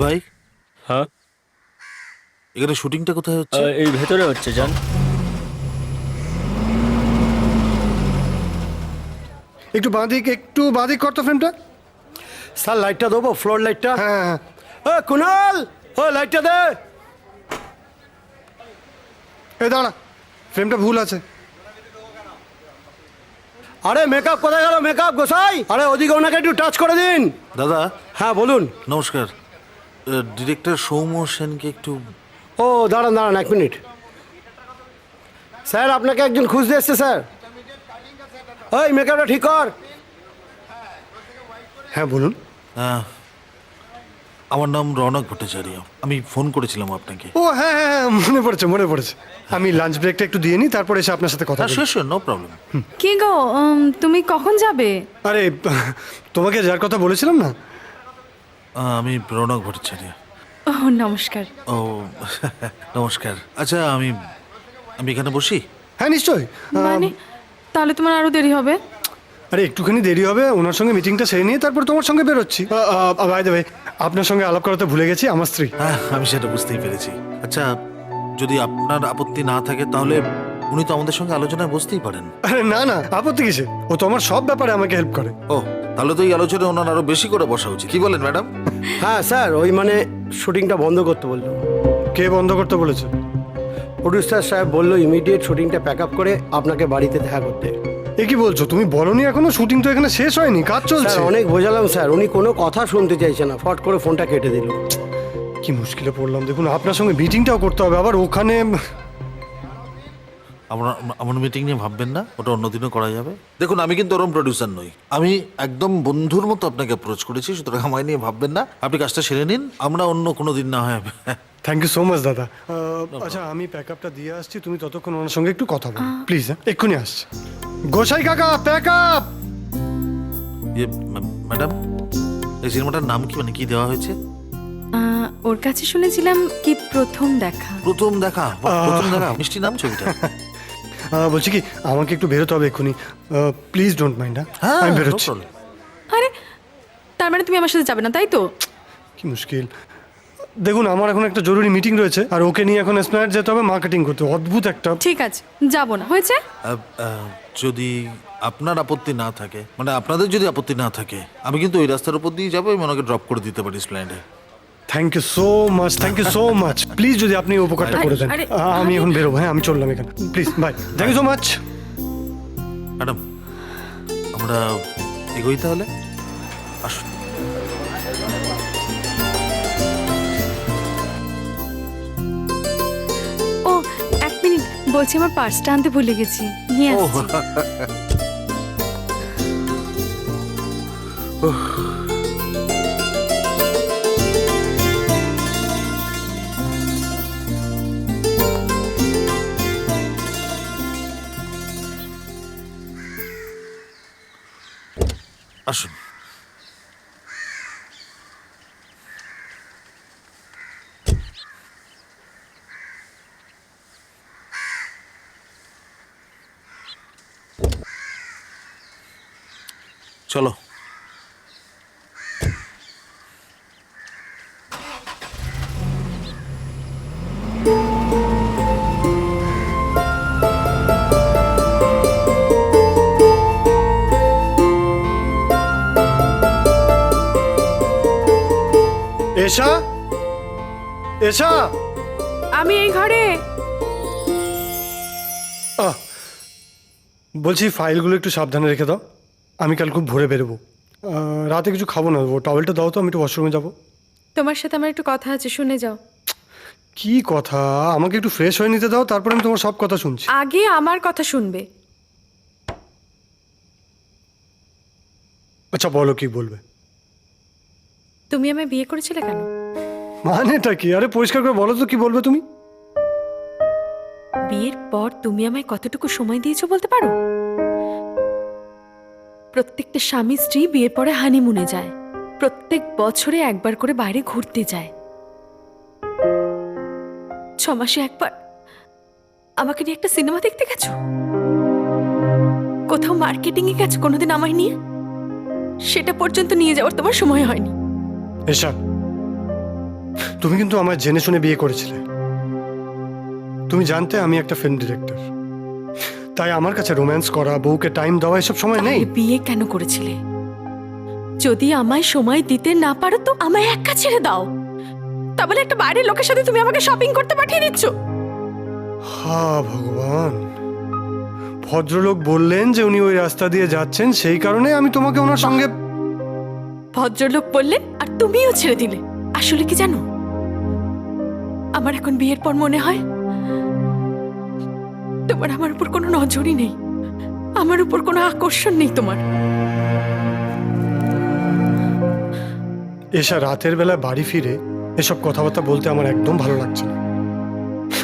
ভাই, হ্যাঁ, এখানে শুটিংটা কোথায় হচ্ছে? এই ভেতরে হচ্ছে জান। একটু বাঁদিক কর তো ফ্রেমটা। স্যার লাইটটা দেবো, ফ্লোর লাইটটা। হ্যাঁ কুনাল, ও লাইটটা দে। এই দাঁড়া, ফ্রেমটা ভুল আছে। আরে মেকআপ কোথায় গেল? মেকআপ গোসাই, আরে ওদিকে ওনাকে একটু টাচ করে দিন। দাদা হ্যাঁ বলুন। নমস্কার, ডিরেক্টর সৌম্য সেনকে একটু। ও দাঁড়ান দাঁড়ান 1 মিনিট। স্যার আপনাকে একজন খুঁজতে এসছে স্যার। ওই মেকআপটা ঠিক কর। হ্যাঁ বলুন। আমার নাম রৌনক ভট্টাচার্য, আমি ফোন করেছিলাম আপনাকে। ও হ্যাঁ হ্যাঁ হ্যাঁ, মনে পড়েছে। আমি লাঞ্চ ব্রেকটা একটু দিয়ে নিই, তারপরে এসে আপনার সাথে কথা হ্যাঁ, বলি। Sure, no problem. কি গো, তুমি কখন যাবে? আরে তোমাকে যার কথা বলেছিলাম না। আমি রৌনক ভট্টাচার্য। ও নমস্কার। ও নমস্কার। আচ্ছা, আমি এখানে বসি? হ্যাঁ নিশ্চয়ই। মানে তাহলে তোমার আরো দেরি হবে। আরে একটুখানি দেরি হবে, ওনার সঙ্গে মিটিংটা সেরে নিয়ে তারপর তোমার সঙ্গে বেরোচ্ছি। বাই দ্য ওয়ে, আপনার সঙ্গে আলাপ করাতে ভুলে গেছি, আমার স্ত্রী। হ্যাঁ, আমি সেটা বুঝতেই পেরেছি। আচ্ছা, যদি আপনার আপত্তি না থাকে তাহলে উনি তো আমাদের সঙ্গে আলোচনায় বসতেই পারেন। আরে না না, আপত্তি কিসে, ও তো আমার সব ব্যাপারে আমাকে হেল্প করে। ও, তাহলে তো এই আলোচনায় ওনার আরো বেশি করে বসা উচিত। কি বলেন ম্যাডাম? হ্যাঁ স্যার, ওই মানে শুটিংটা বন্ধ করতে বললো। কে বন্ধ করতে বলেছে? প্রডিউসার সাহেব বললো ইমিডিয়েট শুটিংটা প্যাক আপ করে আপনাকে বাড়িতে দেখা করতে। এ কি বলছো তুমি? বলনি এখনো? শুটিং তো এখানে শেষ হয়নি, কাজ চলছে। স্যার অনেক বোঝালাম স্যার, উনি কোনো কথা শুনতে চাইছে না, ফট করে ফোনটা কেটে দিল। কি মুশকিলে পড়লাম দেখুন, আপনার সঙ্গে মিটিংটাও করতে হবে, আবার ওখানে। আমার মিটিং নিয়ে ভাববেন না, ওটা অন্যদিনও করা যাবে। দেখুন, আমি কিন্তু ওরম প্রডিউসার নই, আমি একদম বন্ধুর মতো আপনাকে অ্যাপ্রোচ করেছি, সুতরাং আমায় নিয়ে ভাববেন না। আপনি কাজটা সেরে নিন, আমরা অন্য কোনো দিন না হয়। থ্যাংক ইউ সো মাচ দাদা। আচ্ছা আমি প্যাক আপটা দিয়ে আসছি, তুমি ততক্ষণ ওনার সঙ্গে একটু কথা বলো প্লিজ। এক্ষুনি আসছি। গোসাই কাকা, প্যাক আপ। ম্যাডাম, এই সিনেমাটার নাম কি, মানে কি দেওয়া হয়েছে? ওর কাছে শুনেছিলাম কি প্রথম দেখা। প্রথম দেখা? প্রথম দেখা, মিষ্টি নাম ছবিটা। বলছি কি, আমাকে একটু বেরোতে হবে এক্ষুনি, প্লিজ ডোন্ট মাইন্ড। হ্যাঁ, আমি no বেরোচ্ছি। problem. আরে তার মানে তুমি আমার সাথে যাবে না, তাই তো? কি মুশকিল। দেখুন আমার এখন একটা জরুরি মিটিং রয়েছে, আর ওকে নিয়ে এখন এসপ্ল্যানেড যেতে হবে মার্কেটিং করতে। অদ্ভুত একটা। ঠিক আছে, যাবো না, হয়েছে। যদি আপনার আপত্তি না থাকে, মানে আপনাদের যদি আপত্তি না থাকে, আমি কিন্তু ওই রাস্তার উপর দিয়ে যাবো, আমি ওনাকে ড্রপ করে দিতে পারি স্প্ল্যান্ডে। Thank you so much, thank you so much. Please যদি আপনি এই উপকারটা করে দেন। আরে, আমি এখন বেরোবো। হ্যাঁ আমি চললাম এখানে, please bye. Thank you so much. Madam, আমরা এগোই তাহলে, আসুন। ও 1 মিনিট, বলছি আমার পার্সটা আনতে ভুলে গেছি, নিয়ে ও, আসছি। আসুন। চলো। এশা, এশা। আমি এই ঘরে। বলছি ফাইলগুলো একটু সাবধানে রেখে দাও, আমি কাল খুব ভোরে বেরোবো। রাতে কিছু খাবো না, ও টওয়েলটা দাও তো, আমি একটু ওয়াশরুমে যাবো। তোমার সাথে আমার একটু কথা আছে, শুনে যাও। কি কথা? আমাকে একটু ফ্রেশ হয়ে নিতে দাও, তারপরে আমি তোমার সব কথা শুনছি। আগে আমার কথা শুনবে। আচ্ছা বলো, কি বলবে? তুমি আমায় বিয়ে করেছিলে কেন? মানেটা কি? আরে পরিষ্কার করে বলো তো, কি বলবে তুমি? বিয়ের পর তুমি আমায় কতটুকু সময় দিয়েছো বলতে পারো? প্রত্যেকটা স্বামী স্ত্রী বিয়ের পরে হানিমুনে যায়, প্রত্যেক বছরে একবার করে বাইরে ঘুরতে যায়। 6 মাসে একবার আমাকে নিয়ে একটা সিনেমা দেখতে গেছো, কোথাও মার্কেটিং এ গেছো কোনোদিন আমায় নিয়ে? সেটা পর্যন্ত নিয়ে যাওয়ার তোমার সময় হয়নি। এশা, তুমি কিন্তু আমার জেনে শুনে বিয়ে করেছিলে। তুমি জানতে আমি একটা ফিল্ম ডিরেক্টর, তাই আমার কাছে রোম্যান্স করা, বউকে টাইম দেওয়া এসব সময় নেই। তাহলে বিয়ে কেন করেছিলে? যদি আমায় সময় দিতে না পারো তো আমায় একা ছেড়ে দাও। তা বলে একটা বাইরের লোকের সাথে তুমি আমাকে শপিং করতে পাঠিয়ে দিচ্ছ। হা ভগবান, ভদ্রলোক বললেন যে উনি ওই রাস্তা দিয়ে যাচ্ছেন, সেই কারণে আমি তোমাকে ওনার সঙ্গে। ভদ্রলোক বললেন আর তুমিও ছেড়ে দিলে। আসলে কি জানো, আমার এখন বিয়ের পর মনে হয় তোমার আমার উপর কোনো নজরই নেই, আমার উপর কোনো আকর্ষণ নেই তোমার। এসা রাতের বেলা বাড়ি ফিরে এসব কথাবার্তা বলতে আমার একদম ভালো লাগছে না।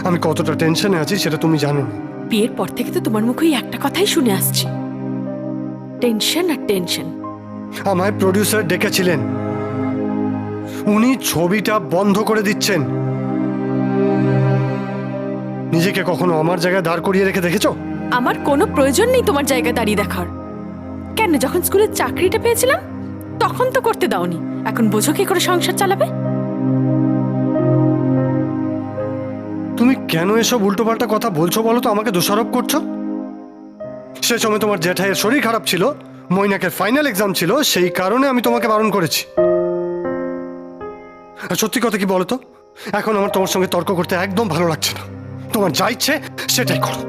আমি কতটা টেনশনে আছি সেটা তুমি জানো না। বিয়ের পর থেকে তো তোমার মুখে একটা কথাই শুনে আসছি, টেনশন আর টেনশন। আমায় প্রডিউসার ডেকেছিলেন, উনি ছবিটা বন্ধ করে দিচ্ছেন। নিজেকে কখনো আমার জায়গায় দাঁড় করিয়ে রেখে দেখেছো? আমার কোনো প্রয়োজন নেই তোমার জায়গায় দাঁড়িয়ে দেখার। কেন, যখন স্কুলের চাকরিটা পেয়েছিলাম তখন তো করতে দাওনি, এখন বোঝো কি করে সংসার চালাবে? তুমি কেন এসব উল্টোপাল্টা কথা বলছো বলো তো? আমাকে দোষারোপ করছো। সে সময় তোমার জ্যাঠাইয়ের শরীর খারাপ ছিল, মৈনাকের ফাইনাল এক্সাম ছিল, সেই কারণে আমি তোমাকে বারণ করেছি। আর সত্যি কথা কি বলো তো, এখন আমার তোমার সঙ্গে তর্ক করতে একদম ভালো লাগছে না। তোমার যা ইচ্ছে সেটাই করো।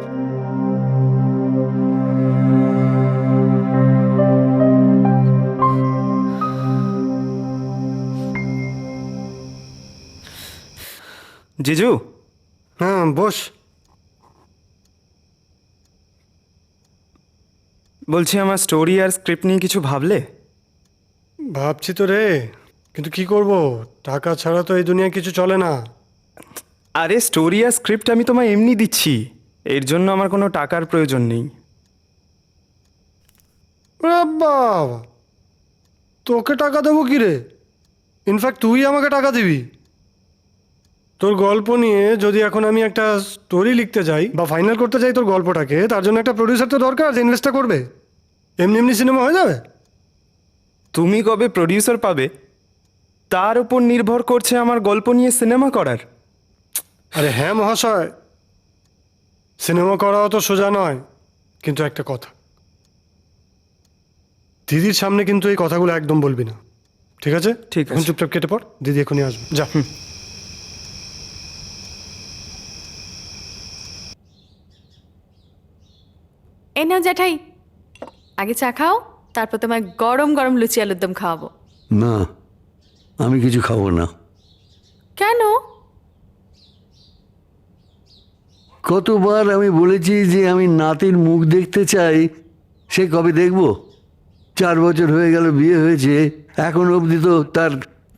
জিজু, হ্যাঁ বস। বলছি আমার স্টোরি আর স্ক্রিপ্ট নিয়ে কিছু ভাবলে? ভাবছি তো রে, কিন্তু কি করব, টাকা ছাড়া তো এই দুনিয়ায় কিছু চলে না। আরে স্টোরি আর স্ক্রিপ্ট আমি তোমায় এমনি দিচ্ছি, এর জন্য আমার কোনো টাকার প্রয়োজন নেই। ওরে বাবা, তোকে টাকা দেবো কি রে? ইনফ্যাক্ট তুই আমাকে টাকা দিবি। তোর গল্প নিয়ে যদি এখন আমি একটা স্টোরি লিখতে যাই বা ফাইনাল করতে যাই তোর গল্পটাকে, তার জন্য একটা প্রডিউসার তো দরকার যে ইনভেস্টটা করবে। এমনি এমনি সিনেমা হয়ে যাবে? তুমি কবে প্রডিউসার পাবে তার উপর নির্ভর করছে আমার গল্প নিয়ে সিনেমা করার। আরে হ্যাঁ মহাশয়, সিনেমা করাও তো সোজা নয়, কিন্তু একটা কথা, দিদির সামনে কিন্তু এই কথাগুলো একদম বলবি না, ঠিক আছে? ঠিক আছে। এখন চুপচাপ কেটে পড়, দিদি এখনই আসবে, যা। এই নাও জ্যাঠাই, আগে চা খাও, তারপর তোমায় গরম গরম লুচি আলুর দম খাওয়াবো। না, আমি কিছু খাবো না। কেন? কতবার আমি বলেছি যে আমি নাতির মুখ দেখতে চাই, সে কবে দেখব? 4 বছর হয়ে গেল বিয়ে হয়েছে, এখন অবধি তো তার।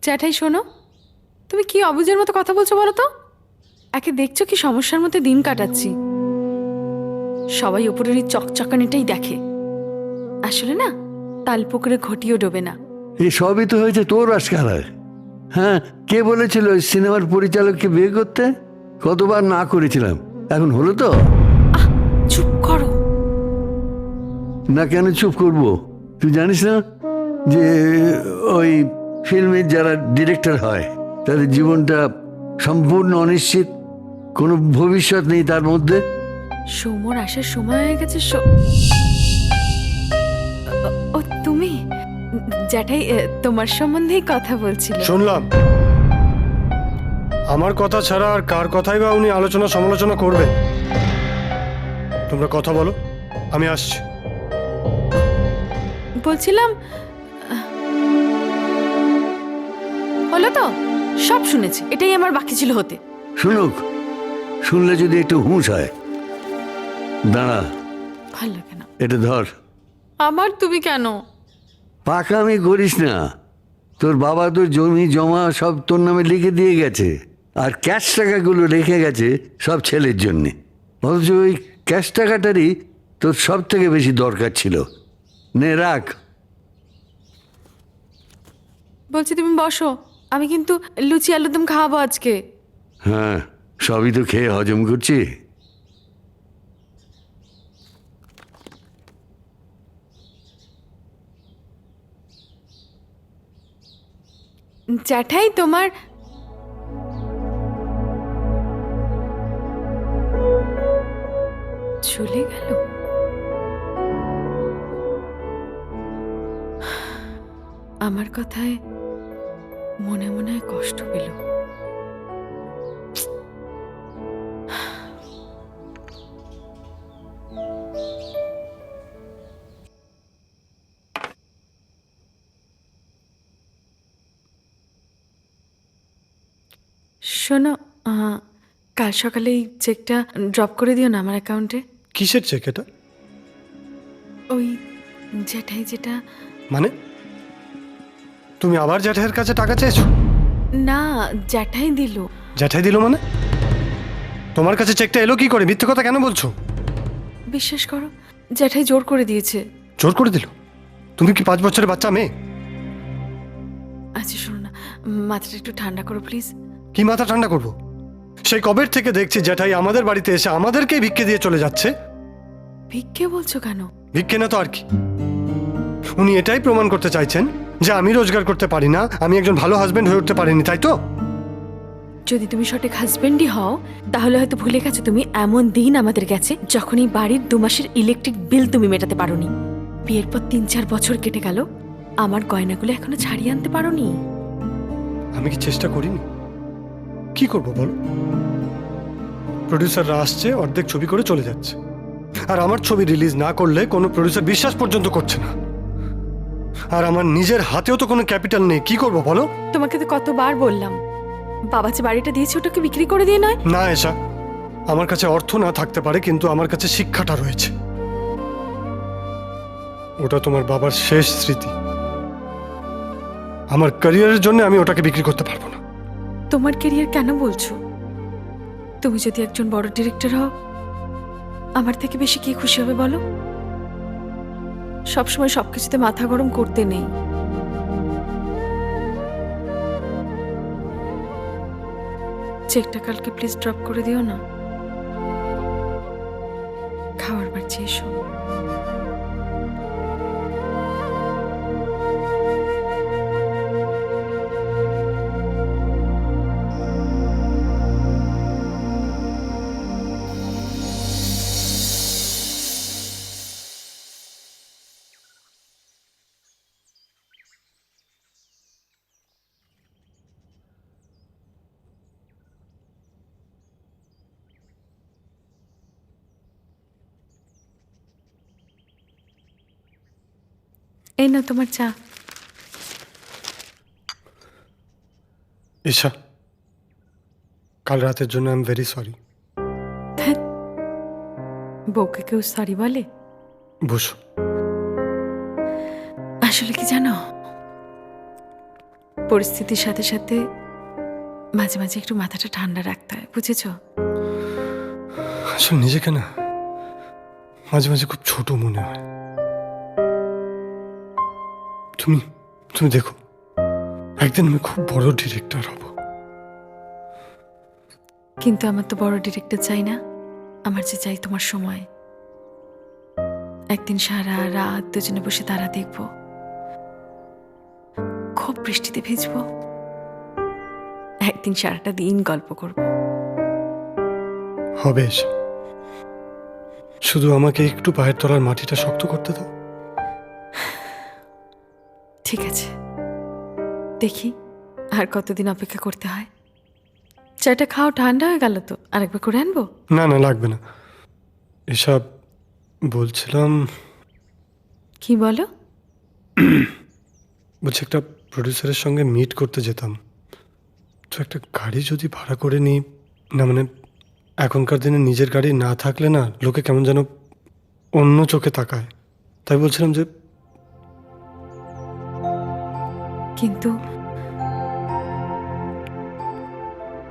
জ্যাঠাই শোনো, তুমি কি অবুঝের মতো কথা বলছো বলো তো? একে দেখছো কি সমস্যার মধ্যে দিন কাটাচ্ছি। সবাই উপরের এই চকচকানিটাই দেখে, আসলে না তাল পুকুরে ঘটিও ডোবে না। এই সবই তো হয়েছে তোর আজকারায়। হ্যাঁ, কে বলেছিল ওই সিনেমার পরিচালককে বিয়ে করতে? কতবার না করেছিলাম, এখন হলো তো। চুপ করো। না, কেন চুপ করব? তুই জানিস না যে ওই ফিল্মের যারা ডিরেক্টর হয় তাদের জীবনটা সম্পূর্ণ অনিশ্চিত, কোনো ভবিষ্যৎ নেই তার মধ্যে। সৌমর আসার সময় হয়ে গেছে। ও তুমি? জ্যাঠাই তোমার সম্বন্ধেই কথা বলছিল। শুনলাম, আমার কথা ছাড়া আর কার কথাই বা উনি আলোচনা সমালোচনা করবে? তোমরা কথা বলো, আমি আসছি। বলছিলাম, হলো তো, সব শুনেছি, এটাই আমার বাকি ছিল হতে। শুনুক, শুনলে যদি একটু হুঁশ হয়। দাঁড়া, ভালো লাগে না এটা ধর। আমার। তুমি কেন? পাকামি করিস না, তোর বাবা তোর জমি জমা সব তোর নামে লিখে দিয়ে গেছে, আর ক্যাশ টাকাগুলো রেখে গেছে সব ছেলের জন্যে। অথচ ওই ক্যাশ টাকাটারই তোর সব থেকে বেশি দরকার ছিল। নে রাখ। বলছি তুমি বসো, আমি কিন্তু লুচি আলুর দম খাওয়াবো আজকে। হ্যাঁ, সবই তো খেয়ে হজম করছি। জ্যাঠাই তোমার চলে গেল? আমার কথায় মনে মনে কষ্ট পেল। শোনো, কাল সকালে এই চেকটা ড্রপ করে দিও না আমার অ্যাকাউন্টে। কিসের চেক এটা? ওই জ্যাঠাই যেটা। মানে তুমি আবার জ্যাঠাইয়ের কাছে টাকা চেয়েছো? না, জ্যাঠাই দিল। জ্যাঠাই দিল মানে? তোমার কাছে চেকটা এলো কি করে? মিথ্যে কথা কেন বলছো? বিশ্বাস করো, জ্যাঠাই জোর করে দিয়েছে। জোর করে দিল? তুমি কি 5 বছরের বাচ্চা মেয়ে? আচ্ছা শোনো না, মাথাটা একটু ঠান্ডা করো প্লিজ। কি মাথা ঠান্ডা করবো? সেই কবের থেকে দেখছি জ্যাঠাই আমাদের বাড়িতে এসে আমাদেরকেই ভিক্ষে দিয়ে চলে যাচ্ছে। ভিক্ষে বলছো কেন? ভিক্ষে না তো আর কি। উনি এটাই প্রমাণ করতে চাইছেন যে আমি রোজগার করতে পারি না, আমি একজন ভালো হাজবেন্ড হয়ে উঠতে পারিনি, তাই তো? যদি তুমি সঠিক হাজবেন্ডই হও, তাহলে হয়তো ভুলে গেছো তুমি এমন দিন আমাদের গেছে যখন এই বাড়ির 2 মাসের ইলেকট্রিক বিল তুমি মেটাতে পারোনি। বিয়ের পর 3-4 বছর কেটে গেল, আমার গয়নাগুলো এখনো ছাড়িয়ে আনতে পারোনি। আমি কি চেষ্টা করিনি? কি করব বলো? প্রডিউসাররা আসছে, অর্ধেক ছবি করে চলে যাচ্ছে, আর আমার ছবি রিলিজ না করলে কোনো প্রডিউসার বিশ্বাস পর্যন্ত করছে না। আর আমার নিজের হাতেও তো কোনো ক্যাপিটাল নেই, কি করব বলো? তোমাকে তো কতবার বললাম, বাবা যে বাড়িটা দিয়েছে ওটাকে বিক্রি করে দিয়ে নয়। না এসা, আমার কাছে অর্থ না থাকতে পারে, কিন্তু আমার কাছে শিক্ষাটা রয়েছে। ওটা তোমার বাবার শেষ স্মৃতি। আমার ক্যারিয়ারের জন্য আমি ওটাকে বিক্রি করতে পারবো না। তোমার ক্যারিয়ার কেন বলছো? তুমি যদি একজন বড় ডিরেক্টর হও, আমার থেকে বেশি কি খুশি হবে বলো? সবসময় সবকিছুতে মাথা গরম করতে নেই। চেকটা কালকে প্লিজ ড্রপ করে দিও না। খাওয়ার বাড়ছে এসো। এই না তোমার চা। ঈশা, কাল রাতের জন্য আই এম ভেরি সরি। ধ্যাৎ, বউকে কেউ সরি বলে? বসো। আসলে কি জানো, পরিস্থিতির সাথে সাথে মাঝে মাঝে একটু মাথাটা ঠান্ডা রাখতে হয়, বুঝেছো? আসলে নিজেকে না মাঝে মাঝে খুব ছোট মনে হয়। তুমি দেখো, একদিন আমি খুব বড় ডিরেক্টর হব। কিন্তু আমার তো বড় ডিরেক্টর চাই না, আমার যে চাই তোমার সময়। একদিন সারা রাত দুজনে বসে তারা দেখবো, খুব বৃষ্টিতে ভিজবো, একদিন সারাটা দিন গল্প করব। হবে এসে, শুধু আমাকে একটু পায়ের তলার মাটিটা শক্ত করতে দাও। ঠিক আছে, দেখি আর কতদিন অপেক্ষা করতে হয়। চাটা খাও, ঠান্ডা হয়ে গেল তো, আরেকবার করে আনবো? না না, লাগবে না। এসব বলছিলাম, কি বলো? বলছি একটা প্রডিউসারের সঙ্গে মিট করতে যেতাম, তো একটা গাড়ি যদি ভাড়া করে নিই না, মানে এখনকার দিনে নিজের গাড়ি না থাকলে না লোকে কেমন যেন অন্য চোখে তাকায়, তাই বলছিলাম যে। কিন্তু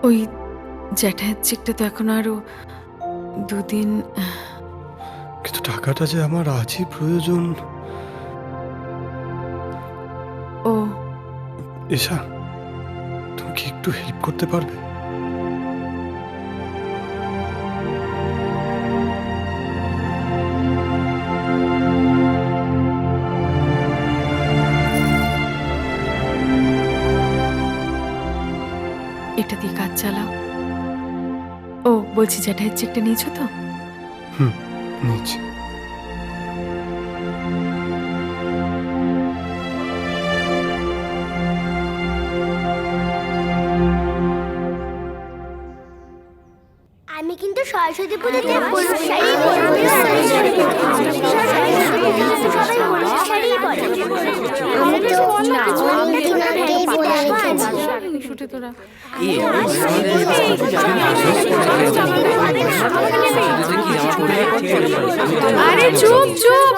ওই জ্যাঠাইয়ের চেকটা তো এখন আরো 2 দিন। কিন্তু টাকাটা যে আমার আজই প্রয়োজন। ও ঈশা, তুমি কি একটু হেল্প করতে পারবে? এটা দিয়ে কাজ চালাও। ও বলছি, জ্যাঠাইয়ের চেকটা নিয়েছো তো? হুম। নিচ্ছি। আমি কিন্তু সরস্বতী পুজোতে হলুদ শাড়ি পরবো। সবাই হলুদ শাড়ি পরে। আমি তো অনেকদিন আগেই বলে রেখেছি। শুটে তোরা আরে চুপ চুপ,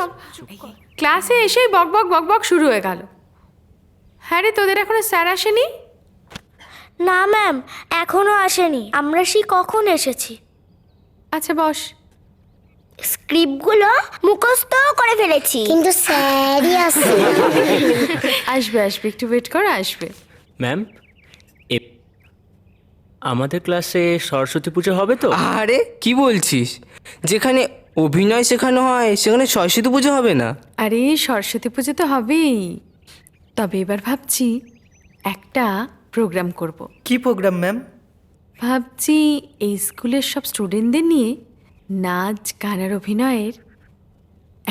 ক্লাসে এসেই বক বক বক বক শুরু হয়ে গেল। হ্যাঁ রে, তোদের এখনো স্যার আসেনি? না ম্যাম, এখনো আসেনি। আমরা সেই কখন এসেছি। আচ্ছা বস। স্ক্রিপ্টগুলো মুখস্থ করে ফেলেছি, কিন্তু স্যারই আসে। আসবে আসবে, একটু ওয়েট কর, আসবে। ম্যাম আমাদের ক্লাসে সরস্বতী পুজো হবে তো? আরে কি বলছিস, যেখানে অভিনয় শেখানো হয় সেখানে সরস্বতী পুজো হবে না? আরে সরস্বতী পুজো তো হবেই, তবে এবার ভাবছি একটা প্রোগ্রাম করব। কি প্রোগ্রাম ম্যাম? ভাবছি এই স্কুলের সব স্টুডেন্টদের নিয়ে নাচ গান আর অভিনয়ের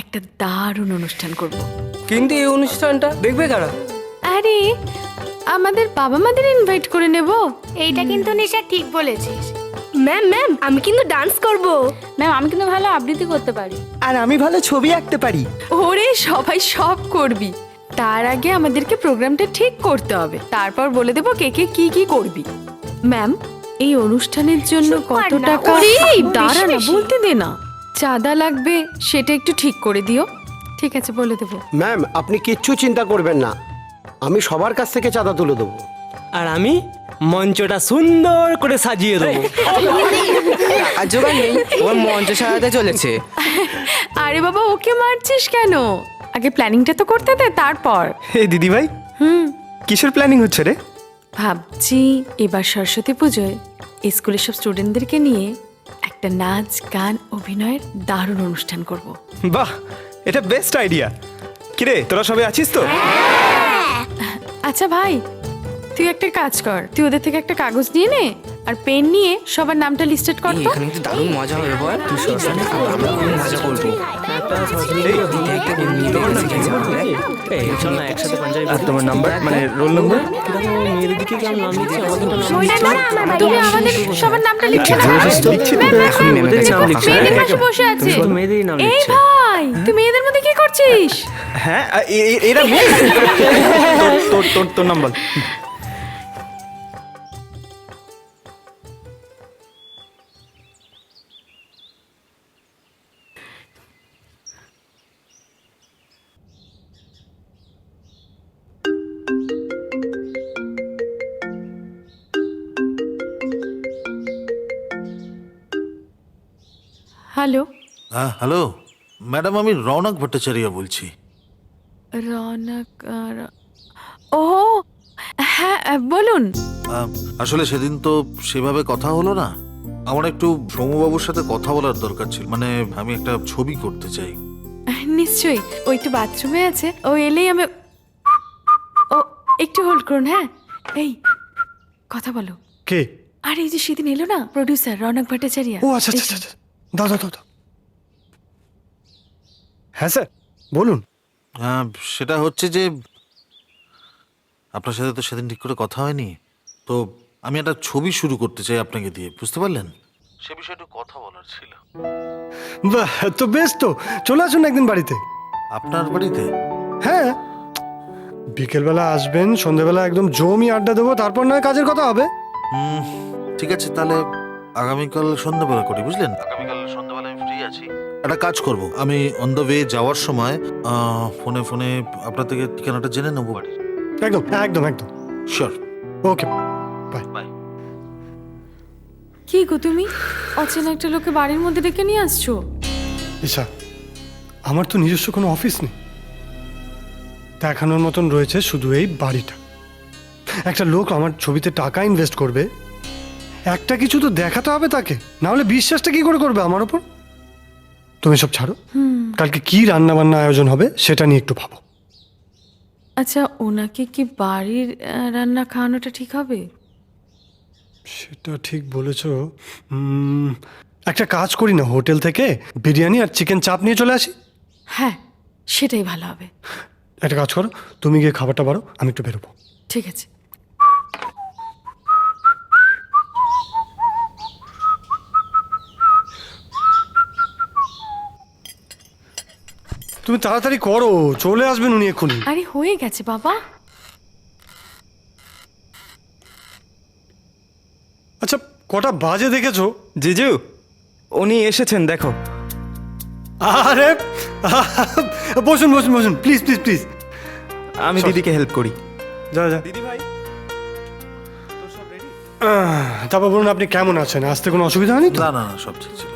একটা দারুণ অনুষ্ঠান করব। কিন্তু এই অনুষ্ঠানটা দেখবে কারা? আরে আমাদের বাবা মাদের ইনভাইট করে নেব। এইটা কিন্তু নিশা ঠিক বলেছিস। ম্যাম ম্যাম, আমি কিন্তু ডান্স করব। ম্যাম আমি কিন্তু ভালো আবৃত্তি করতে পারি। আর আমি ভালো ছবি আঁকতে পারি। ওরে সবাই সব করবি, তার আগে আমাদেরকে প্রোগ্রামটা ঠিক করতে হবে, তারপর বলে দেবো কে কে কি কি করবি। ম্যাম এই অনুষ্ঠানের জন্য কত টাকা? দাঁড়া না, বলতে দে না। চাঁদা লাগবে সেটা একটু ঠিক করে দিও। ঠিক আছে, বলে দেবো। ম্যাম, আপনি কিচ্ছু চিন্তা করবেন না, আমি সবার কাছ থেকে চাঁদা তুলে দেবো। আর আমি মঞ্চটা সুন্দর করে সাজিয়ে দেবো। আর জোগাড় নেই, ওর মঞ্চ সাজাতে চলেছে। আরে বাবা, ওকে মারছিস কেন? আগে প্ল্যানিংটা তো করতে দে, তারপর। হে দিদি ভাই, কিসের প্ল্যানিং হচ্ছে রে? ভাবছি এবার সরস্বতী পুজোয় এই স্কুলের সব স্টুডেন্টদেরকে নিয়ে একটা নাচ গান অভিনয়ের দারুণ অনুষ্ঠান করব। বাহ, এটা বেস্ট আইডিয়া। কিরে, তোরা সবাই আছিস তো? আচ্ছা ভাই, তুই একটা কাজ কর, তুই ওদের থেকে একটা কাগজ নিয়ে নে আর পেন নিয়ে সবার নামটা লিস্টেড কর তো। এখানে কিন্তু দারুণ মজা হবে বল। তুই সরস্বতী আমরা খুব মজা করবো। এই, চল না একসাথে পাঞ্জাবি আর তোমার নাম্বার মানে রোল নম্বর? মেয়েদের দিকে কেমন নাম লিখছে, আমাদের তো নাম তুমি আমাদের সবার নামটা লিখে নাও। মেয়েদের নাম লিখছে। মেয়েদের পাশে বসে আছে। তুমি শুধু মেয়েদেরই নাম এই লিখছে। ভাই, তুই মেয়েদের মধ্যে কি করছিস? হ্যাঁ, এরা মেয়ে। তোর নাম বল। হ্যালো, হ্যাঁ হ্যালো ম্যাডাম, আমি রৌনক ভট্টাচার্য বলছি। রৌনক ও হ্যাঁ, বলুন। আসলে সেদিন তো সেভাবে কথা হলো না। আমার একটু সৌম্যবাবুর সাথে কথা বলার দরকার ছিল, মানে আমি একটা ছবি করতে চাই। নিশ্চয়ই, ওই তো বাথরুমে আছে, ও এলেই আমি। ও একটু হোল্ড করুন। হ্যাঁ, এই কথা বলো। কে? আর এই যে সেদিন এলো না প্রডিউসার রৌনক ভট্টাচার্য। ও আচ্ছা আচ্ছা আচ্ছা, দাও দাও দাও দাও। হ্যাঁ স্যার, বলুন। সেটা হচ্ছে যে আপনার সাথে তো সেদিন ঠিক করে কথা হয়নি, তো আমি একটা ছবি শুরু করতে চাই আপনাকে দিয়ে, বুঝতে পারলেন? সে বিষয়ে একটু কথা বলার ছিল। বাহ, তো বেশ, তো চলে আসুন একদিন বাড়িতে। আপনার বাড়িতে? হ্যাঁ, বিকেলবেলা আসবেন, সন্ধ্যেবেলা একদম জমি আড্ডা দেবো, তারপর নয় কাজের কথা হবে। ঠিক আছে, তাহলে আগামীকাল সন্ধ্যাবেলা করি, বুঝলেন? আগামীকাল সন্ধ্যাবেলা আমি ফ্রি আছি। একটা কাজ করব, আমি অন দ্য ওয়ে যাওয়ার সময় ফোনে ফোনে আপনার থেকে ঠিকানাটা জেনে নেবো বাড়ির। একদম একদম একদম শিওর। ওকে, বাই বাই। কি গো তুমি অচেনা একটা লোকে বাড়ির মধ্যে ডেকে নিয়ে আসছো? ঈশা, আমার তো নিজস্ব কোনো অফিস নেই, দেখানোর মতন রয়েছে শুধু এই বাড়িটা। একটা লোক আমার ছবিতে টাকা ইনভেস্ট করবে, একটা কিছু তো দেখাতে হবে তাকে, না হলে বিশ্বাসটা কি করে করবে আমার ওপর? তুমি সব ছাড়ো, কালকে কি রান্না বান্না আয়োজন হবে সেটা নিয়ে একটু ভাবো। আচ্ছা, ওনাকে কি বাড়ির রান্না খাওয়ানোটা ঠিক হবে? সেটা ঠিক বলেছ। একটা কাজ করি না, হোটেল থেকে বিরিয়ানি আর চিকেন চাপ নিয়ে চলে আসি। হ্যাঁ, সেটাই ভালো হবে। একটা কাজ করো, তুমি গিয়ে খাবারটা বাড়ো, আমি একটু বেরোবো। ঠিক আছে। তুমি তাড়াতাড়ি করো, চলে আসবেন উনি এক্ষুনি। আরে হয়ে গেছে বাবা। আচ্ছা, কটা বাজে দেখেছো? জিজু উনি এসেছেন দেখো। আরে বসুন বসুন বসুন, প্লিজ প্লিজ প্লিজ। আমি দিদিকে হেল্প করি। যা যা। দিদি ভাই তারপর বলুন, আপনি কেমন আছেন? আসতে কোনো অসুবিধা হয়নি তো? না না না, সব ঠিক ছিল।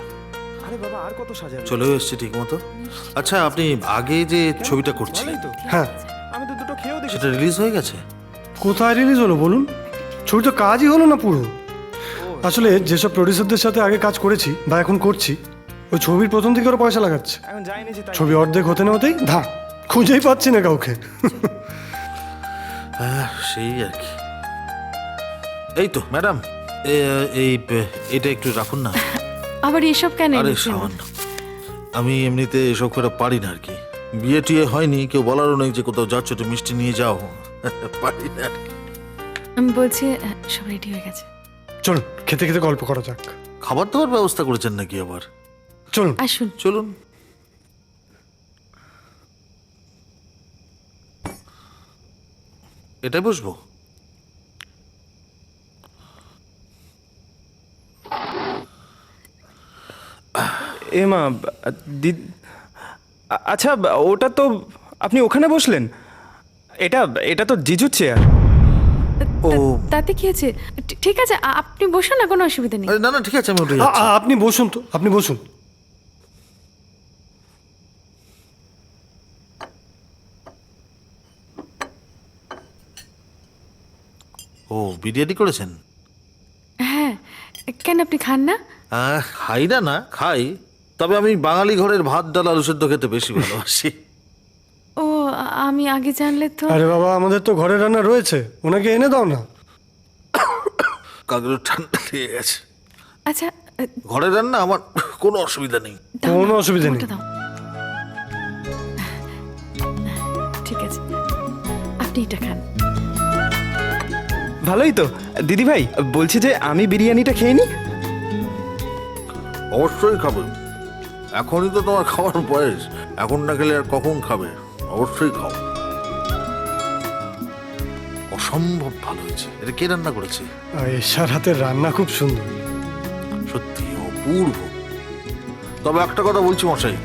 আরে বাবা আর কত সাজাবে? চলেও এসছি ঠিক মতো। আচ্ছা, আপনি আগে যে ছবিটা করছি ভালোই তো। হ্যাঁ। আমি তো দুটো খেয়েও দেখি। সেটা রিলিজ হয়ে গেছে? কোথায় রিলিজ হলো বলুন? ছবি তো কাজই হলো না পুরো। আসলে যেসব প্রডিউসারদের সাথে আগে কাজ করেছি বা এখন করছি, ওই ছবির প্রথম থেকে ওরা পয়সা লাগাচ্ছে। এখন যাইনি যে তাই। ছবি অর্ধেক হতে না হতেই খুঁজেই পাচ্ছি না কাউকে। হ্যাঁ, সেই আর কি। এই তো ম্যাডাম, এটা একটু রাখুন না। আবার এসব কেন আরে এনেছেন? সামান্য, আমি এমনিতে এসব করে পারি না আর কি। বিয়ে টিয়ে হয়নি, কেউ বলারও নেই যে কোথাও যাচ্ছ একটু মিষ্টি নিয়ে যাও। পারি না আর কি। আমি বলছি সব রেডি হয়ে গেছে। চলুন খেতে খেতে গল্প করা যাক। খাবার দাবার ব্যবস্থা করেছেন নাকি আবার? চলুন। আসুন। চলুন। এটাই বসবো? এ মা আচ্ছা ওটা তো আপনি ওখানে বসলেন। এটা এটা তো জিজুর চেয়ার। ও তাতে কি আছে? ঠিক আছে, আপনি বসুন না, কোনো অসুবিধা নেই। আরে না না, ঠিক আছে, আমি উঠে যাচ্ছি। আপনি বসুন তো, আপনি বসুন। ও, বিরিয়ানি করেছেন? হ্যাঁ, কেন আপনি খান না? খাই না না, খাই। তবে আমি বাঙালি ঘরের ভাত ডাল আলু সেদ্ধ খেতে বেশি ভালোবাসি। ও, আমি আগে জানলে তো। আরে বাবা, আমাদের তো ঘরে রান্না রয়েছে, ওনাকে এনে দাও না। কাগজ ঠান্ডা লেগে গেছে। আচ্ছা, ঘরের রান্না আমার কোনো অসুবিধা নেই। দাও কোনো না, অসুবিধা নেই। ওটা দাও। ঠিক আছে, আপনি এটা খান। ভালোই তো। দিদি ভাই বলছি যে আমি বিরিয়ানিটা খেয়ে নি। অবশ্যই খাবে, এখনই তো তোমার খাওয়ার বয়স। এখন না খেলে আর কখন খাবে? অবশ্যই খাও। অসম্ভব ভালো হয়েছে। এটা কে রান্না করেছে? এশার হাতের রান্না খুব সুন্দর। সত্যি অপূর্ব। তবে একটা কথা বলছি মশাই,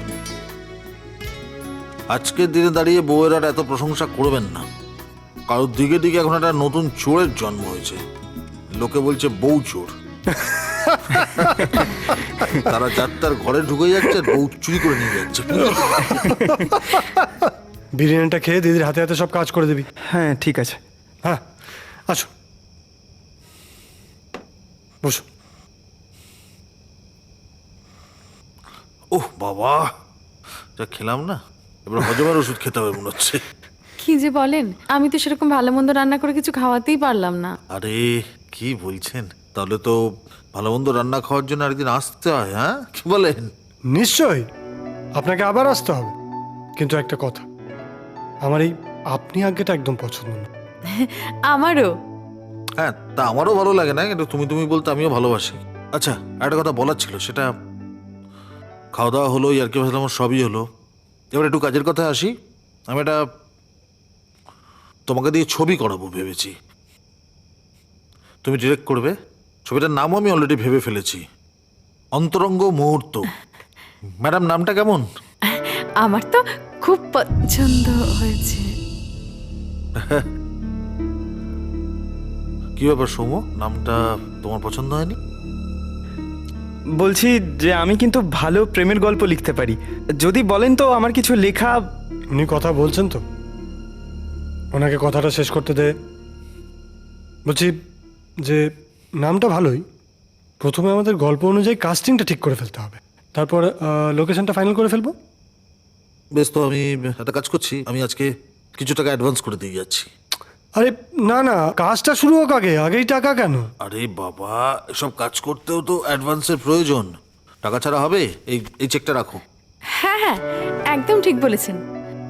আজকের দিনে দাঁড়িয়ে বউয়ের আর এত প্রশংসা করবেন না। কারোর দিকে দিকে এখন একটা নতুন চোরের জন্ম হয়েছে। লোকে বলছে বউ চোর। তারা যাত্রার ঘরে ঢুকে যাচ্ছে আর বউ চুরি করে নিয়ে যাচ্ছে। বিরিয়ানিটা খেয়ে দিদির হাতে হাতে সব কাজ করে দিবি। হ্যাঁ ঠিক আছে। হ্যাঁ, আসো বসো। ওহ বাবা, যা খেলাম না, এবার হজমের ওষুধ খেতে হবে মনে হচ্ছে। কি যে বলেন, আমি তো সেরকম ভালো মন্দ রান্না করে কিছু খাওয়াতেই পারলাম না। আরে কি বলছেন? তাহলে তো ভালো মন্দ রান্না খাওয়ার জন্য আরেকদিন আসতে হয়। হ্যাঁ, কি বলেন? নিশ্চয়ই আপনাকে আবার আসতে হবে, কিন্তু একটা কথা, আমার এই আপনি আজ্ঞেটা একদম পছন্দ না। আমারও। হ্যাঁ, তা আমারও ভালো লাগে না, কিন্তু তুমি তুমি বলতে আমিও ভালোবাসি। আচ্ছা, একটা কথা বলার ছিল, সেটা খাওয়া দাওয়া হলো, আর কি ভাবলাম সবই হলো। এবার একটু কাজের কথায় আসি। আমি এটা তোমাকে দিয়ে ছবি করাবো ভেবেছি। তুমি ডিরেক্ট করবে। ছবিটার নামও আমি অলরেডি ভেবে ফেলেছি, অন্তরঙ্গ মুহূর্ত। ম্যাডাম, নামটা কেমন? আমার তো খুব পছন্দ হয়েছে। কি ব্যাপার সৌম্য, নামটা তোমার পছন্দ হয়নি? বলছি যে আমি কিন্তু ভালো প্রেমের গল্প লিখতে পারি। যদি বলেন তো আমার কিছু লেখা। উনি কথা বলছেন তো, ওনাকে কথাটা শেষ করতে দে। বলছি যে নামটা ভালোই, প্রথমে আমাদের গল্প অনুযায়ী কাস্টিংটা ঠিক করে ফেলতে হবে, তারপর লোকেশনটা ফাইনাল করে ফেলবো। বেশ, তো আমি একটা কাজ করছি, আমি আজকে কিছু টাকা অ্যাডভান্স করে দিয়ে যাচ্ছি। আরে না না, কাজটা শুরু হোক আগে, আগেই টাকা কেন? আরে বাবা, এসব কাজ করতেও তো অ্যাডভান্সের প্রয়োজন। টাকা ছাড়া হবে? এই এই চেকটা রাখো। হ্যাঁ হ্যাঁ, একদম ঠিক বলেছেন।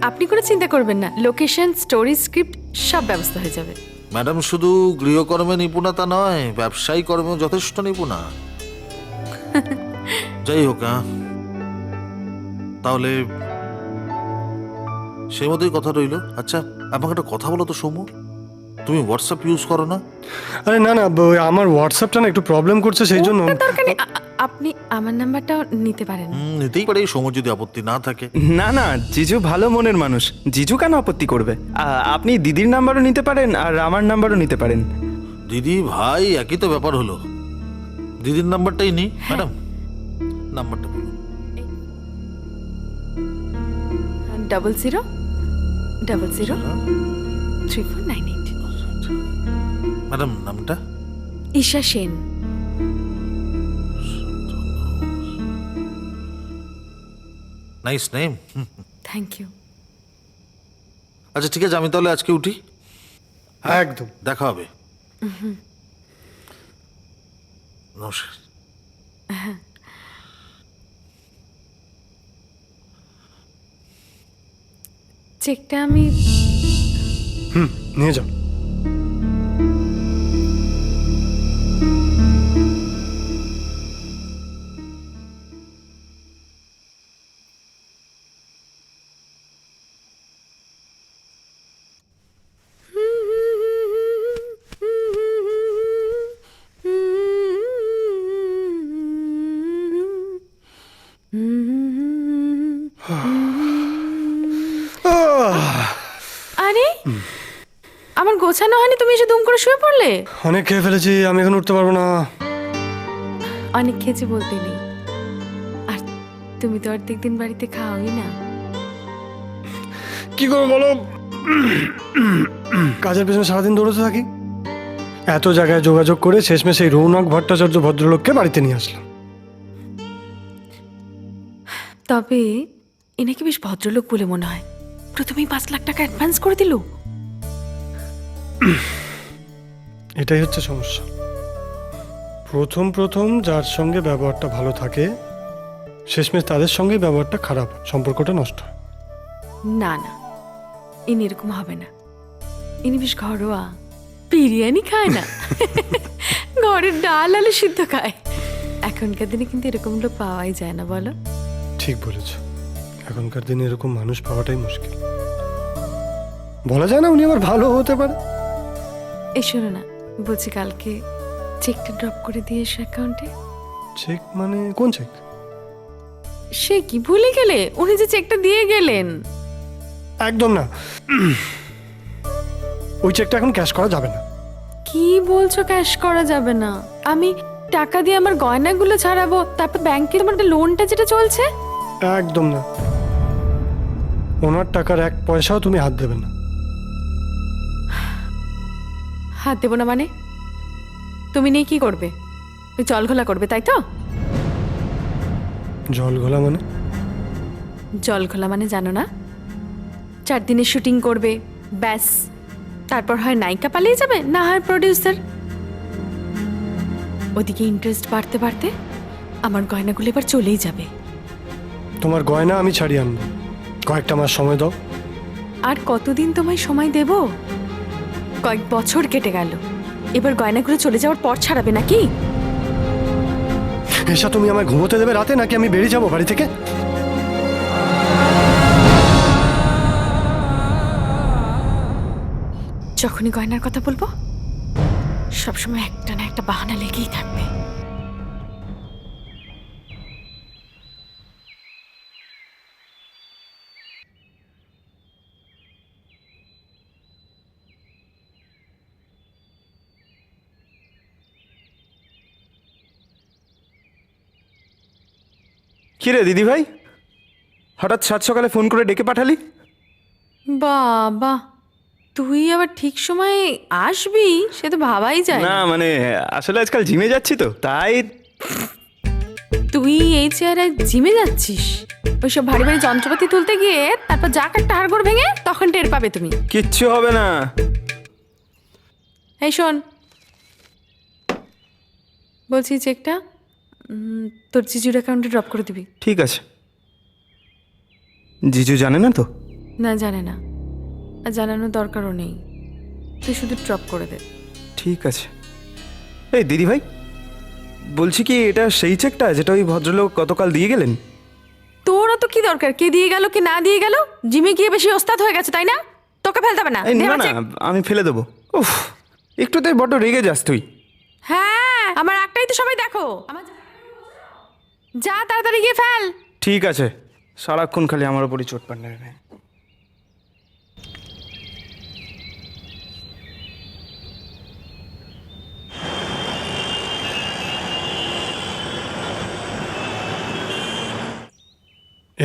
আপনি কোনো চিন্তা করবেন না, লোকেশন, স্টোরি, স্ক্রিপ্ট সব ব্যবস্থা হয়ে যাবে। ম্যাডাম শুধু গৃহকর্মে নিপুণতা নয়, ব্যবসায়ী কর্মেও যথেষ্ট নিপুণা। যাই হোক, তাহলে সেই মতোই কথা রইলো। আচ্ছা, আমাকে একটা কথা বলো তো সৌম্য, তুমি হোয়াটসঅ্যাপ ইউজ করো না? আরে না না, আমার হোয়াটসঅ্যাপটা না একটু প্রবলেম করছে, সেই জন্য। ওটার দরকার নেই, আপনি আমার নাম্বারটাও নিতে পারেন। নিতেই পারে সৌম্য যদি আপত্তি না থাকে। না না, জিজু ভালো মনের মানুষ, জিজু কেন আপত্তি করবে? আপনি দিদির নাম্বারও নিতে পারেন আর আমার নাম্বারও নিতে পারেন। দিদি ভাই একই তো ব্যাপার হলো। দিদির নাম্বারটাই নি। ম্যাডাম, নাম্বারটা বলুন। 00003498। ম্যাডাম, নামটা? Isha Sen. Nice name. Thank you. আচ্ছা ঠিক আছে, আমি তাহলে আজকে উঠি। একদম। দেখা হবে। নমস্কার। চেকটা আমি নিয়ে যাও। আরে আমার গোছানো হয়নি, তুমি এসে দুম করে শুয়ে পড়লে। অনেক খেয়ে ফেলেছি, আমি এখন উঠতে পারবো না। অনেক খেয়েছি বলতে নেই, আর তুমি তো অর্ধেক দিন বাড়িতে খাওয়াই না। কি করবো বলো, কাজের পেছনে সারাদিন দৌড়তে থাকি। এত জায়গায় যোগাযোগ করে শেষমেশ এই রৌনক ভট্টাচার্য ভদ্রলোককে বাড়িতে নিয়ে আসলাম। তবে এনাকে বেশ ভদ্রলোক বলে মনে হয়। প্রথমেই 5 লাখ টাকা অ্যাডভান্স করে দিল। এটাই হচ্ছে সমস্যা। প্রথম প্রথম যার সঙ্গে ব্যবহারটা ভালো থাকে, শেষমেশ তাদের সঙ্গে ব্যবহারটা খারাপ, সম্পর্কটা নষ্ট হয়। না না, ইনি এরকম হবে না। ইনি বেশ ঘরোয়া, বিরিয়ানি খায় না, ঘরের ডাল আলু সিদ্ধ খায়। এখনকার দিনে কিন্তু এরকম লোক পাওয়াই যায় না, বলো? ঠিক বলেছ, এখনকার দিনে এরকম মানুষ পাওয়াটাই মুশকিল। বলা যায় না উনি আবার ভালো হতে পারে। এই শোনো না, বলছি কালকে চেকটা ড্রপ করে দিয়ে এসো অ্যাকাউন্টে। চেক মানে কোন চেক? সে কি ভুলে গেলে? উনি যে চেকটা দিয়ে গেলেন। একদম না, ওই চেকটা এখন ক্যাশ করা যাবে না। কি বলছো ক্যাশ করা যাবে না? আমি টাকা দিয়ে আমার গয়নাগুলো ছাড়াবো, তারপর ব্যাংকে তোমার লোনটা যেটা চলছে। একদম না, ওনার টাকার 1 পয়সাও তুমি হাত দেবে না। হাত দেবো না মানে? তুমি নিয়ে কি করবে? ওই জল ঘোলা করবে, তাই তো? জল ঘোলা মানে? জল ঘোলা মানে জানো না? 4 দিনের শুটিং করবে, ব্যাস। তারপর হয় নায়িকা পালিয়ে যাবে, না হয় প্রডিউসার। ওদিকে ইন্টারেস্ট বাড়তে বাড়তে আমার গয়নাগুলো এবার চলেই যাবে। তোমার গয়না আমি ছাড়িয়ে আনবো, কয়েকটা মাস সময় দাও। আর কতদিন তোমায় সময় দেব? কয়েক বছর কেটে গেল, এবার গয়নাগুলো চলে যাওয়ার পর ছাড়াবে নাকি? এসা তুমি আমায় ঘুমোতে দেবে রাতে, নাকি আমি বেরিয়ে যাবো বাড়ি থেকে? যখনই গয়নার কথা বলবো সবসময় একটা না একটা বাহানা লেগেই থাকবে। কিরে দিদি ভাই, হঠাৎ 7 সকালে ফোন করে ডেকে পাঠালি? বাবা, তুই আবার ঠিক সময়ে আসবি সে তো ভাবাই যায় না না। মানে আসলে আজকাল জিমে যাচ্ছি তো তাই। তুই এই চেয়ারে জিমে যাচ্ছিস? ওইসব ভারী ভারী যন্ত্রপাতি তুলতে গিয়ে তারপর যাক একটা হাড়গোড় ভেঙে, তখন টের পাবে তুমি। কিচ্ছু হবে না। এই শোন, বলছি চেকটা তোর জিজুর অ্যাকাউন্টে ড্রপ করে দিবি। ঠিক আছে। জিজু জানে না তো? না, জানে না, আর জানানোর দরকারও নেই, তুই শুধু ড্রপ করে দে। ঠিক আছে। এই দিদি ভাই, বলছি কি এটা সেই চেকটা যেটা ওই ভদ্রলোক গতকাল দিয়ে গেলেন? তোরও তো কি দরকার কে দিয়ে গেল কি না দিয়ে গেল? জিমে গিয়ে বেশি ওস্তাদ হয়ে গেছে তাই না? তোকে ফেলতে হবে না। এই দে না আমার না, check। আমি ফেলে দেবো। উফ, একটুতেই বড্ড রেগে যাস তুই। হ্যাঁ, আমার একটাই তো সবাই দেখো। যা তাড়াতাড়ি গিয়ে ফেল। ঠিক আছে, সারাক্ষণ খালি আমার ওপরই চোট পান নেবে।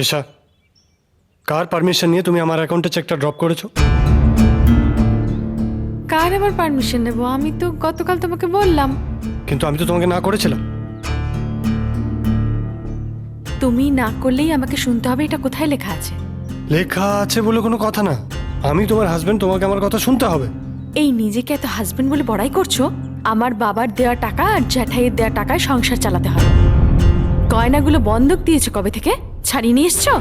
এশা, কার পারমিশন নিয়ে তুমি আমার অ্যাকাউন্টে চেকটা ড্রপ করেছো? কার আবার পারমিশন নেব? আমি তো গতকাল তোমাকে বললাম। কিন্তু আমি তো তোমাকে না করেছিলাম। তুমি না করলেই আমাকে শুনতে হবে এটা কোথায় লেখা আছে? লেখা আছে বলে কোনো কথা না। আমি তোমার হাজবেন্ড, তোমাকে আমার কথা শুনতে হবে। এই নিজেকে এত হাজবেন্ড বলে বড়াই করছো? আমার বাবার দেওয়া টাকা আর জ্যাঠাইয়ের দেওয়া টাকায় সংসার চালাতে হয়। গয়নাগুলো বন্ধক দিয়েছো কবে থেকে? ছাড়িয়ে নিয়ে এসছো?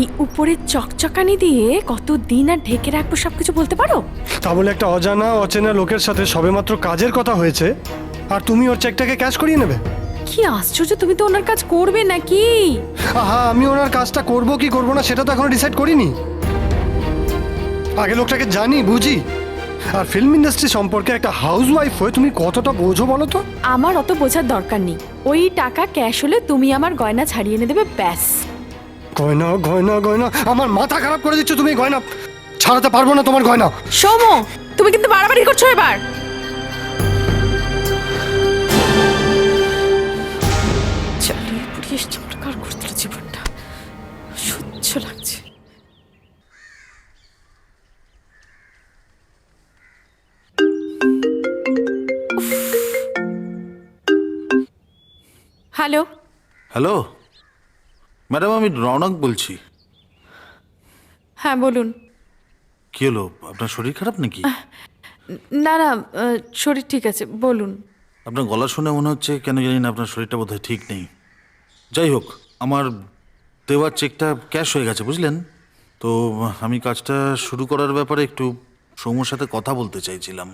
এই উপরের চকচকানি দিয়ে কতদিন আর ঢেকে রাখবো সবকিছু বলতে পারো? তা বলে একটা অজানা অচেনা লোকের সাথে সবেমাত্র কাজের কথা হয়েছে আর তুমি ওর চেকটাকে ক্যাশ করিয়ে নেবে? কি আশ্চর্য, তুমি তো ওনার কাজ করবে নাকি? আহা, আমি ওনার কাজটা করব কি করব না সেটা তো এখনো ডিসাইড করিনি। আগে লোকটাকে জানি বুঝি। আর ফিল্ম ইন্ডাস্ট্রি সম্পর্কে একটা হাউসওয়াইফ হয়ে তুমি কতটা বোঝো বলো তো? আমার অত বোঝার দরকার নেই। ওই টাকা ক্যাশ হলে তুমি আমার গয়না ছাড়িয়ে এনে দেবে, ব্যাস। গয়না গয়না গয়না, আমার মাথা খারাপ করে দিচ্ছ তুমি। গয়না ছাড়াতে পারবো না তোমার গয়না। সোমো, তুমি কিন্তু বাড়াবাড়ি করছো এবার। চালিয়ে পুড়িয়ে চমৎকার করতে জীবনটা সহ্য লাগছে। হ্যালো। হ্যালো ম্যাডাম, আমি রৌনক বলছি। হ্যাঁ বলুন। কি হলো, আপনার শরীর খারাপ নাকি? না না, শরীর ঠিক আছে, বলুন। আপনার গলা শুনে মনে হচ্ছে কেন জানি না আপনার শরীরটা বোধহয় ঠিক নেই। যাই হোক, আমার দেওয়ার চেকটা ক্যাশ হয়ে গেছে বুঝলেন তো। আমি কাজটা শুরু করার ব্যাপারে একটু সৌম্যর সাথে কথা বলতে চাইছিলাম।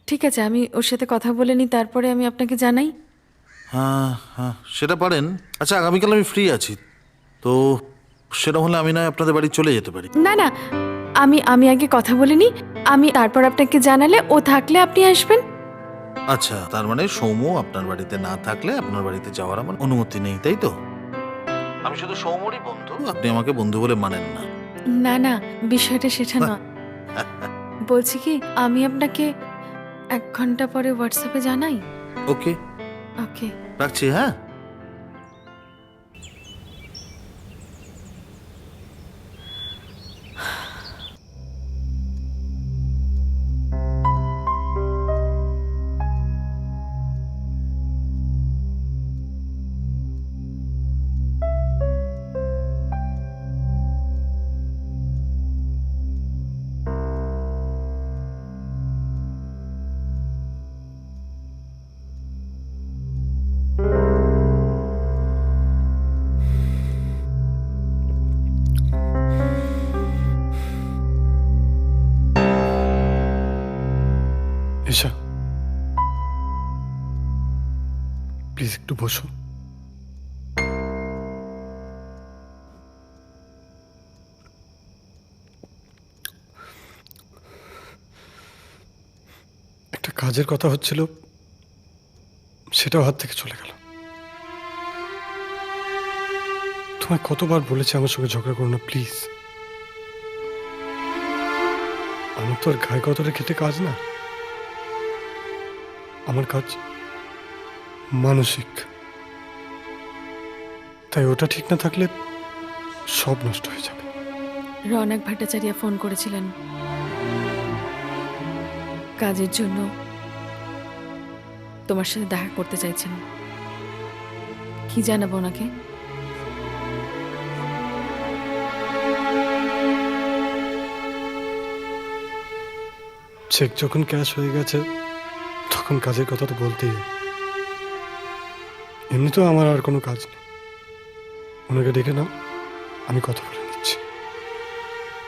ঠিক আছে, আমি ওর সাথে কথা বলে নিই, তারপরে আমি আপনাকে জানাই। হ্যাঁ হ্যাঁ, সেটা পারেন। আচ্ছা, আগামীকাল আমি ফ্রি আছি তো, সেটা হলে আমি নয় আপনাদের বাড়ি চলে যেতে পারি। না না, আমি আগে কথা বলে নিই, আমি তারপর আপনাকে জানালে ও থাকলে আপনি আসবেন। আচ্ছা, তার মানে সৌম্য আপনার বাড়িতে না থাকলে আপনার বাড়িতে যাওয়ার আমার অনুমতি নেই, তাই তো? আমি শুধু সৌম্যরই বন্ধু, আপনি আমাকে বন্ধু বলে মানেন না। না না, বিষয়টা সেটা না। বলছি কি, আমি আপনাকে 1 ঘন্টা পরে হোয়াটসঅ্যাপে জানাই। ওকে, ওকে। রাখছি। হ্যাঁ, এশা, প্লিজ একটু বসো। একটা কাজের কথা হচ্ছিল, সেটাও হাত থেকে চলে গেল। তোমায় কতবার বলেছি আমার সঙ্গে ঝগড়া করো না প্লিজ। আমার তো আর গায়ে কতটা খেটে কাজ না, আমার কাজ মানসিক। তাই ওটা ঠিক না থাকলে সব নষ্ট হয়ে যাবে। রৌনক ভট্টাচার্য ফোন করেছিলেন কাজের জন্য, তোমার সাথে দেখা করতে চাইছেন। কি জানাবো ওনাকে? চেক যখন ক্যাশ হয়ে গেছে তখন কাজের কথা তো বলতেই হবে। এমনিতেও আমার আর কোনো কাজ নেই, ওনাকে ডেকে নাও, আমি কথা বলে নিচ্ছি।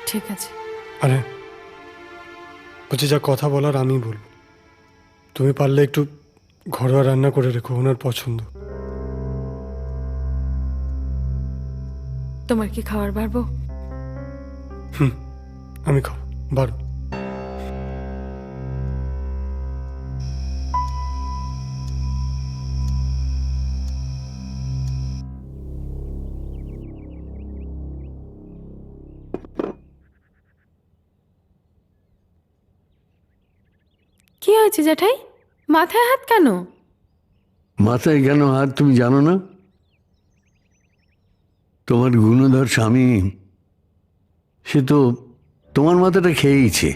ঠিক আছে। আরে বলছি, যা কথা বলার আমি বলবো, তুমি পারলে একটু ঘরোয়া রান্না করে রেখো, ওনার পছন্দ। তোমার কি খাবার বাড়বো? আমি খাবো, বারো। কি হয়েছে জ্যাঠাই, মাথায় হাত কেন? মাথায় কেন হাত তুমি জানো না? তোমার গুণধর স্বামী সে তো তোমার মাথাটা খেয়েইছে,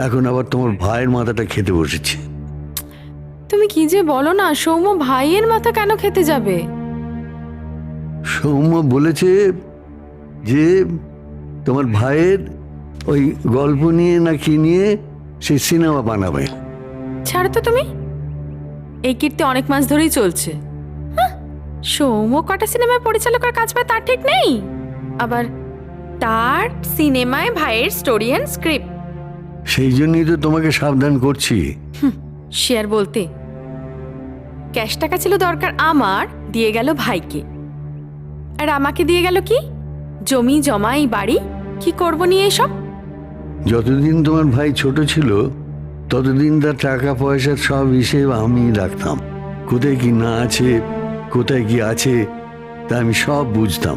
এখন আবার তোমার ভাইয়ের মাথাটা খেতে বসেছে। তুমি কি যে বলো না, সৌম্য ভাইয়ের মাথা কেন খেতে যাবে? সৌম্য বলেছে যে তোমার ভাইয়ের ওই গল্প নিয়ে না কি নিয়ে সে সিনেমা বানাবে। ছাড়ো তো তুমি, এই কীর্তি অনেক মাস ধরেই চলছে। হাহ, সৌম্য কটা সিনেমায় পরিচালকের কাজ পায় তার ঠিক নেই, আবার তার সিনেমায় ভাইয়ের স্টোরি অ্যান্ড স্ক্রিপ্ট। সেই জন্যই তো তোমাকে সাবধান করছি। শেয়ার বলতে ক্যাশ টাকা ছিল দরকার আমার, দিয়ে গেল ভাইকে, আর আমাকে দিয়ে গেল কি জমি জমা, এই বাড়ি। কি করবো নিয়ে এসব? যতদিন তোমার ভাই ছোট ছিল ততদিন তার টাকা পয়সার সব হিসেব আমি রাখতাম, কোথায় কি না আছে, কোথায় কি আছে তা আমি সব বুঝতাম।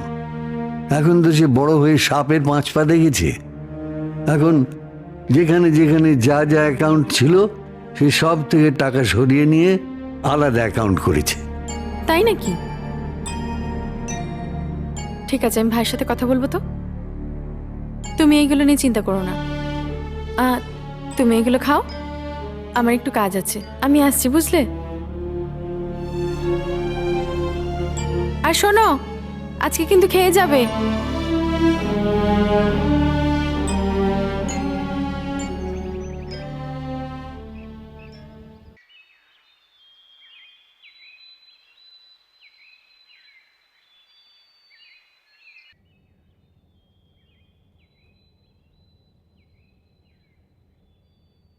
এখন তো সে বড় হয়ে সাপের 5 পা দেখেছে, এখন যেখানে যেখানে যা যা অ্যাকাউন্ট ছিল সে সব থেকে টাকা সরিয়ে নিয়ে আলাদা অ্যাকাউন্ট করেছে। তাই নাকি? ঠিক আছে, আমি ভাইয়ের সাথে কথা বলবো তো। তুমি এইগুলো নিয়ে চিন্তা করো না, তুমি এগুলো খাও, আমার একটু কাজ আছে, আমি আসছি, বুঝলে? আর শোনো, আজকে কিন্তু খেয়ে যাবে।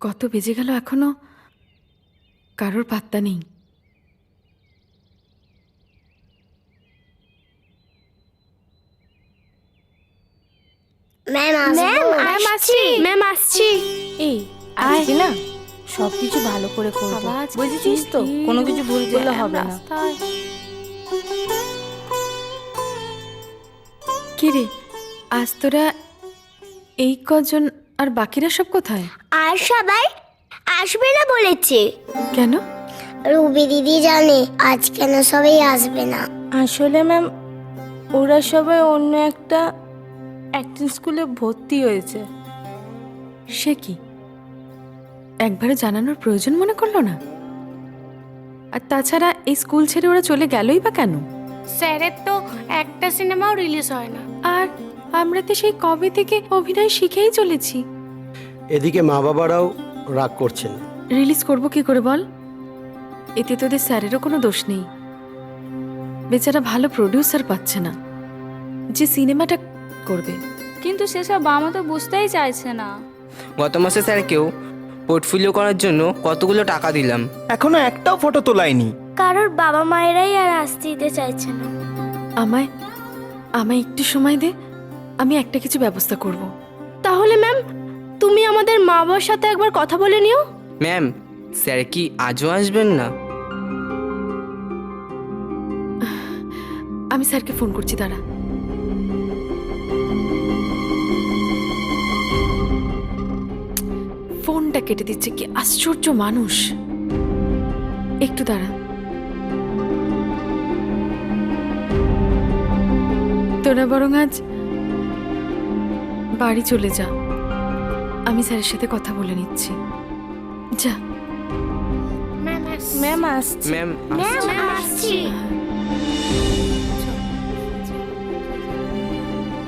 কত বেজে গেল, এখনো কারোর পাত্তা নেই। ম্যাম আসছি। ম্যাম আসছি। এই আজকে না সবকিছু ভালো করে করবো, বুঝেছিস তো? কোনো কিছু ভুল করলে হবে না। কি রে, আজ তোরা এই কজন, আর বাকিরা সব কোথায়? আর সবাই আসবে না বলেছে। কেন? রুবি দিদি জানে আজ কেন সবাই আসবে না। আসলে ম্যাম ওরা সবাই অন্য একটা অ্যাক্টিং স্কুলে ভর্তি হয়েছে। সে কি, একবারে জানানোর প্রয়োজন মনে করলো না? আর তাছাড়া এই স্কুল ছেড়ে ওরা চলে গেলই বা কেন? স্যারের তো একটা সিনেমাও রিলিজ হয় না। আর আমরা তো সেই কবে থেকে অভিনয় শিখেই চলেছি। এদিকে মা বাবারাও রাগ করছেন। রিলিজ করব কি করে বল? এতে তোদের স্যারেরও কোনো দোষ নেই, বেচারা ভালো প্রডিউসার পাচ্ছে না যে সিনেমাটা করবে। কিন্তু সেসব বাবা তো বুঝতেই চাইছে না। গত মাসে স্যারকেও পোর্টফোলিও করার জন্য কতগুলো টাকা দিলাম, এখনো একটাও ফটো তোলায়নি। কারোর বাবা মায়েরাই আর আসতে দিতে চাইছে না। আমায় আমায় একটু সময় দে, আমি একটা কিছু ব্যবস্থা করব। তাহলে ম্যাম তুমি আমাদের মা বাবার সাথে একবার কথা বলে নিও। ম্যাম স্যার কি আজও আসবেন না? আমি স্যারকে ফোন করছি, দাঁড়া। ফোনটা কেটে দিচ্ছে, কি আশ্চর্য মানুষ। একটু দাঁড়া। তোরা বরং আজ বাড়ি চলে যা, আমি স্যারের সাথে কথা বলে নিচ্ছি। যা। ম্যাম আসছি। ম্যাম আসছি।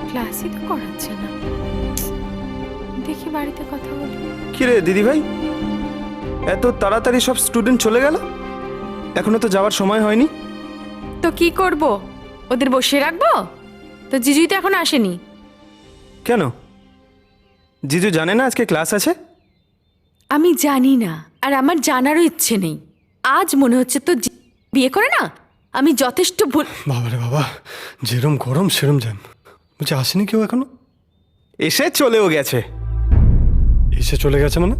ক্লাসই তো করাচ্ছে না, দেখি বাড়িতে কথা বলি। কি রে দিদি ভাই, এত তাড়াতাড়ি সব স্টুডেন্ট চলে গেল? এখনো তো যাওয়ার সময় হয়নি। তো কি করব, ওদের বসিয়ে রাখবো? তো জিজুই তো এখন আসেনি। কেন, জিজু জানে না আজকে ক্লাস আছে? আমি জানি না, আর আমার জানারও ইচ্ছে নেই। আজ মনে হচ্ছে তো বিয়ে করে না আমি যথেষ্ট ভুল। বাবারে বাবা, যেরম গরম সেরম জ্যাম। বলছি আসেনি কেউ এখনো? এসে চলেও গেছে। এসে চলে গেছে মানে?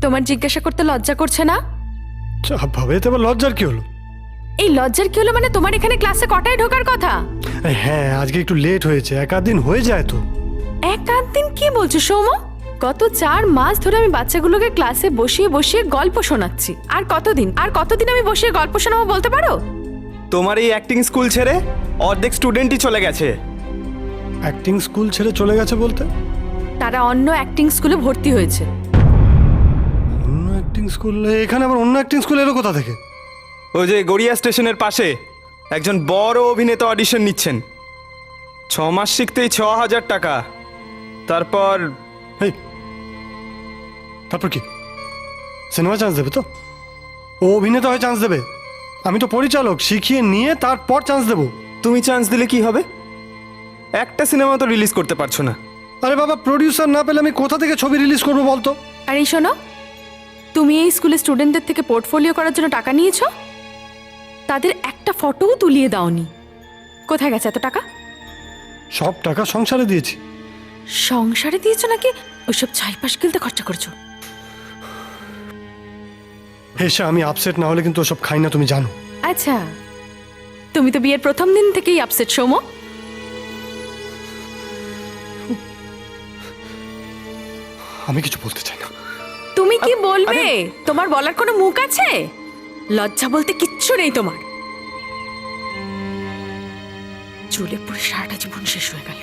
তোমার জিজ্ঞাসা করতে লজ্জা করছে না? ভাবে তো এবার লজ্জার কি হলো? এই লজ্জার কি হলো মানে, তোমার এখানে ক্লাসে কটায় ঢোকার কথা? আরে হ্যাঁ, আজকে একটু লেট হয়েছে, এক আধ দিন হয়ে যায় তো। এক আধ দিন কি বলছো সৌম? গত 4 মাস ধরে আমি বাচ্চাগুলোকে ক্লাসে বসিয়ে বসিয়ে গল্প শোনাচ্ছি। আর কতদিন আমি বসিয়ে গল্প শোনাবো বলতে পারো? তোমার এই অ্যাক্টিং স্কুল ছেড়ে অর্ধেক স্টুডেন্টই চলে গেছে। অ্যাক্টিং স্কুল ছেড়ে চলে গেছে বলতে? তারা অন্য অ্যাক্টিং স্কুলে ভর্তি হয়েছে। অন্য অ্যাক্টিং স্কুল? এখানে আবার অন্য অ্যাক্টিং স্কুল এলো কোথা থেকে? ওই যে গড়িয়া স্টেশনের পাশে একজন বড় অভিনেতা অডিশন নিচ্ছেন। 6 মাস শিখতেই 6,000 টাকা। তারপর এই, তারপর কি? সিনেমা চান্স দেবে তো? ও অভিনেতা হয়ে চান্স দেবে? আমি তো পরিচালক, শিখিয়ে নিয়ে তারপর চান্স দেবো। তুমি চান্স দিলে কি হবে? একটা সিনেমা তো রিলিজ করতে পারছো না। আরে বাবা, প্রডিউসার না পেলে আমি কোথা থেকে ছবি রিলিজ করবো বলতো? আর এই শোনো, তুমি এই স্কুলের স্টুডেন্টদের থেকে পোর্টফোলিও করার জন্য টাকা নিয়েছো, তাদের একটা ফটোও তুলিয়ে দাওনি। কোথায় গেছে এত টাকা? সব টাকা সংসারে দিয়েছি। সংসারে দিয়েছো নাকি ওইসব ছাইপাশ গিলতে খরচা করছো? হেসে আমি আপসেট না হলে কিন্তু ওসব খাই না, তুমি জানো। আচ্ছা, তুমি তো বিয়ের প্রথম দিন থেকেই আপসেট সৌম। আমি কিছু বলতে চাই না। তুমি কি বলবে? তোমার বলার কোনো মুখ আছে? লজ্জা বলতে কিচ্ছু নেই তোমার। চুলে পুরো সারাটা জীবন শেষ হয়ে গেল।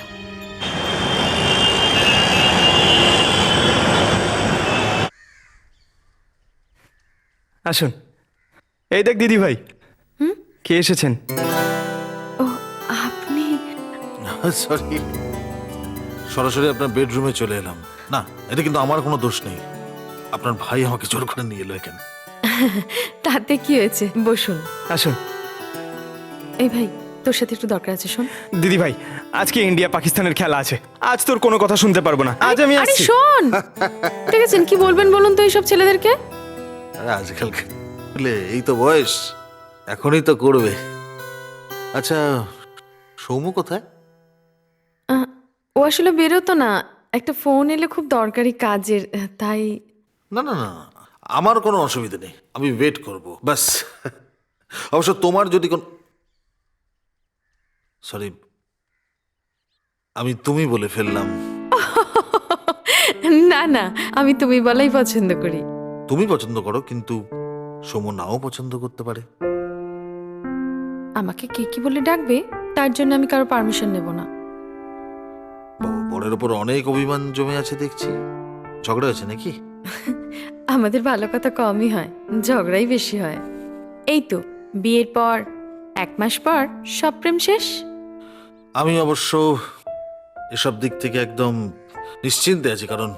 আসুন, এই দেখ দিদি ভাই, কে এসেছেন। ও আপনি? সরি, সরাসরি আপনার বেডরুমে চলে এলাম। না, এটা কিন্তু আমার কোনো দোষ নেই। আপনার ভাই আমাকে জোর করে নিয়ে এলো এখানে। তাতে কি হয়েছে, বসুন। আসুন। এই ভাই, তোর সাথে একটু দরকার আছে, শোন। দিদি ভাই, আজকে ইন্ডিয়া পাকিস্তানের খেলা আছে। আজ তোর কোনো কথা শুনতে পারবো না। আজ আমি আরে আসছি। শোন, ঠিক আছে, কি বলবেন বলুন তো এইসব ছেলেদেরকে? আরে আজকাল এই তো বয়স, এখনই তো করবে। আচ্ছা, সৌম্য কোথায়? ও আসলে বেরোতো না, একটা ফোন এলে খুব দরকারি কাজের, তাই। না না না, আমার কোনো অসুবিধা নেই, আমি ওয়েট করব ব্যাস। অবশ্য তোমার যদি কোন, সরি, আমি তুমি বলে ফেললাম। না না, আমি তুমি বলাই পছন্দ করি। তুমি পছন্দ করো, কিন্তু সৌম্য নাও পছন্দ করতে পারে। আমাকে কে কি বলে ডাকবে তার জন্য আমি কারো পারমিশন নেব না। বরের ওপর অনেক অভিমান জমে আছে দেখছি। ঝগড়া হয়েছে নাকি? আমাদের ভালো কথা কমই হয়, ঝগড়াই বেশি হয়। এই তো বিয়ের পর 1 মাস পর সব প্রেম শেষ। আমি অবশ্য এসব দিক থেকে একদম নিশ্চিন্তে আছি, কারণ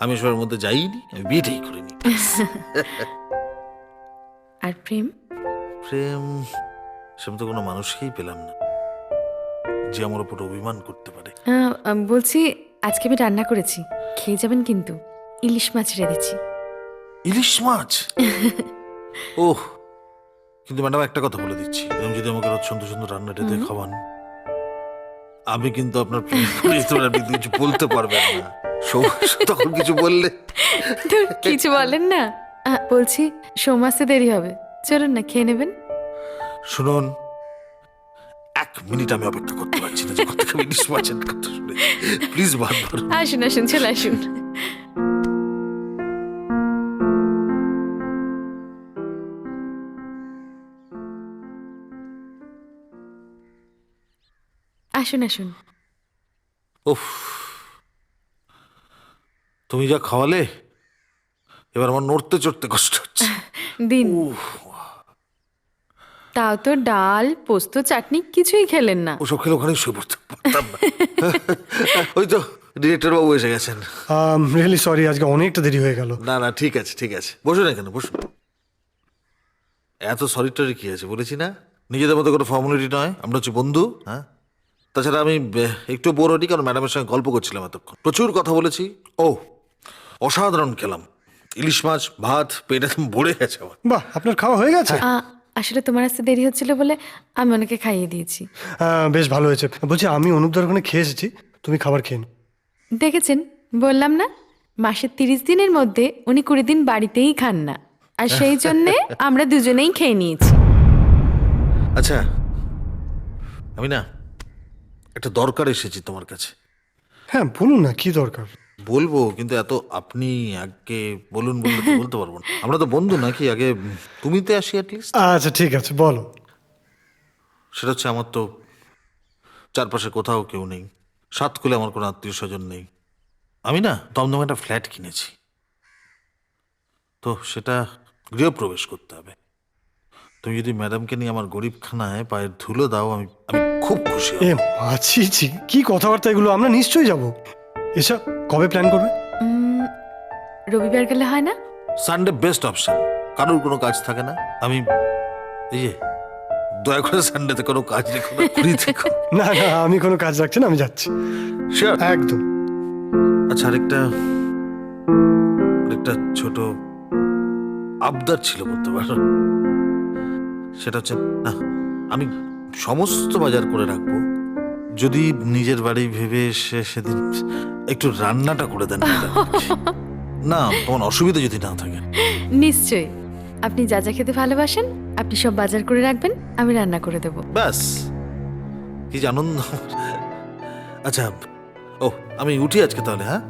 আমি এসবের মধ্যে যাইনি, আমি বিয়েটাই করিনি। আর প্রেম? প্রেম সেরকম তো কোনো মানুষকেই পেলাম না যে আমার উপর অভিমান করতে পারে। বলছি, আজকে আমি রান্না করেছি, খেয়ে যাবেন কিন্তু। ইলিশ মাছ রেঁধেছি। ইলিশ মাছ? ওহ, কিন্তু ম্যাডাম একটা কথা বলে দিচ্ছি, এরকম যদি আমাকে রোজ সুন্দর সুন্দর রান্না রেঁধে খাওয়ান, আমি কিন্তু আপনার কিছু বলতে পারবেন না। তখন কিছু বললে ধুর, কিছু বলেন না। বলছি সোমাসে দেরি হবে, চলুন না খেয়ে নেবেন। শুনুন, 1 মিনিট আমি অপেক্ষা করতে পারছি না, যখন থেকে ইলিশ মাছের কথা শুনে। প্লিজ বারবার আসুন আসুন, চলে আসুন। আসুন আসুন। উফ, তুমি যা খাওয়ালে, এবার আমার নড়তে চড়তে কষ্ট হচ্ছে। দিন। তাও তো ডাল পোস্ত চাটনি কিছুই খেলেন না। ওসব খেলে ওখানে শুয়ে পড়তে পারতাম না। ওই তো ডিরেক্টর বাবু এসে গেছেন। রিয়েলি সরি, আজকে অনেকটা দেরি হয়ে গেল। না না, ঠিক আছে ঠিক আছে, বসুন এখানে বসুন। এত সরি টরি কি আছে বলেছি না, নিজেদের মতো কোনো ফর্মালিটি নয়, আমরা হচ্ছে বন্ধু। হ্যাঁ, তাছাড়া আমি একটু বোর হইনি, কারণ ম্যাডামের সঙ্গে গল্প করছিলাম এতক্ষণ, প্রচুর কথা বলেছি। ও অসাধারণ খেলাম, ইলিশ মাছ ভাত, পেট একদম ভরে গেছে আমার। বাহ, আপনার খাওয়া হয়ে গেছে? আসলে তোমার আসতে দেরি হচ্ছিল বলে আমি ওনাকে খাইয়ে দিয়েছি। বেশ ভালো হয়েছে। বলছি, আমি অনুপদার ওখানে খেয়ে এসেছি, তুমি খাবার খেয়ে নাও। দেখেছেন, বললাম না, মাসের 30 দিনের মধ্যে উনি 20 দিন বাড়িতেই খান না, আর সেই জন্যে আমরা দুজনেই খেয়ে নিয়েছি। আচ্ছা, আমি না একটা দরকার এসেছি তোমার কাছে। হ্যাঁ বলুন না, কি দরকার? বলবো, কিন্তু এত আপনি আগে বলুন বললে তো বলতে পারবো না। আমরা তো বন্ধু নাকি, আগে তুমিতে আসি অ্যাটলিস্ট। আচ্ছা ঠিক আছে, বলো। সেটা হচ্ছে, আমার তো চারপাশে কোথাও কেউ নেই, সাতকুলে আমার কোনো আত্মীয় স্বজন নেই। আমি না দমদমে একটা ফ্ল্যাট কিনেছি, তো সেটা গৃহপ্রবেশ করতে হবে। তুমি যদি ম্যাডামকে নিয়ে আমার গরিবখানায় পায়ের ধুলো দাও, আমি আমি খুব খুশি হব। এ মাছি ছি, কি কথাবার্তা এগুলো? আমরা নিশ্চয়ই যাব। এসব কবে প্ল্যান করবে? রবিবার গেলে হয় না? সানডে বেস্ট অপশন, কারোর কোনো কাজ থাকে না। আমি এই যে, দয়া করে সানডেতে কোনো কাজ রেখো না, free থেকো। না না, আমি কোনো কাজ রাখছি না, আমি যাচ্ছি। Sure. একদম। আচ্ছা, আরেকটা ছোট আবদার ছিল বলতে পারো। সেটা হচ্ছে, না আমি সমস্ত বাজার করে রাখবো, যদি নিজের বাড়ি ভেবে সেদিন একটু রান্নাটা করে দেন না, তোমার অসুবিধা যদি না থাকে। নিশ্চয়ই, আপনি যা যা খেতে ভালোবাসেন আপনি সব বাজার করে রাখবেন, আমি রান্না করে দেবো। ব্যাস, কি যে আনন্দ। আচ্ছা, ও আমি উঠি আজকে তাহলে। হ্যাঁ,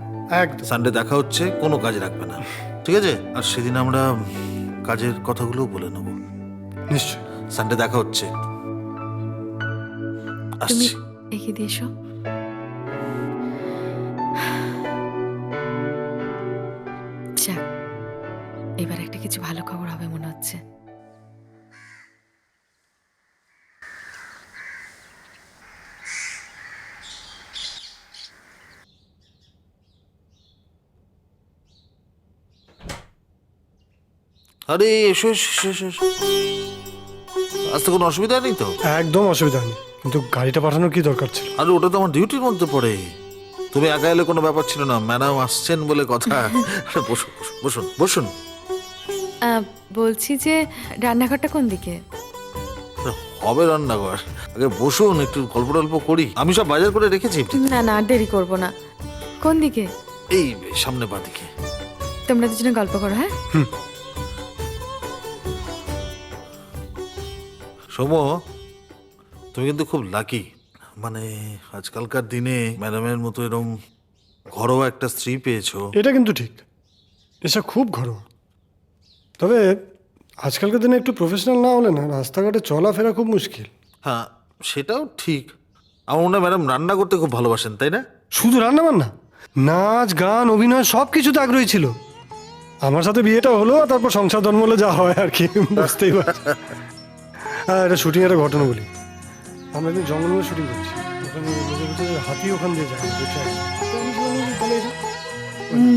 একদম। সানডে দেখা হচ্ছে, কোনো কাজ রাখবে না, ঠিক আছে? আর সেদিন আমরা কাজের কথাগুলো বলে নেব। নিশ্চয়। সানডে দেখা হচ্ছে, তুমি আসছি। এগিয়ে দিয়ে এসো। যাক, এবার একটা কিছু ভালো খবর হবে মনে হচ্ছে। আরে এসো এসো এসো এসো। আসতে কোনো অসুবিধা নেই তো? একদম অসুবিধা নেই, কিন্তু গাড়িটা পাঠানোর কি দরকার ছিল? আরে ওটা তো আমার ডিউটির মধ্যে পড়ে, তুমি একা এলে কোনো ব্যাপার ছিল না, ম্যাডাম আসছেন বলে কথা। আরে বসুন বসুন বসুন বসুন। বলছি যে রান্নাঘরটা কোন দিকে? হবে রান্নাঘর, আগে বসুন, একটু গল্প টল্প করি। আমি সব বাজার করে রেখেছি। না না, দেরি করব না। কোন দিকে? এই সামনে বাঁদিকে। তোমরা দুজনে গল্প করো। হ্যাঁ, সৌম, তুমি কিন্তু খুব লাকি, মানে আজকালকার দিনে ম্যাডামের মতো এরকম ঘরোয়া একটা স্ত্রী পেয়েছো। এটা কিন্তু ঠিক, এসব খুব ঘরোয়া। তবে আজকালকার দিনে একটু প্রফেশনাল না হলে না রাস্তাঘাটে চলাফেরা খুব মুশকিল। হ্যাঁ, সেটাও ঠিক। আমার মনে হয় ম্যাডাম রান্না করতে খুব ভালোবাসেন, তাই না? শুধু রান্না বান্না, নাচ গান অভিনয় সব কিছুতে আগ্রহী ছিল। আমার সাথে বিয়েটা হলো, আর তারপর সংসার জন্ম হলে যা হয় আর কি, বুঝতেই পারছি। হ্যাঁ, এটা শুটিং একটা ঘটনা বলি। আমরা একদিন জঙ্গলে শুটিং করছি, ওখানে হাতি ওখান দিয়ে যায়।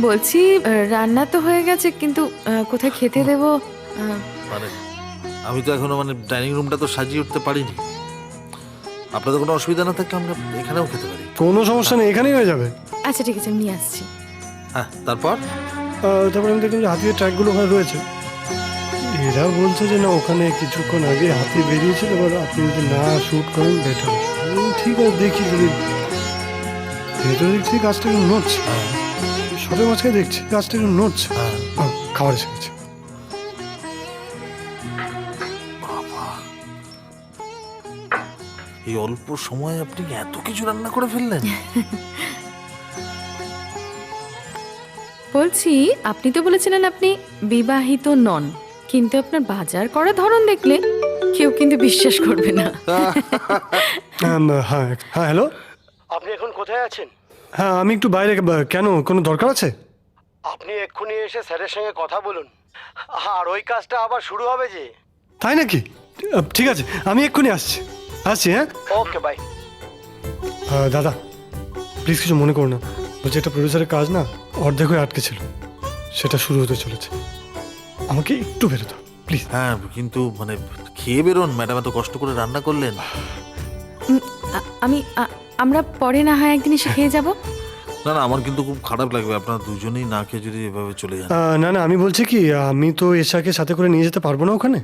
বলছি রান্না তো হয়ে গেছে, কিন্তু কোথায় খেতে দেবো? মানে আমি তো এখনো মানে ডাইনিং রুমটা তো সাজিয়ে উঠতে পারিনি। আপনাদের কোনো অসুবিধা না থাকলে আমরা এখানেও খেতে পারি। কোনো সমস্যা নেই, এখানেই হয়ে যাবে। আচ্ছা ঠিক আছে, আমি নিয়ে আসছি। হ্যাঁ, তারপর তারপরে আমি দেখলাম যে হাতির ট্র্যাকগুলো ওখানে রয়েছে। এরা বলছে যে না, ওখানে কিছুক্ষণ আগে হাতি বেরিয়েছিল, এবার আপনি যদি না শ্যুট করেন বেটার। ঠিক আছে, দেখি যদি ভেতরে দেখছি গাছটা একটু নড়ছে, শটের মাঝখানে দেখছি গাছটা একটু নড়ছে। খাবার এসে গেছে। এই অল্প সময়ে আপনি এত কিছু রান্না করে ফেললেন। বলছি, আপনি তো বলেছিলেন আপনি বিবাহিত নন, কিন্তু আপনার বাজার করা ধরন দেখলে কেউ কিন্তু বিশ্বাস করবে না। হ্যাঁ হ্যাঁ, হ্যালো, আপনি এখন কোথায় আছেন? হ্যাঁ আমি একটু বাইরে। কেন, কোনো দরকার আছে? আপনি এক্ষুনি এসে স্যারের সঙ্গে কথা বলুন, আর ওই কাজটা আবার শুরু হবে যে। তাই নাকি? ঠিক আছে, আমি এক্ষুনি আসছি। হ্যাঁ ওকে, বাই। দাদা প্লিজ কিছু মনে করো না, বলছি একটা প্রডিউসারের কাজ না অর্ধেক হয়ে আটকে ছিল, সেটা শুরু হতে চলেছে। আমাকে একটু বেরোতে হবে, প্লিজ। হ্যাঁ কিন্তু মানে খেয়ে বেরোন, ম্যাডাম এত কষ্ট করে রান্না করলেন। আমরা পরে না হয় একদিন এসে খেয়ে যাব। না না, আমার কিন্তু খুব খারাপ লাগবে আপনারা দুজনেই না খেয়ে যদি এভাবে চলে যান। না না, আমি বলছি কি, আমি তো এশাকে সাথে করে নিয়ে যেতে পারবো না ওখানে।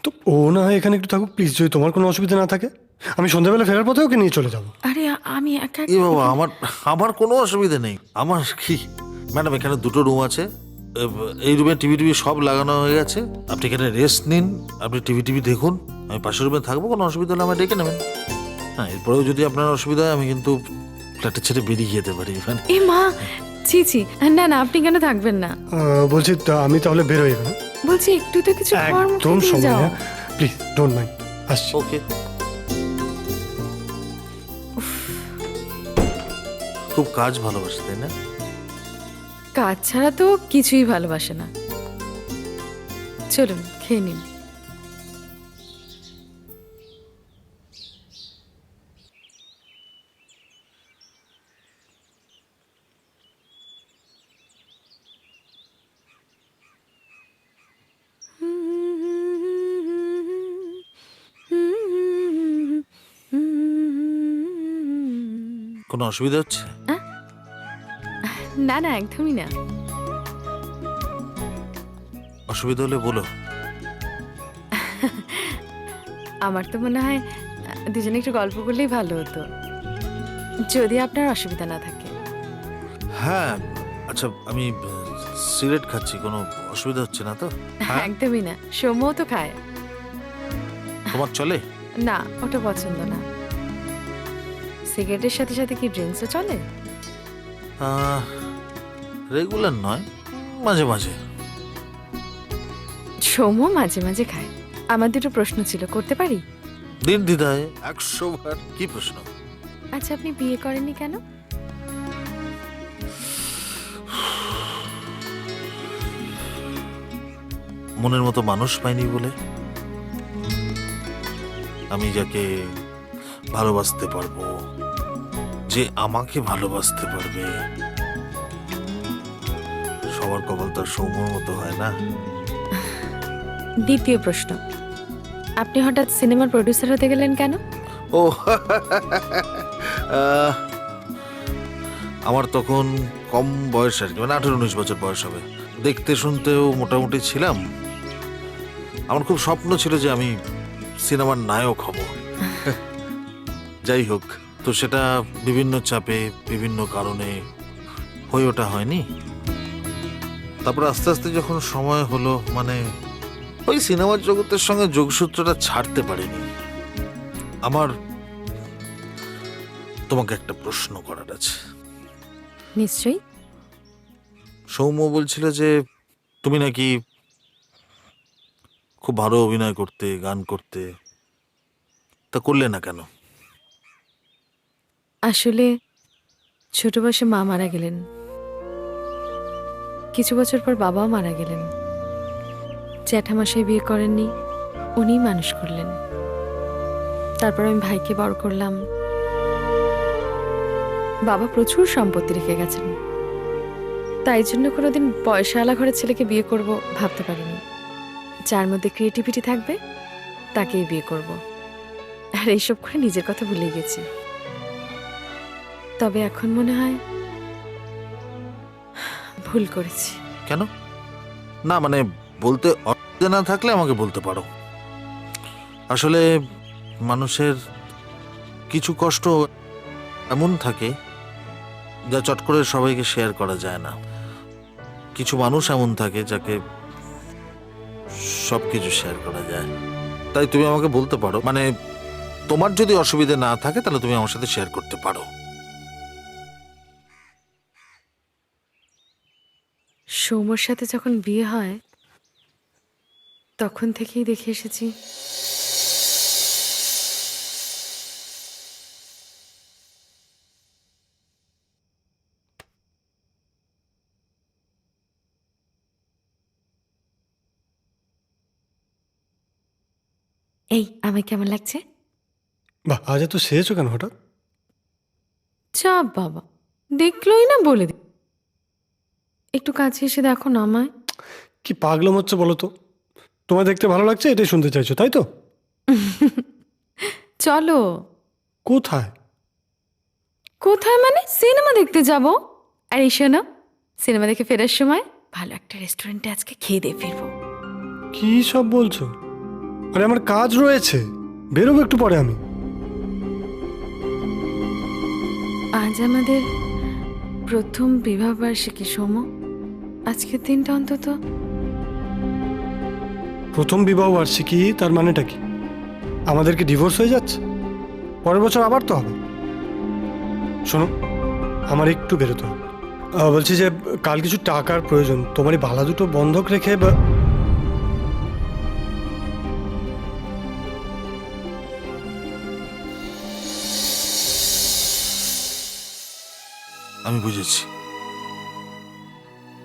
তো ও না হয় এখানে একটু থাকুক প্লিজ, যদি তোমার কোনো অসুবিধা না থাকে। আমি সন্ধ্যাবেলা ফেরার পথে ওকে নিয়ে চলে যাবো। আরে আমি একা এ বাবা, আমার কোনো অসুবিধা নেই। আমার কি ম্যাডাম, এখানে দুটো রুম আছে, এই রুমে টিভি সব লাগানো হয়ে গেছে। আপনি এখানে রেস্ট নিন, আপনি টিভি দেখুন, আমি পাশের রুমে থাকবো। কোনো অসুবিধা হলে আমার ডেকে নেবেন। হ্যাঁ, এরপরেও যদি আপনার অসুবিধা হয় আমি কিন্তু ফ্ল্যাটে ছেড়ে বেরিয়ে যেতে পারি। মানে এ মা, ছি, না না, আপনি কেন থাকবেন না? বলছি আমি তাহলে বেরোই এখানে। বলছি একটু তো কিছু খাওয়ার মুখে একদম দিয়ে সময় যাও। না, প্লিজ ডোন্ট মাইন্ড, আসছি। ওকে। খুব কাজ ভালোবাসে তাই না? কাজ ছাড়া তো কিছুই ভালোবাসে না। চলুন খেয়ে নিন। কোনো অসুবিধা হচ্ছে? না না, একদমই না। অসুবিধা হলে বলো। আমার তো মনে হয় দুজনে একটু গল্প করলেই ভালো হতো, যদি আপনার অসুবিধা না থাকে। হ্যাঁ আচ্ছা, আমি সিগারেট খাচ্ছি, কোনো অসুবিধা হচ্ছে না তো? হ্যাঁ? একদমই না, সৌম্যও তো খায়। তোমার চলে? না, ওটা পছন্দ না। সিগারেটের সাথে সাথে কি ড্রিঙ্কসও চলে? রেগুলার নয়, মাঝে মাঝে। সৌম্য মাঝে মাঝে খায়। আমার দুটো প্রশ্ন ছিল, করতে পারি? দিন দিদায় 100 বার। কি প্রশ্ন? আচ্ছা, আপনি বিয়ে করেননি কেন? মনের মতো মানুষ পাইনি বলে। আমি যাকে ভালোবাসতে পারবো, যে আমাকে ভালোবাসতে পারবে, সবার কপাল তার সৌম্যর মতো হয় না। দ্বিতীয় প্রশ্ন, আপনি হঠাৎ সিনেমার প্রডিউসার হতে গেলেন কেন? ও আমার তখন কম বয়স আর কি, মানে 18-19 বছর বয়স হবে। দেখতে শুনতেও মোটামুটি ছিলাম। আমার খুব স্বপ্ন ছিল যে আমি সিনেমার নায়ক হব। যাই হোক, তো সেটা বিভিন্ন চাপে বিভিন্ন কারণে হয়ে ওঠা হয়নি। তারপর আস্তে আস্তে যখন সময় হলো, মানে ওই সিনেমার জগতের সঙ্গে যোগসূত্রটা ছাড়তে পারিনি। আমার তোমাকে একটা প্রশ্ন করার আছে। নিশ্চয়ই। সৌম্য বলছিল যে তুমি নাকি খুব ভালো অভিনয় করতে, গান করতে, তা করলে না কেন? আসলে ছোট বয়সে মা মারা গেলেন, কিছু বছর পর বাবাও মারা গেলেন। জ্যাঠামশাই বিয়ে করেননি, উনিই মানুষ করলেন। তারপর আমি ভাইকে বড় করলাম। বাবা প্রচুর সম্পত্তি রেখে গেছেন, তাই জন্য কোনোদিন পয়সাওয়ালা ঘরের ছেলেকে বিয়ে করব ভাবতে পারিনি। যার মধ্যে ক্রিয়েটিভিটি থাকবে তাকেই বিয়ে করব। আর এইসব করে নিজের কথা ভুলে গেছি। তবে এখন মনে হয় ভুল করেছি। কেন? না মানে বলতে অসুবিধা না থাকলে আমাকে বলতে পারো। আসলে মানুষের কিছু কষ্ট এমন থাকে যা চট করে সবাইকে শেয়ার করা যায় না। কিছু মানুষ এমন থাকে যাকে সবকিছু শেয়ার করা যায়। তাই তুমি আমাকে বলতে পারো, মানে তোমার যদি অসুবিধা না থাকে তাহলে তুমি আমার সাথে শেয়ার করতে পারো। সৌম্যর সাথে যখন বিয়ে হয় তখন থেকেই দেখে এসেছি এই আমায় কেমন লাগছে। বাহ, আজ এত সেরেছো কেন হঠাৎ? চাপ বাবা, দেখলোই না, বলে দি। একটু কাছে এসে দেখো না আমায়। কি পাগলাম হচ্ছে বলো তো? তোমায় দেখতে ভালো লাগছে এটাই শুনতে চাইছো, তাই তো? চলো। কোথায়? কোথায় মানে? সিনেমা দেখতে যাব। আর এই শোনো, সিনেমা দেখে ফেরার সময় ভালো একটা রেস্টুরেন্টে আজকে খেয়ে দিয়ে ফিরবো। কি সব বলছো? আরে আমার কাজ রয়েছে, বেরোবো একটু পরে আমি। আজ আমাদের প্রথম বিবাহবার্ষিকী সোম। আজকের দিনটা অন্তত। প্রথম বিবাহ বার্ষিকী, তার মানেটা কি? আমাদের কি ডিভোর্স হয়ে যাচ্ছে? পরের বছর আবার তো হবে। শোনো, আমার একটু বেরোতে হবে। বলছি যে কাল কিছু টাকার প্রয়োজন, তোমারই বালা দুটো বন্ধক রেখে বা আমি বুঝেছি,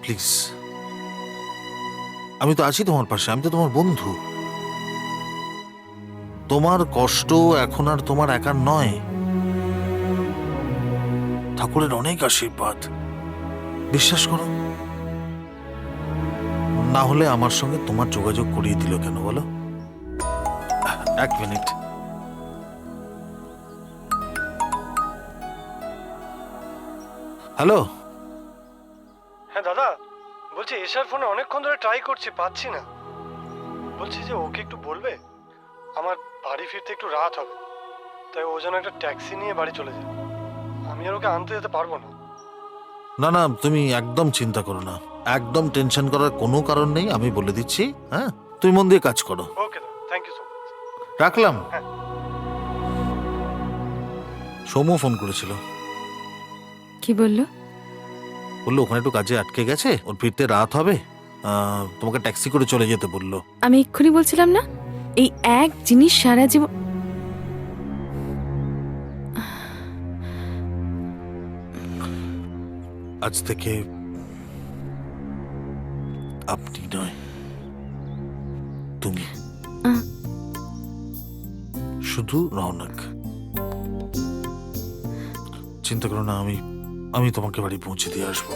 প্লিজ। আমি তো আছি তোমার পাশে, আমি তো তোমার বন্ধু। তোমার কষ্ট এখন আর তোমার একার নয়, ঠাকুরের অনেক আশীর্বাদ, বিশ্বাস করো। না হলে আমার সঙ্গে তোমার যোগাযোগ করিয়ে দিল কেন বলো? এক মিনিট। হ্যালো। হ্যাঁ দাদা, বলছি এশার ফোনে অনেকক্ষণ ধরে ট্রাই করছি, পাচ্ছি না। বলছি যে ওকে একটু বলবে, আমার বাড়ি ফিরতে একটু রাত হবে, তাই ও যেন একটা ট্যাক্সি নিয়ে বাড়ি চলে যায়। আমি আর ওকে আনতে যেতে পারবো না। না না, তুমি একদম চিন্তা করো না, একদম টেনশন করার কোনো কারণ নেই। আমি বলে দিচ্ছি, হ্যাঁ, তুমি মন দিয়ে কাজ করো। ওকে দাদা, থ্যাংক ইউ সো মাচ। রাখলাম। সৌম্য ফোন করেছিল, কি বললো? বললো ওখানে একটু কাজে আটকে গেছে, ওর ফিরতে রাত হবে, তোমাকে ট্যাক্সি করে চলে যেতে বললো। আমি এক্ষুনি বলছিলাম না, এই এক জিনিস সারা জীবন। আজ থেকে আপনি নয়, তুমি, শুধু রৌনক। চিন্তা করো না, আমি তোমাকে বাড়ি পৌঁছে দিয়ে আসবো।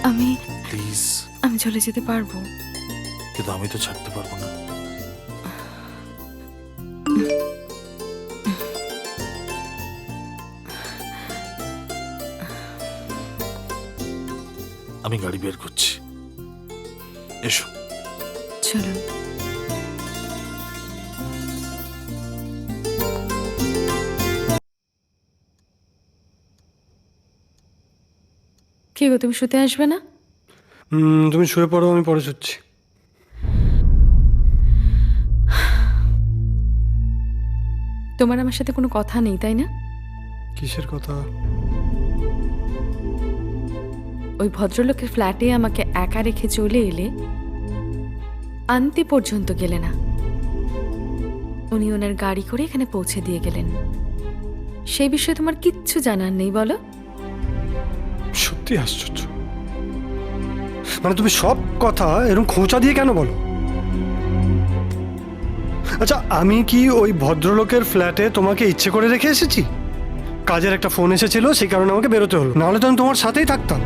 আমি প্লিজ। আমি চলে যেতে পারবো, কিন্তু আমি তো ছাড়তে পারবো না। আমি গাড়ি বের করছি, এসো। চলুন। কি গো, তুমি শুতে আসবে না? তুমি শুয়ে পড়ো, আমি পরে শুচ্ছি। তোমার আমার সাথে কোনো কথা নেই, তাই না? কিসের কথা? ওই ভদ্রলোকের ফ্ল্যাটে আমাকে একা রেখে চলে এলে, আনতে পর্যন্ত গেলে না। উনি ওনার গাড়ি করে এখানে পৌঁছে দিয়ে গেলেন। সেই বিষয়ে তোমার কিচ্ছু জানার নেই বলো? সত্যি আশ্চর্য, মানে তুমি সব কথা এরকম খোঁচা দিয়ে কেন বলো? আচ্ছা, আমি কি ওই ভদ্রলোকের ফ্ল্যাটে তোমাকে ইচ্ছে করে রেখে এসেছি? কাজের একটা ফোন এসেছিল, সেই কারণে আমাকে বেরোতে হলো, নাহলে তো আমি তোমার সাথেই থাকতাম।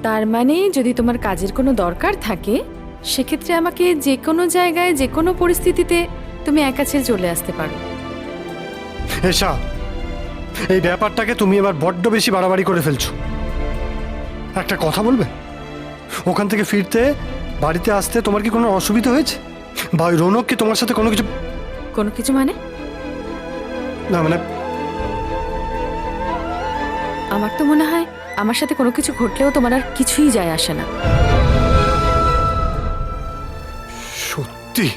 তার মানে যদি তোমার কাজের কোনো দরকার থাকে, সেক্ষেত্রে আমাকে যে কোনো জায়গায় যে কোনো পরিস্থিতিতে তুমি একা ছেড়ে চলে আসতে পারো। এশা, এই ব্যাপারটাকে তুমি এবার বড্ড বেশি বাড়াবাড়ি করে ফেলছো। একটা কথা বলবে, ওখান থেকে ফিরতে বাড়িতে আসতে তোমার কি কোনো অসুবিধা হয়েছে? বা ওই রৌনক কি তোমার সাথে কোনো কিছু? কোনো কিছু মানে? না মানে আমার তো মনে হয় আমার সাথে কোনো কিছু ঘটলেও তোমার আর কিছুই যায় আসে না। সত্যি?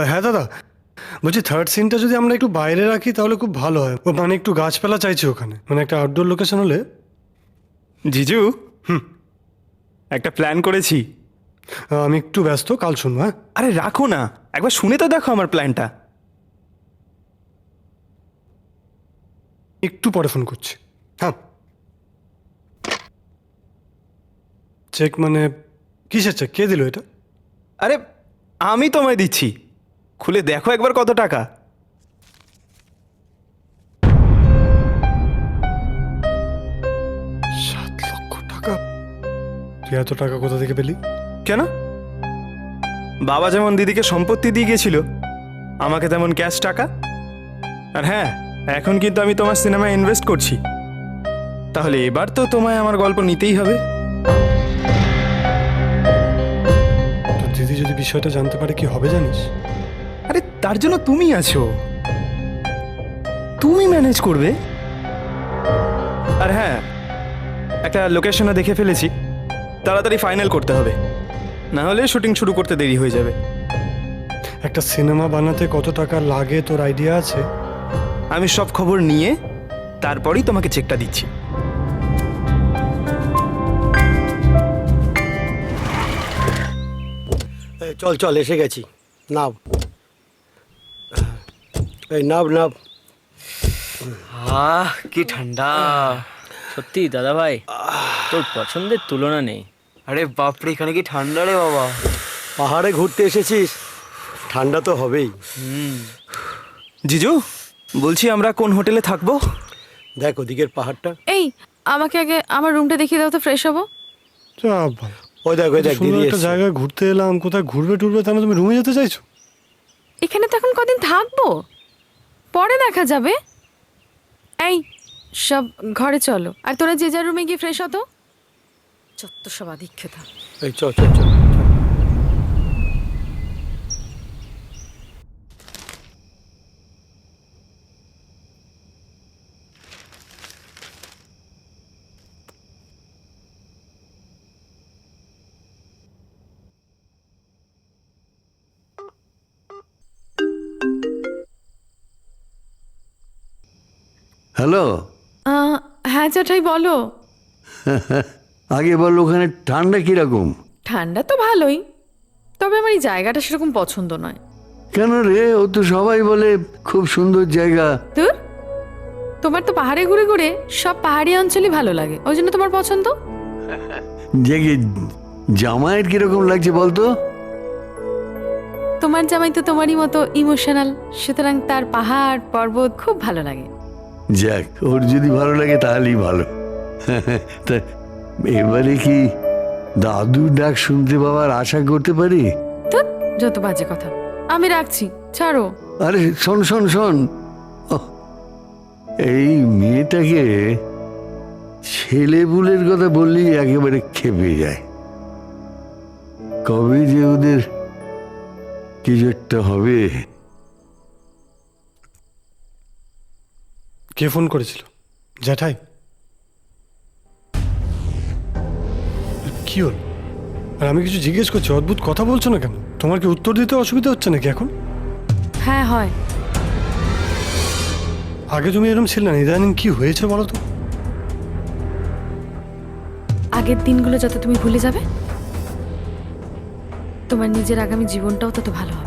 হ্যাঁ দাদা, বলছি থার্ড সিনটা যদি আমরা একটু বাইরে রাখি তাহলে খুব ভালো হয়। ও মানে একটু গাছপালা চাইছি ওখানে, মানে একটা আউটডোর লোকেশন হলে। জিজু, একটা প্ল্যান করেছি। আমি একটু ব্যস্ত, কাল শুনবো। হ্যাঁ, আরে রাখো না, একবার শুনে তো দেখো আমার প্ল্যানটা। একটু পরে ফোন করছি। হ্যাঁ, চেক মানে কিসের চেক? কে দিল এটা? আরে আমি তোমায় দিচ্ছি, খুলে দেখো একবার কত টাকা। 7 লক্ষ টাকা? তুই এত টাকা কোথা থেকে পেলি? কেন? বাবা যেমন দিদিকে সম্পত্তি দিয়ে গেছিল, আমাকে তেমন ক্যাশ টাকা। আর হ্যাঁ, এখন কিন্তু আমি তোমার সিনেমায় ইনভেস্ট করছি, তাহলে এবার তো তোমায় আমার গল্প নিতেই হবে। তোর দিদি যদি বিষয়টা জানতে পারে কি হবে জানিস? আরে তার জন্য তুমি আছো, তুমি ম্যানেজ করবে। আর হ্যাঁ, একটা লোকেশনও দেখে ফেলেছি, তাড়াতাড়ি ফাইনাল করতে হবে, না হলে শুটিং শুরু করতে দেরি হয়ে যাবে। একটা সিনেমা বানাতে কত টাকা লাগে তোর আইডিয়া আছে? আমি সব খবর নিয়ে তারপরেই তোমাকে চেকটা দিচ্ছি। চল চল, এসে গেছি। নাব, এই নাব নাব। আহ কি ঠান্ডা! সত্যি দাদা ভাই, তোর পছন্দের তুলনা নেই। আরে বাপরে, এখানে কি ঠান্ডা রে বাবা! পাহাড়ে ঘুরতে এসেছিস, ঠান্ডা তো হবেই। জিজু, বলছি আমরা কোন হোটেলে থাকবো? দেখ ওদিকের পাহাড়টা। এই, আমাকে আগে আমার রুমটা দেখিয়ে দাও তো, ফ্রেশ হবো। যা বাবা, ওই দেখ ওই দেখ, সুন্দর দিদি একটা এসছে। জায়গায় ঘুরতে এলাম, কোথায় ঘুরবে টুরবে, তাহলে তুমি রুমে যেতে চাইছো? এখানে তো এখন কদিন থাকবো, পরে দেখা যাবে। এই সব ঘরে চলো, আর তোরা যে যার রুমে গিয়ে ফ্রেশ হতো। যত সব আধিক্ষেতা। এই চল চল চল। হ্যালো, হ্যাঁ জ্যাঠাই বলো। আগে বল ওখানে ঠান্ডা কিরকম? ঠান্ডা তো ভালোই, তবে আমার এই জায়গাটা সেরকম পছন্দ নয়। কেন রে? ও তো সবাই বলে খুব সুন্দর জায়গা। তোর তোমার তো পাহাড়ে ঘুরে ঘুরে সব পাহাড়ি অঞ্চলই ভালো লাগে, ওই জন্য তোমার পছন্দ। জায়গা জামাইয়ের কিরকম লাগছে বলতো? তোমার জামাই তো তোমারই মতো ইমোশনাল, সুতরাং তার পাহাড় পর্বত খুব ভালো লাগে। যাক, ওর যদি ভালো লাগে তাহলেই ভালো। তা এবারে কি দাদুর ডাক শুনতে পাওয়ার আশা করতে পারি? তো যত বাজে কথা, আমি রাখছি, ছাড়ো। আরে শোন শোন শোন, ওহ, এই মেয়েটাকে ছেলেপুলের কথা বললেই একেবারে খেপে যায়। কবে যে ওদের কিছু একটা হবে। কে ফোন করেছিল? জ্যাঠাই? কি হল? আর আমি কিছু জিজ্ঞেস করছি, অদ্ভুত কথা বলছো না কেন? তোমার কি উত্তর দিতে অসুবিধা হচ্ছে নাকি এখন? হ্যাঁ হয়। আগে তুমি এরকম ছিলে না, ইদানিং কি হয়েছে বলো তো? আগের দিনগুলো যত তুমি ভুলে যাবে, তোমার নিজের আগামী জীবনটাও তত ভালো হবে।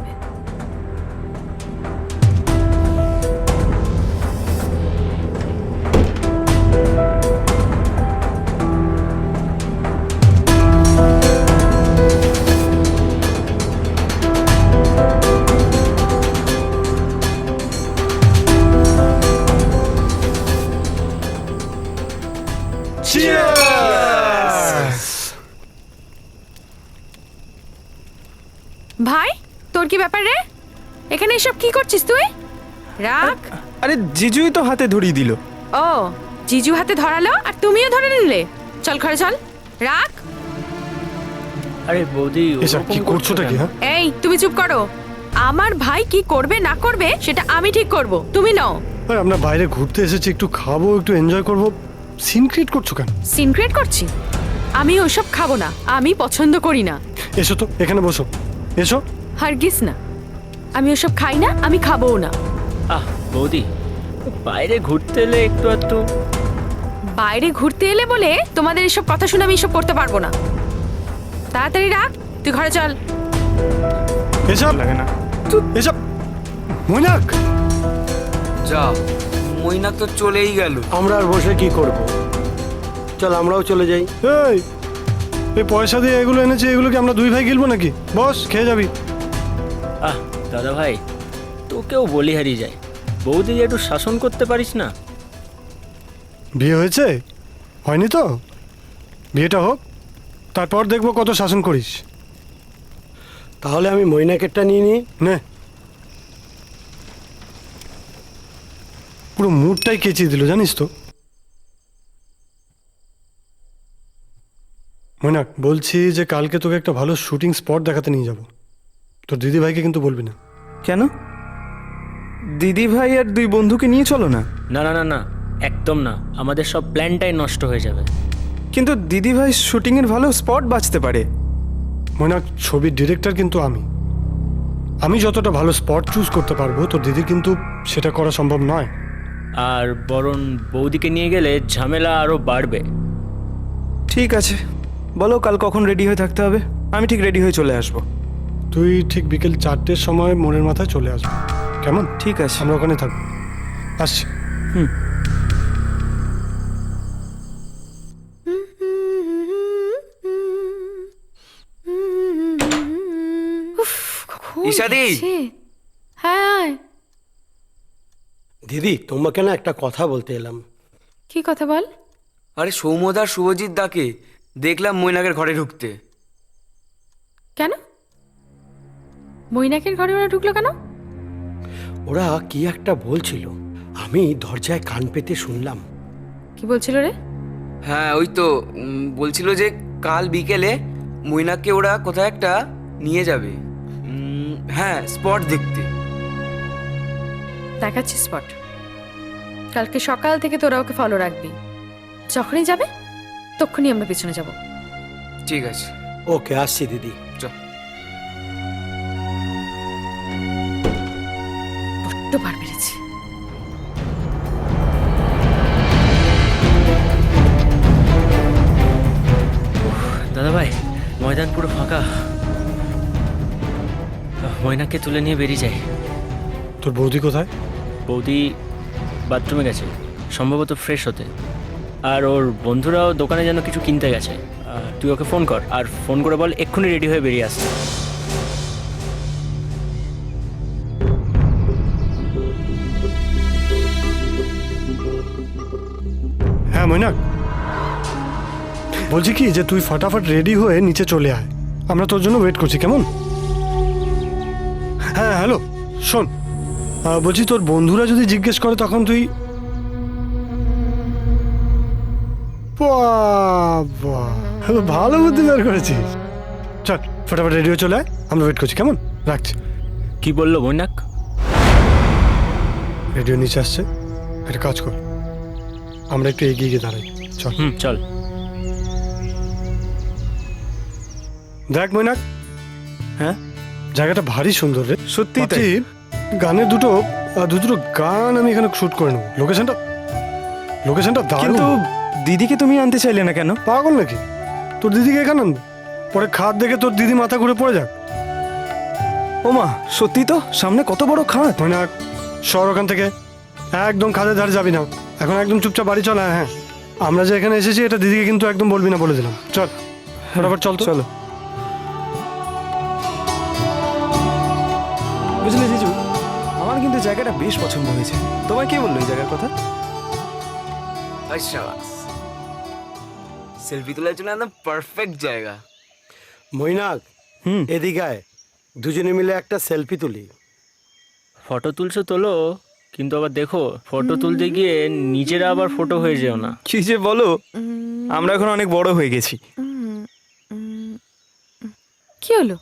ভাই, তোর কি ব্যাপার রে? এখানে এসব কি করছিস তুই? রাখ। আরে জিজুই তো হাতে ধরিয়ে দিল। ও, জিজু হাতে ধরালো আর তুমিও ধরে নিলে? চল ঘরে চল, রাখ। আরে বৌদি, এসব কি করছোটা কি? হ্যাঁ, এই তুমি চুপ করো। আমার ভাই কি করবে না করবে সেটা আমি ঠিক করব, তুমি নাও। আরে আমরা বাইরে ঘুরতে এসেছি, একটু খাবো, একটু এনজয় করবো, সিন ক্রিয়েট করছো কেন? সিনক্রেট করছি? আমি ওসব খাবো না, আমি পছন্দ করি না। এসো তো, এখানে বসো, এসো। হারগিস না, আমি ওসব খাই না, আমি খাবোও না। আহ বৌদি, বাইরে ঘুরতে এলে একটু একটু। বাইরে ঘুরতে এলে বলে তোমাদের এসব কথা শুনে আমি এসব করতে পারবো না। তাড়াতাড়ি রাখ, তুই ঘরে চল। এসব লাগে না। এসব মৈনাক। যা, মৈনাক তো চলেই গেল। আমরা আর বসে কি করব? চল আমরাও চলে যাই। এই এই পয়সা দিয়ে এগুলো এনেছি, এগুলো কি আমরা দুই ভাই গিলবো নাকি? বস, খেয়ে যাবি। আহ দাদা ভাই, তোকেও বলি হারিয়ে যায়, বৌদি একটু শাসন করতে পারিস না? বিয়ে হয়েছে? হয়নি তো? বিয়েটা হোক, তারপর দেখবো কত শাসন করিস। তাহলে আমি মৈনাকেরটা নিয়ে নিই। নে, পুরো মুডটাই কেচিয়ে দিল জানিস তো। মৈনাক, বলছি যে কালকে তোকে একটা ভালো শুটিং স্পট দেখাতে নিয়ে যাব। তোর দিদি ভাইকে কিন্তু বলবি না। কেন? দিদি ভাই আর দুই বন্ধুকে নিয়ে চলো না। না না না না, একদম না, আমাদের সব প্ল্যানটাই নষ্ট হয়ে যাবে। কিন্তু দিদি ভাই শুটিংয়ের ভালো স্পট বাঁচতে পারে। মৈনাক, ছবির ডিরেক্টর কিন্তু আমি যতটা ভালো স্পট চুজ করতে পারবো, তোর দিদির কিন্তু সেটা করা সম্ভব নয়। আর বরং বৌদিকে নিয়ে গেলে ঝামেলা আরও বাড়বে। ঠিক আছে, বলো কাল কখন রেডি হয়ে থাকতে হবে? আমি ঠিক রেডি হয়ে চলে আসবো। তুই ঠিক বিকেল 4টের সময় মোড়ের মাথায় চলে আসবি, কেমন? ঠিক আছে। আমরা ওখানে থাকবো। আসছি। ঈশাদি! হ্যাঁ, দিদি, তোমাকে না একটা কথা বলতে এলাম। কি কথা বল? আরে সৌম্যদার শুভজিৎ দাকে দেখলাম মৈনাকের ঘরে ঢুকতে। কেন? মৈনাকের ঘরে ওরা ঢুকলো কেন? ওরা কি একটা বলছিল, আমি দরজায় কান পেতে শুনলাম। কি বলছিল রে? হ্যাঁ ওই তো বলছিল যে কাল বিকেলে মৈনাককে ওরা কোথায় একটা নিয়ে যাবে। হ্যাঁ, স্পট দেখতে। দেখাচ্ছি স্পট। কালকে সকাল থেকে তোরা ওকে ফলো রাখবি। যখনই যাবে তখনই আমরা পেছনে যাব। ঠিক আছে। ওকে, আসছি দিদি। চল। বড্ড বার বেড়েছি। দাদা ভাই, ময়দান পুরো ফাঁকা। ময়নাকে তুলে নিয়ে বেরিয়ে যায়। তোর বৌদি কোথায়? বৌদি বাথরুমে গেছে, সম্ভবত ফ্রেশ হতে। আর ওর বন্ধুরাও দোকানে যেন কিছু কিনতে গেছে। তুই ওকে ফোন কর, আর ফোন করে বল এক্ষুনি রেডি হয়ে বেরিয়ে আসতে। হ্যাঁ মৈনাক, বলছি কি যে তুই ফটাফট রেডি হয়ে নিচে চলে আয়, আমরা তোর জন্য ওয়েট করছি, কেমন? হ্যাঁ হ্যালো, শোন, বলছি তোর বন্ধুরা যদি জিজ্ঞেস করে তখন তুই বাবা, ভালো বুদ্ধি বের করেছিস। চল ফটাফট রেডি হয়ে চলে আয়, আমরা ওয়েট করছি, কেমন? রাখছি। কি বললো মৈনাক? রেডিও নিচে আসছে, একটা কাজ কর, আমরা একটু এগিয়ে গিয়ে দাঁড়াই। চল। চল। দেখ মৈনাক, হ্যাঁ, জায়গাটা ভারী সুন্দর রে। সত্যি তাই? ভাবছি গানের দুটো গান আমি এখানে শুট করে নেবো। লোকেশনটা কিন্তু দারুণ। দিদিকে তুমি আনতে চাইলে না কেন? পাগল নাকি? তোর দিদিকে এখানে আনবো, পরে খাদ দেখে তোর দিদি মাথা ঘুরে পড়ে যাক। ওমা, সত্যি তো, সামনে কত বড় খাত। মৈনাক, সর ওখান থেকে, একদম খাদের ধারে যাবি না এখন, একদম চুপচাপ বাড়ি চল। হ্যাঁ, আমরা যে এখানে এসেছি এটা দিদিকে কিন্তু একদম বলবি না, বলে দিলাম। চল ফটাফট চল তো। চলো। বুঝলে জিজু, আমার কিন্তু জায়গাটা বেশ পছন্দ হয়েছে। তোমায় কে বললো এই জায়গার কথা? সেলফি তোলার জন্য একদম পারফেক্ট জায়গা। মৈনাক, এদিকে আয়, দুজনে মিলে একটা সেলফি তুলি। ফটো তুলছো তোলো, কিন্তু আবার দেখো ফটো তুলতে গিয়ে নিজেরা আবার ফটো হয়ে যেও না। কি যে বলো, আমরা এখন অনেক বড় হয়ে গেছি। কি হলো?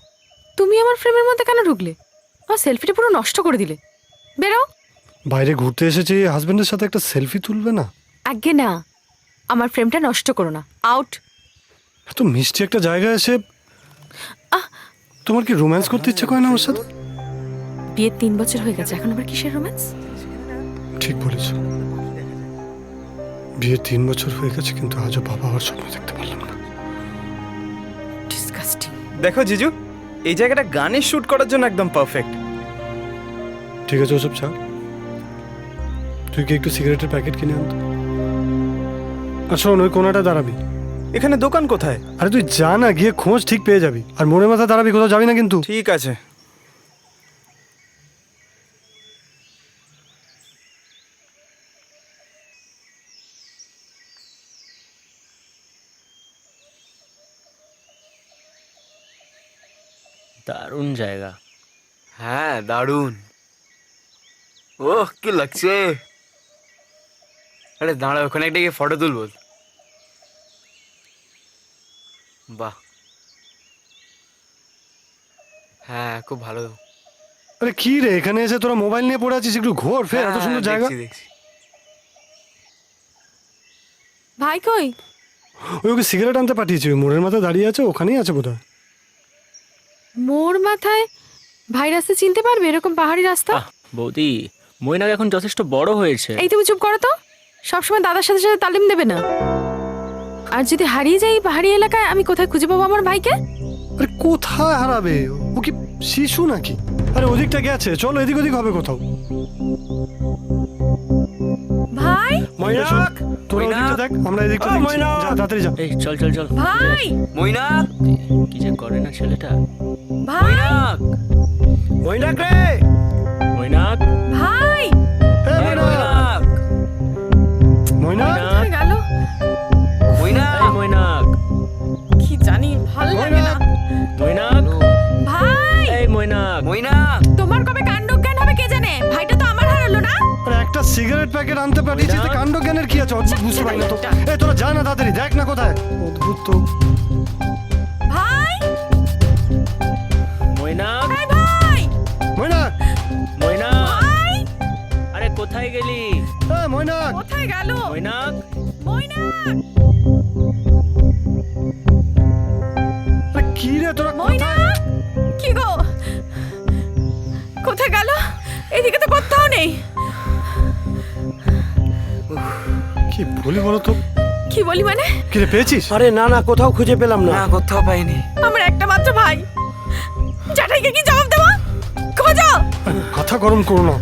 তুমি আমার ফ্রেমের মধ্যে কেন ঢুকলে? আমার সেলফিটা পুরো নষ্ট করে দিলে। বেরো। বাইরে ঘুরতে এসেছি, হাজবেন্ডের সাথে একটা সেলফি তুলবে না? আগে না, আমার ফ্রেমটা নষ্ট করো না। আউট। এত মিষ্টি একটা জায়গায় এসে তোমার কি রোম্যান্স করতে ইচ্ছে করে না আমার সাথে? বিয়ের 3 বছর হয়ে গেছে, এখন আবার কিসের রোম্যান্স? ঠিক বলেছ, বিয়ের 3 বছর হয়ে গেছে, কিন্তু আজও বাবা হওয়ার স্বপ্ন দেখতে পারলাম না। ডিসকাস্টিং। দেখো জিজু, এই জায়গাটা গানের শুট করার জন্য একদম পারফেক্ট। ঠিক আছে, ওসব ছাড়, তুই কি একটু সিগারেটের প্যাকেট কিনে আনতো? আর শোন, ওই কোনাটা দাঁড়াবি, এখানে দোকান কোথায়? আরে তুই যা না, গিয়ে খোঁজ, ঠিক পেয়ে যাবি। আর মনে মাথা দাঁড়াবি, কোথাও যাবি না কিন্তু। ঠিক আছে। দারুণ জায়গা। হ্যাঁ দারুণ। ওহ কি লাগছে। আরে দাঁড়া, ওখানে একটা গিয়ে ফটো তুলবো। বাহ, হ্যাঁ খুব ভালো। আরে কি রে, এখানে এসে তোরা মোবাইল নিয়ে পড়ে আছিস? একটু ঘোর ফের, এত সুন্দর জায়গা। দেখছি দেখছি। ভাই কই? ওই ওকে সিগারেট আনতে পাঠিয়েছি, ওই মোড়ের মাথায় দাঁড়িয়ে আছে, ওখানেই আছে বোধহয়। মোর মাথায়? ভাই রাস্তা চিনতে পারবে, এরকম পাহাড়ি রাস্তা? বৌদি, মৈনাক এখন যথেষ্ট বড় হয়েছে। এই তুমি চুপ করো তো, সবসময় দাদার সাথে সাথে তালিম দেবে না। আর যদি হারিয়ে যাই পাহাড়ি এলাকায়, আমি কোথায় খুঁজে পাবো আমার ভাইকে? আরে কোথায় হারাবে, ও কি শিশু নাকি? আরে ওদিকটা গেছে, চলো এদিক ওদিক হবে কোথাও। ভাই, ময়নাক, তোরা ময়নাক! ওদিকটা দেখ, আমরা এদিকটা দেখছি। যা তাড়াতাড়ি যা। এই চল চল চল। ভাই, মৈনাক, কি যে করে না ছেলেটা। ভাই, মৈনাক, ময়নাক রে, মৈনাক, ভাই, এ এই ময়নাক, মৈনাক, ময়নাক, কোথায় গেল? মৈনাক, এই মৈনাক, কি জানি, ভাল লাগে না। মৈনাক, ভাই, এই মৈনাক। মৈনাক, তোমার কবে কাণ্ডজ্ঞান হবে কে জানে? ভাইটা তো আমার হারালো না। আরে একটা সিগারেট প্যাকেট আনতে পাঠিয়েছিস, ময়নাক! কাণ্ড জ্ঞানের কি আছে? অদ্ভুত, বুঝতে পারি না তো। এই তোরা যা না, তাড়াতাড়ি দেখ না কোথায়। অদ্ভুত তো। ভাই, মৈনাক, এই ভাই, ময়নাক, মৈনাক, ভাই, আরে কোথায় গেলি? এ ময়নাক, কোথায় গেল? মৈনাক, ময়নাক, আরে কি রে তোরা কোথায়? ময়নাক, কি গো, কোথায় গেল? এদিকে তো কোথাও নেই। কি বলি বলো তো? কি বলি মানে? কি রে, পেয়েছিস? আরে না না, কোথাও খুঁজে পেলাম না। না কোথাও পাইনি। আমার একটা মাত্র ভাই, জ্যাঠাইকে কি জবাব দেবো? খোঁজো। মাথা গরম করো না।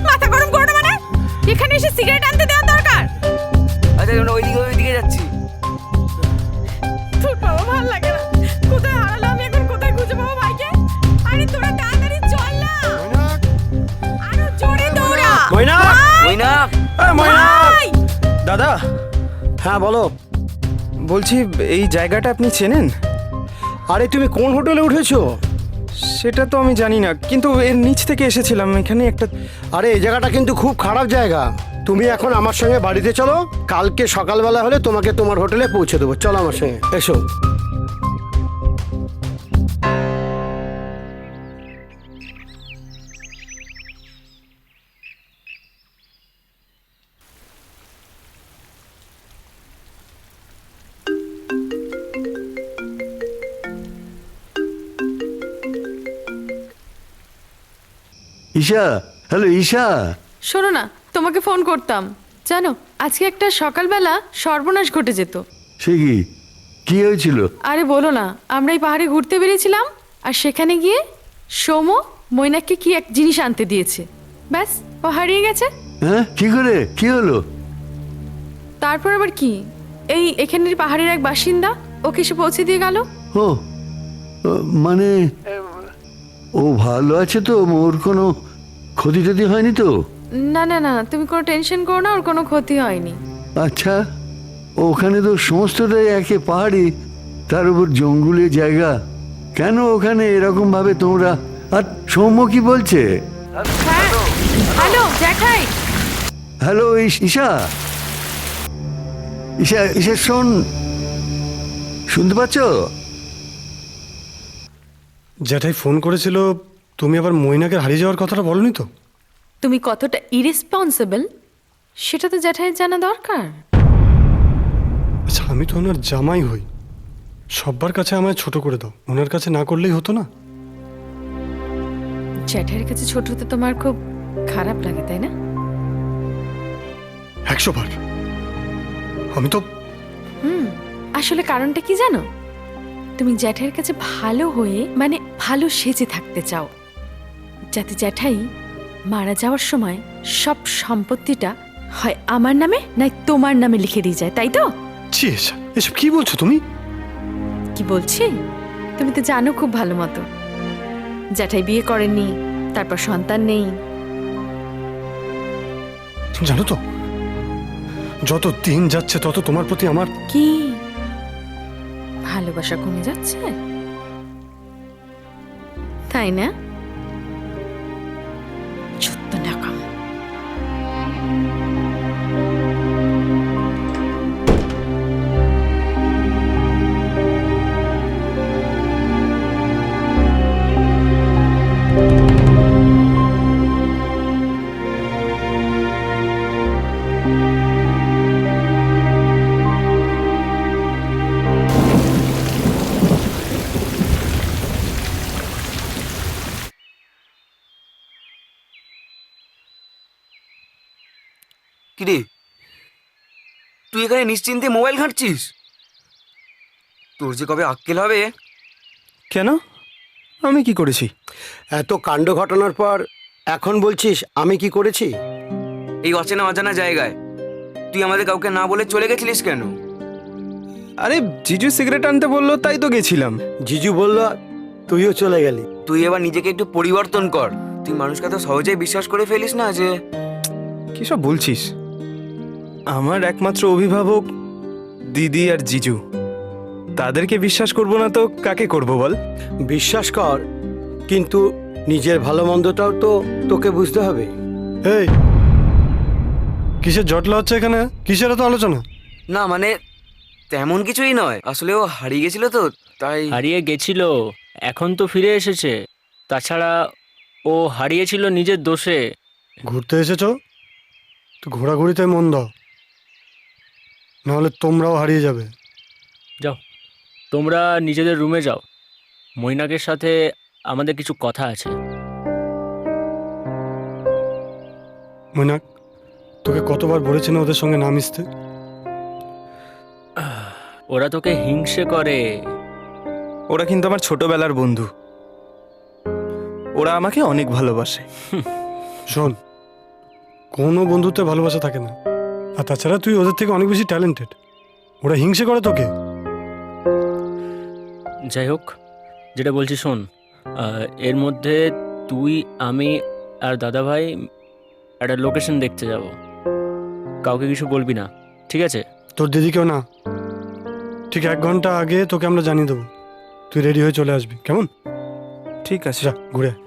মাথা গরম করো না মানে? এখানে এসে সিগারেট আনতে দেওয়া দরকার? আচ্ছা আমরা ওইদিকে যাচ্ছি। তোর বাবা ভালো লাগে না। কোথায় হারালো, আমি এখন কোথায় খুঁজে পাবো ভাইকে? আরে তোরা তাড়াতাড়ি চল না, ময়নাক, আরো জোরে দৌড়া। ময়নাক! মৈনাক, ভাই, দাদা, হ্যাঁ বলো। বলছি এই জায়গাটা আপনি চেনেন? আরে তুমি কোন হোটেলে উঠেছো? সেটা তো আমি জানি না, কিন্তু এর নিচ থেকে এসেছিলাম। এখানে একটা আরে এই জায়গাটা কিন্তু খুব খারাপ জায়গা। তুমি এখন আমার সঙ্গে বাড়িতে চলো, কালকে সকালবেলা হলে তোমাকে তোমার হোটেলে পৌঁছে দেবো। চলো আমার সঙ্গে, এসো। ঈশা, হ্যালো ঈশা। শোনো না, তোমাকে ফোন করতাম। জানো, আজকে একটা সকালবেলা সর্বনাশ ঘটে যেত। সে কি, কি হয়েছিল? আরে বলো না, আমরা এই পাহাড়ে ঘুরতে বেরিয়েছিলাম, আর সেখানে গিয়ে সোমো মৈনাককে কি এক জিনিস আনতে দিয়েছে, ব্যাস ও হারিয়ে গেছে। হ্যাঁ, কি করে, কি হলো? তারপর আবার কি, এই এখানের পাহাড়ের এক বাসিন্দা ওকে এসে পৌঁছে দিয়ে গেল। ও, মানে ও ভালো আছে তো? ওর কোনো ক্ষতি টতি হয়নি তো? না না না, তুমি কোনো টেনশন করো না, ওর কোনো ক্ষতি হয়নি। আচ্ছা, ওখানে তো সমস্তটাই একে পাহাড়ি, তার উপর জঙ্গলের জায়গা, কেন ওখানে এরকম ভাবে তোমরা? আর সৌম্য কি বলছে? হ্যাঁ, হ্যালো জ্যাঠাই। হ্যালো ঈশা, ঈশা, ঈশা শোন, শুনতে পাচ্ছ? জ্যাঠাই ফোন করেছিল, তুমি আবার ময়নাকের হারিয়ে যাওয়ার কথাটা বলনি তো? তুমি কতটা ইরেসপন্সিবল সেটা তো জ্যাঠাইয়ের জানা দরকার। আচ্ছা, আমি তো ওনার জামাই হই, সব্বার কাছে আমায় ছোট করে দাও, ওনার কাছে না করলেই হতো না? জ্যাঠাইয়ের কাছে ছোট হতে তোমার খুব খারাপ লাগে, তাই না? 100 বার। আমি তো আসলে কারণটা কি জানো? তুমি জ্যাঠাইয়ের কাছে ভালো হয়ে, মানে ভালো সেজে থাকতে চাও, যাতে জ্যাঠাই মারা যাওয়ার সময় সব সম্পত্তিটা হয় আমার নামে নাই তোমার নামে লিখে দিয়ে যায়, তাই তো? ছি, ঈশা, এসব কি বলছো তুমি? কি বলছি? তুমি তো জানো খুব ভালো মতো জ্যাঠাই বিয়ে করেননি, তারপর সন্তান নেই। জানো তো, যত দিন যাচ্ছে তত তোমার প্রতি আমার কি ভালোবাসা কমে যাচ্ছে, তাই না? সত্য নাকাম। কিরে, তুই এখানে নিশ্চিন্তে মোবাইল ঘাঁটছিস? তোর যে কবে আক্কেল হবে। কেন? আমি কি করেছি? এত কাণ্ড ঘটনার পর এখন বলছিস আমি কি করেছি? এই অচেনা অজানা জায়গায় তুই আমাদের কাউকে না বলে চলে গেছিলিস কেন? আরে জিজু সিগারেট আনতে বললো তাই তো গেছিলাম। জিজু বলল তুইও চলে গেলি। তুই এবার নিজেকে একটু পরিবর্তন কর। তুই মানুষকে তো সহজেই বিশ্বাস করে ফেলিস না যে। কি সব বলছিস? আমার একমাত্র অভিভাবক দিদি আর জিজু, তাদেরকে বিশ্বাস করব না তো কাকে করব বল? বিশ্বাস কর, কিন্তু নিজের ভালো মন্দটাও তো তোকে বুঝতে হবে। এই কিসের জটলা হচ্ছে এখানে? কিসের এত আলোচনা? না মানে তেমন কিছুই নয়, আসলে ও হারিয়ে গেছিল তো তাই। হারিয়ে গেছিল, এখন তো ফিরে এসেছে। তাছাড়া ও হারিয়েছিল নিজের দোষে। ঘুরতে এসেছো তো ঘোরাঘুরিতে মন দাও, নাহলে তোমরাও হারিয়ে যাবে। যাও, তোমরা নিজেদের রুমে যাও। মৈনাকের সাথে আমাদের কিছু কথা আছে। মৈনাক, তোকে কতবার বলেছি না ওদের সঙ্গে না মিশতে? ওরা তোকে হিংসে করে। ওরা কিন্তু আমার ছোটবেলার বন্ধু, ওরা আমাকে অনেক ভালোবাসে। শোন, কোনো বন্ধুত্বে ভালোবাসা থাকে না। আর তাছাড়া তুই ওদের থেকে অনেক বেশি ট্যালেন্টেড। ওরা হিংসে করে তোকে। যাই হোক, যেটা বলছি শোন, এর মধ্যে তুই, আমি আর দাদাভাই একটা লোকেশন দেখতে যাব। কাউকে কিছু বলবি না, ঠিক আছে? তোর দিদিকেও না। ঠিক 1 ঘন্টা আগে তোকে আমরা জানিয়ে দেবো। তুই রেডি হয়ে চলে আসবি, কেমন? ঠিক আছে। যা ঘুরে আয়।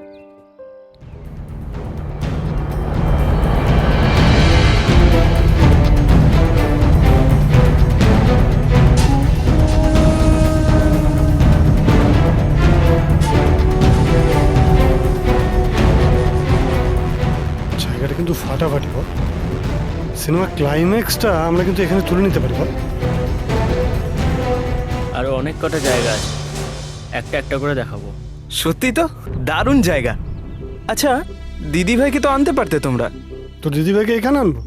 জায়গাটা কিন্তু ফাটাফাটি বল। সিনেমার ক্লাইম্যাক্সটা আমরা কিন্তু এখানে তুলে নিতে পারি বল। আরও অনেক কটা জায়গা আছে, একটা একটা করে দেখাবো। সত্যি তো দারুণ জায়গা। আচ্ছা, দিদি ভাইকে তো আনতে পারতে তোমরা। তোর দিদিভাইকে এখানে আনবো?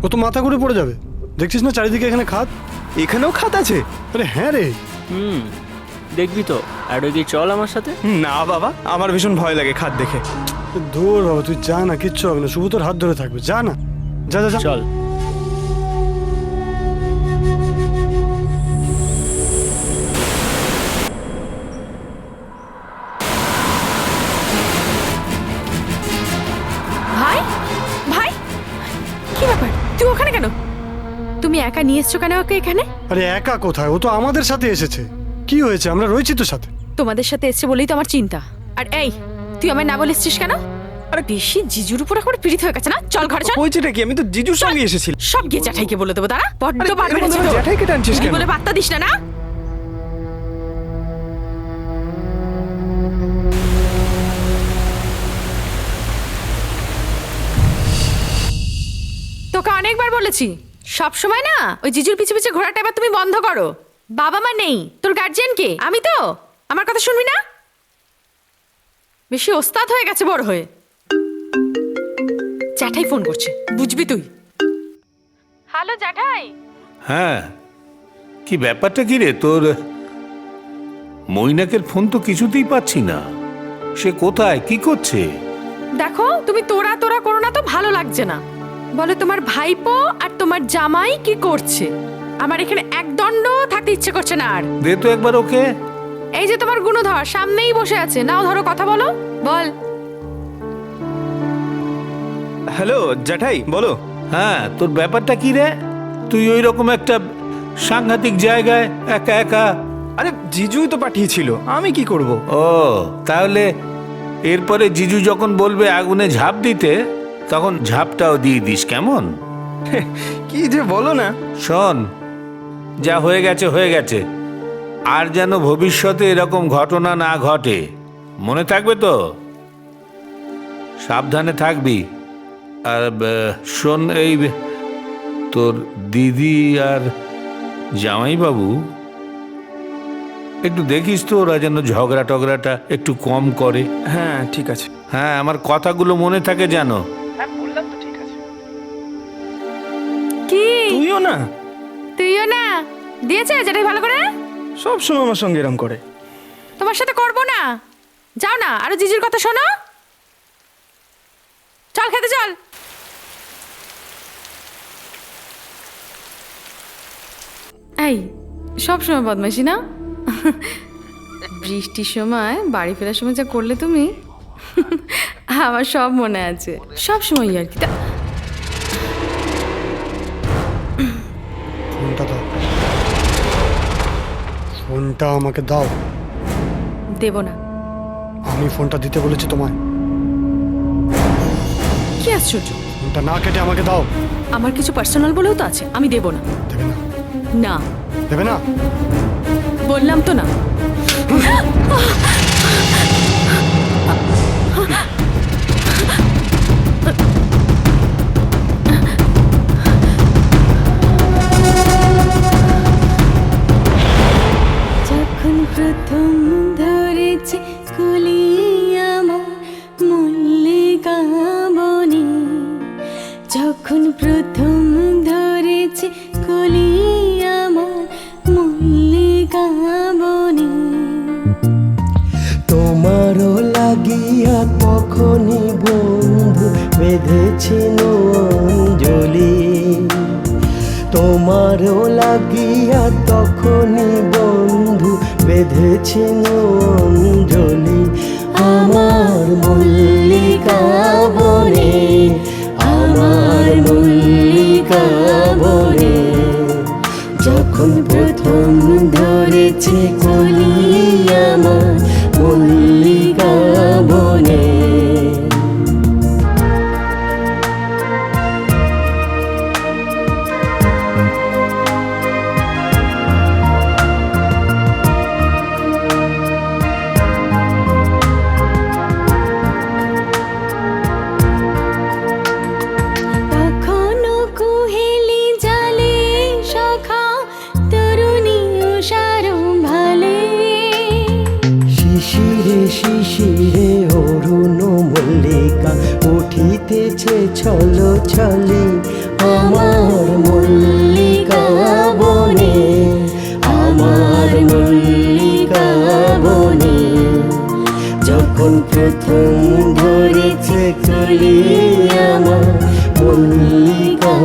ও তো মাথা ঘুরে পড়ে যাবে। দেখছিস না চারিদিকে এখানে খাদ। এখানেও খাত আছে? আরে হ্যাঁ রে। দেখবি তো, আর কি চল আমার সাথে। না বাবা, আমার ভীষণ ভয় লাগে খাত দেখে। দূর বাবা, তুই যা না, কিচ্ছু হবে না। শুভ তোর হাত ধরে থাকবে, যা না, যা যা যা। চল। ভাই, ভাই, কি ব্যাপার? তুই ওখানে কেন? তুমি একা নিয়ে এসছো কেন ওকে এখানে? আরে একা কোথায়, ও তো আমাদের সাথে এসেছে। কি হয়েছে, আমরা রয়েছি তো সাথে। তোমাদের সাথে এসছে বলেই তো আমার চিন্তা। আর এই, তুই আমায় না বলেছিস কেন? আরে বেশি জিজুর উপর এখন পীড়িত হয়ে গেছে না? চল ঘরে চল। হয়েছেটা কি? আমি তো জিজুর সঙ্গে এসেছিলাম। সব গিয়ে জ্যাঠাইকে বলে দেবো। তারা বড্ড আরে, বার বেড়েছে এর মধ্যে তোর। জ্যাঠাইকে টানছিস দিদি কেন? বলে বার্তা দিস না না। তোকে অনেকবার বলেছি, সব সময় না ওই জিজুর পিছে পিছে ঘোরাটা এবার তুমি বন্ধ করো। বাবা মা নেই, তোর গার্জিয়ান কে? আমি তো। আমার কথা শুনবি না? বেশি ওস্তাদ হয়ে গেছে বড় হয়ে। জ্যাঠাই ফোন করছে, বুঝবি তুই। হ্যালো জ্যাঠাই। হ্যাঁ, কি ব্যাপারটা কি রে তোর? মৈনাকের ফোন তো কিছুতেই পাচ্ছি না। সে কোথায়, কি করছে? দেখো, তুমি তোরা তোরা করো না তো, ভালো লাগছে না। বলো তোমার ভাইপো আর তোমার জামাই কি করছে, আমার এখানে এক দণ্ড থাকতে ইচ্ছে করছে না আর। দে তো একবার ওকে। এই যে তোমার গুণধর সামনেই বসে আছে, নাও ধরো কথা বলো, বল। হ্যালো জ্যাঠাই, বলো। হ্যাঁ, তোর ব্যাপারটা কি রে? তুই ওই রকম একটা সাংঘাতিক জায়গায় একা একা। আরে জিজুই তো পাঠিয়েছিল, আমি কি করব? ও, তাহলে এরপরে জিজু যখন বলবে আগুনে ঝাঁপ দিতে, তখন ঝাঁপটাও দিয়ে দিস, কেমন? কি যে বলো না। শোন, যা হয়ে গেছে হয়ে গেছে, আর যেন ভবিষ্যতে এরকম ঘটনা না ঘটে, মনে থাকবে তো? সাবধানে থাকবি। আর শোন, এই তোর দিদি আর জামাইবাবু একটু দেখিস তো, ওরা যেন ঝগড়া টগড়াটা একটু কম করে। হ্যাঁ ঠিক আছে। হ্যাঁ, আমার কথাগুলো মনে থাকে যেন। কি তুইও না? তুইও না? দিয়েছে যেটাই ভালো করে। সব সময় আমার সঙ্গে এরম করে। তোমার সাথে করবো না, যাও না, আরো জিজির কথা শোনো। চল খেতে চল। এই সব সময় বদমাইশি না? বৃষ্টির সময় বাড়ি ফেরার সময় যা করলে তুমি, আমার সব মনে আছে, সব সময় আর কি। ফোনটা দাও, ফোনটা আমাকে দাও। দেব না। আমি ফোনটা দিতে বলেছি তোমায়। কি আশ্চর্য, ফোনটা না কেটে আমাকে দাও। আমার কিছু পার্সোনাল বলেও তো আছে, আমি দেব না। দেবে না? না দেবে না? বললাম তো না। যখন প্রথম ধরেছে কলি আমার মল্লিকা বনে, যখন প্রথম ধরেছে কলি আমার মল্লিকা বনে, তোমারও লাগিয়া তখনই বন্ধু বেঁধেছিল অঞ্জলি, তোমারও লাগিয়া তখনই বন্ধু বেঁধেছিল অঞ্জলি, আমার মল্লিকা বনে, আমার মল্লিকা বনে, যখন প্রথম ধরেছে কলি আমার মল্লিকা বনে। তখনও কুহেলি জালে সখা তরুণী উষার ভালে, শিশিরে শিশিরে অরুণ মল্লিকা উঠিতেছে ছলো ছলে, আমার মল্লিকা বনে, আমার মল্লিকা বনে, যখন প্রথম ধরেছে কলি আমার মল্লিকা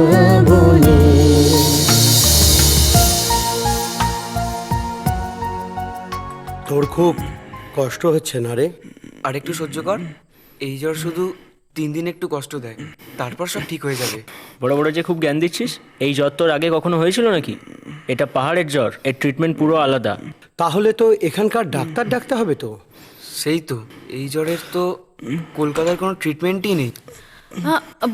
বনে। তোর খুব কষ্ট হচ্ছে না রে? আর একটু সহ্য কর, এই জ্বর শুধু 3 দিন একটু কষ্ট দেয়, তারপর সব ঠিক হয়ে যাবে। বড় বড় যে খুব জ্ঞান দিচ্ছিস, এই জ্বর তোর আগে কখনো হয়েছিল নাকি? এটা পাহাড়ের জ্বর, এর ট্রিটমেন্ট পুরো আলাদা। তাহলে তো এখানকার ডাক্তার ডাকতে হবে তো? সেই তো, এই জ্বরের তো কলকাতার কোনো ট্রিটমেন্টই নেই।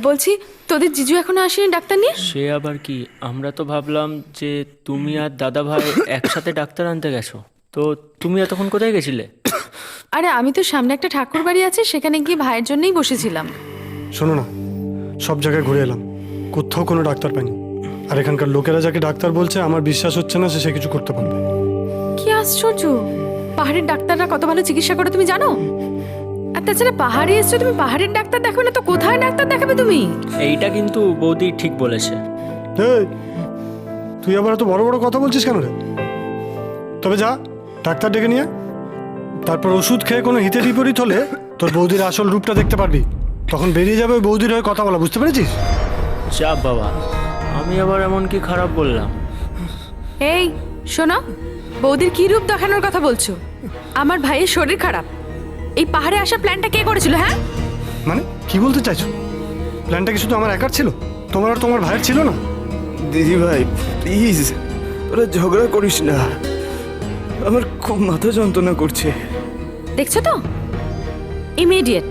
বলছি তোদের জিজু এখনো আসেনি ডাক্তার নিয়ে? সে আবার কি, আমরা তো ভাবলাম যে তুমি আর দাদা ভাই একসাথে ডাক্তার আনতে গেছো, তো তুমি এতক্ষণ কোথায় গেছিলে? আরে আমি তো সামনে একটা ঠাকুর বাড়ি আছে, সেখানে গিয়ে ভাইয়ের জন্যই বসেছিলাম। শোনো না, সব জায়গায় ঘুরে এলাম, কোথাও কোনো ডাক্তার পাইনি। আর এখানকার লোকেরা যাকে ডাক্তার বলছে আমার বিশ্বাস হচ্ছে না সে কিছু করতে পারবে। কি আশ্চর্য, পাহাড়ের ডাক্তাররা কত ভালো চিকিৎসা করে তুমি জানো? আর তাছাড়া পাহাড়ে এসছো তুমি, পাহাড়ের ডাক্তার দেখাবে না তো কোথায় ডাক্তার দেখাবে তুমি? এইটা কিন্তু বৌদি ঠিক বলেছে। এই, তুই আবার এত বড় বড় কথা বলছিস কেন রে? তবে যা, ডাক্তার ডেকে নিয়ে, তারপর ওষুধ খেয়ে কোনো হিতে বিপরীত হলে তোর বৌদির আসল রূপটা দেখতে পারবি, তখন বেরিয়ে যাবে ওই বৌদির হয়ে কথা বলা, বুঝতে পেরেছিস? যা বাবা, আমি আবার এমন কি খারাপ বললাম? এই শোনো, বৌদির কি রূপ দেখানোর কথা বলছো? আমার ভাইয়ের শরীর খারাপ, এই পাহাড়ে আসার প্ল্যানটা কে করেছিল? হ্যাঁ, মানে কি বলতে চাইছো? প্ল্যানটা কি শুধু আমার একার ছিল? তোমার আর তোমার ভাইয়ের ছিল না? দিদি ভাই প্লিজ তোরা ঝগড়া করিস না, আমার খুব মাথা যন্ত্রণা করছে। দেখছো তো, ইমিডিয়েট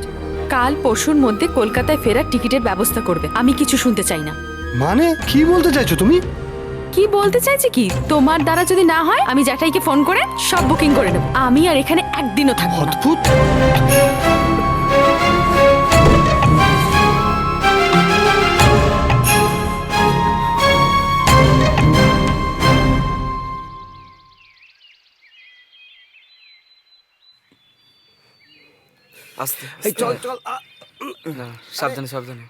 কাল পরশুর মধ্যে কলকাতায় ফেরার টিকিটের ব্যবস্থা করবে। আমি কিছু শুনতে চাই না। মানে কি বলতে চাইছো তুমি? কি বলতে চাইছি কি, তোমার দ্বারা যদি না হয় আমি জ্যাঠাইকে ফোন করে সব বুকিং করে নেব। আমি আর এখানে একদিনও থাকবো না। অদ্ভুত। আস্তে এই চল চল না, সাবধানে সাবধানে।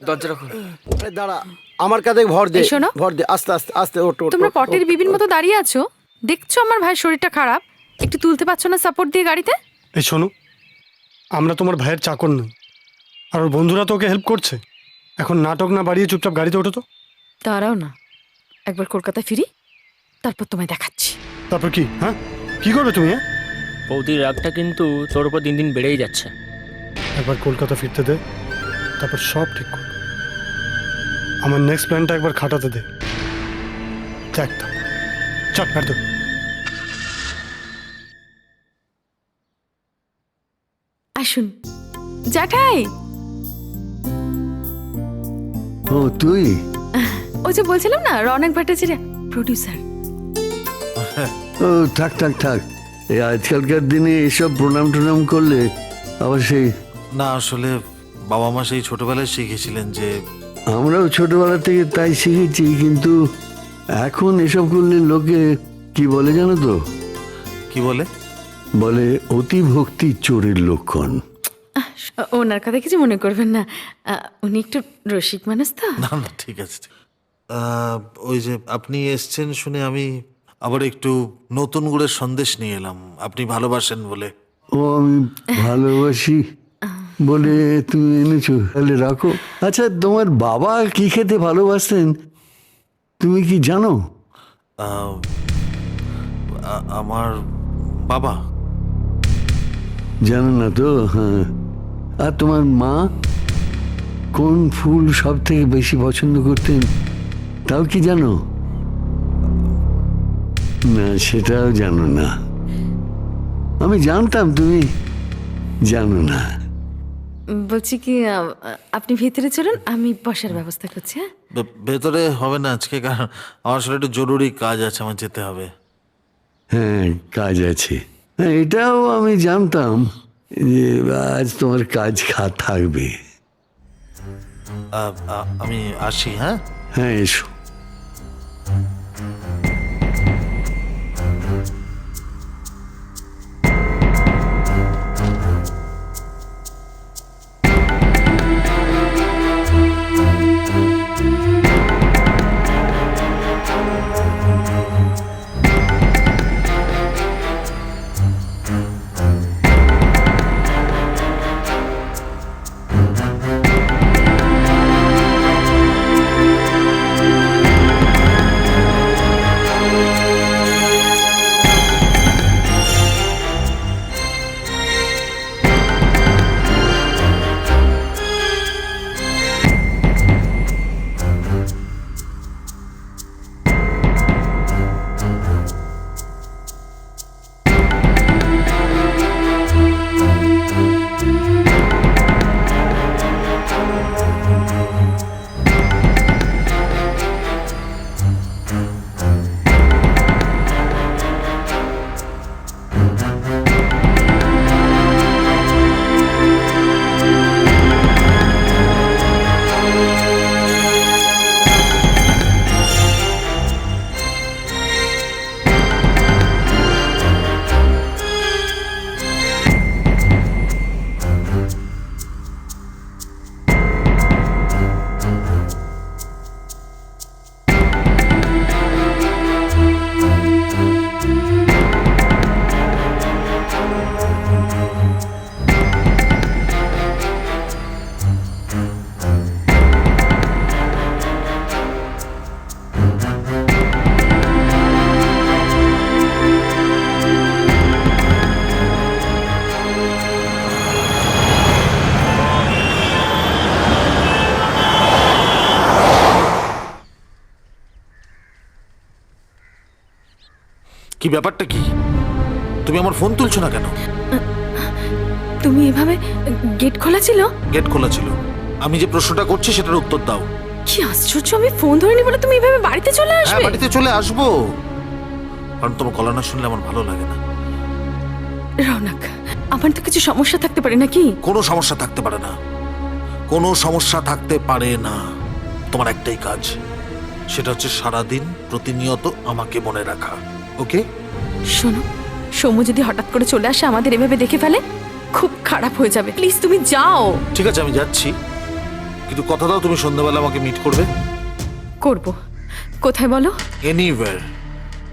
দরজা রাখুন। আরে দাঁড়া, আমার কাঁধে ভর দে, এই শোনো। ভর দে, আস্তে আস্তে আস্তে ওঠ ওঠ, তোমরা ওঠ, পটের ওঠ, বিবির ওঠ। মতো দাঁড়িয়ে আছো, দেখছো আমার ভাইয়ের শরীরটা খারাপ, একটু তুলতে পারছো না সাপোর্ট দিয়ে গাড়িতে? এই শোনো, আমরা তোমার ভাইয়ের চাকর নই, আর ওর বন্ধুরা তো ওকে হেল্প করছে। এখন নাটক না বাড়িয়ে চুপচাপ গাড়িতে ওঠো তো। দাঁড়াও না, একবার কলকাতায় ফিরি, তারপর তোমায় দেখাচ্ছি। তারপর কি? হ্যাঁ, কি করবে তুমি? হ্যাঁ, বৌদির রাগটা কিন্তু তোর উপর দিন দিন বেড়েই যাচ্ছে। একবার কলকাতা ফিরতে দে, তারপর সব ঠিক করবো। আমার নেক্সট প্ল্যানটা একবার খাটাতে দে, দেখ তো। চল কাট দে। আসুন জ্যাঠাই। ও তুই? ওই যে বলছিলাম না, রনক ভট্টাচার্য প্রডিউসার। ও থাক থাক থাক, এই আজকালকার দিনে এসব প্রণাম টনাম করলে আবার সেই। না আসলে বাবা মা সেই ছোটবেলায় শিখেছিলেন যে আমরাও ছোটবেলা থেকে তাই শিখেছি, কিন্তু এখন এসব করলে লোকে কি বলে জানো তো? কি বলে? বলে অতি ভক্তি চোরের লক্ষণ। ওনার কথা কিছু মনে করবেন না, উনি একটু রসিক মানুষ তো। না না ঠিক আছে ঠিক। ওই যে আপনি এসছেন শুনে আমি আবার একটু নতুন গুড়ের সন্দেশ নিয়ে এলাম, আপনি ভালোবাসেন বলে। ও আমি ভালোবাসি বলে তুমি এনেছো, তাহলে রাখো। আচ্ছা, তোমার বাবা কি খেতে ভালোবাসতেন তুমি কি জানো? আমার বাবা? জানো না তো? হ্যাঁ। আর তোমার মা কোন ফুল সব থেকে বেশি পছন্দ করতেন তাও কি জানো? না, সেটাও জানো না। আমি জানতাম তুমি জানো না। বলছি কি, আপনি ভিতরে চলুন, আমি বসার ব্যবস্থা করছি। হ্যাঁ, ভেতরে হবে না আজকে, কারণ আমার আসলে একটু জরুরি কাজ আছে, আমার যেতে হবে। হ্যাঁ, কাজ আছে। হ্যাঁ, এটাও আমি জানতাম যে আজ তোমার কাজ থাকবে। আমি আসি। হ্যাঁ হ্যাঁ, এসো। কি ব্যাপারটা কি? তুমি আমার ফোন তুলছো না কেন? তুমি এভাবে গেট খোলা ছিল? গেট খোলা ছিল। আমি যে প্রশ্নটা করছি সেটার উত্তর দাও। কি আশ্চর্য, আমি ফোন ধরিনি বলে তুমি এভাবে বাড়িতে চলে হ্যাঁ, আসবে? বাড়িতে চলে আসবো, কারণ তোমার গলা না শুনলে আমার ভালো লাগে না। রৌনক, আমার তো কিছু সমস্যা থাকতে পারে নাকি? কোনো সমস্যা থাকতে পারে না, কোনো সমস্যা থাকতে পারে না। তোমার একটাই কাজ, সেটা হচ্ছে সারাদিন প্রতিনিয়ত আমাকে মনে রাখা। ওকে? শোনো, সৌম্য যদি হঠাৎ করে চলে আসে আমাদের এভাবে দেখে ফেলে, খুব খারাপ হয়ে যাবে। প্লিজ তুমি যাও। ঠিক আছে, আমি যাচ্ছি, কিন্তু কথা দাও তুমি সন্ধ্যাবেলা আমাকে মিট করবে। করব। কোথায় বলো? এনিওয়্যার,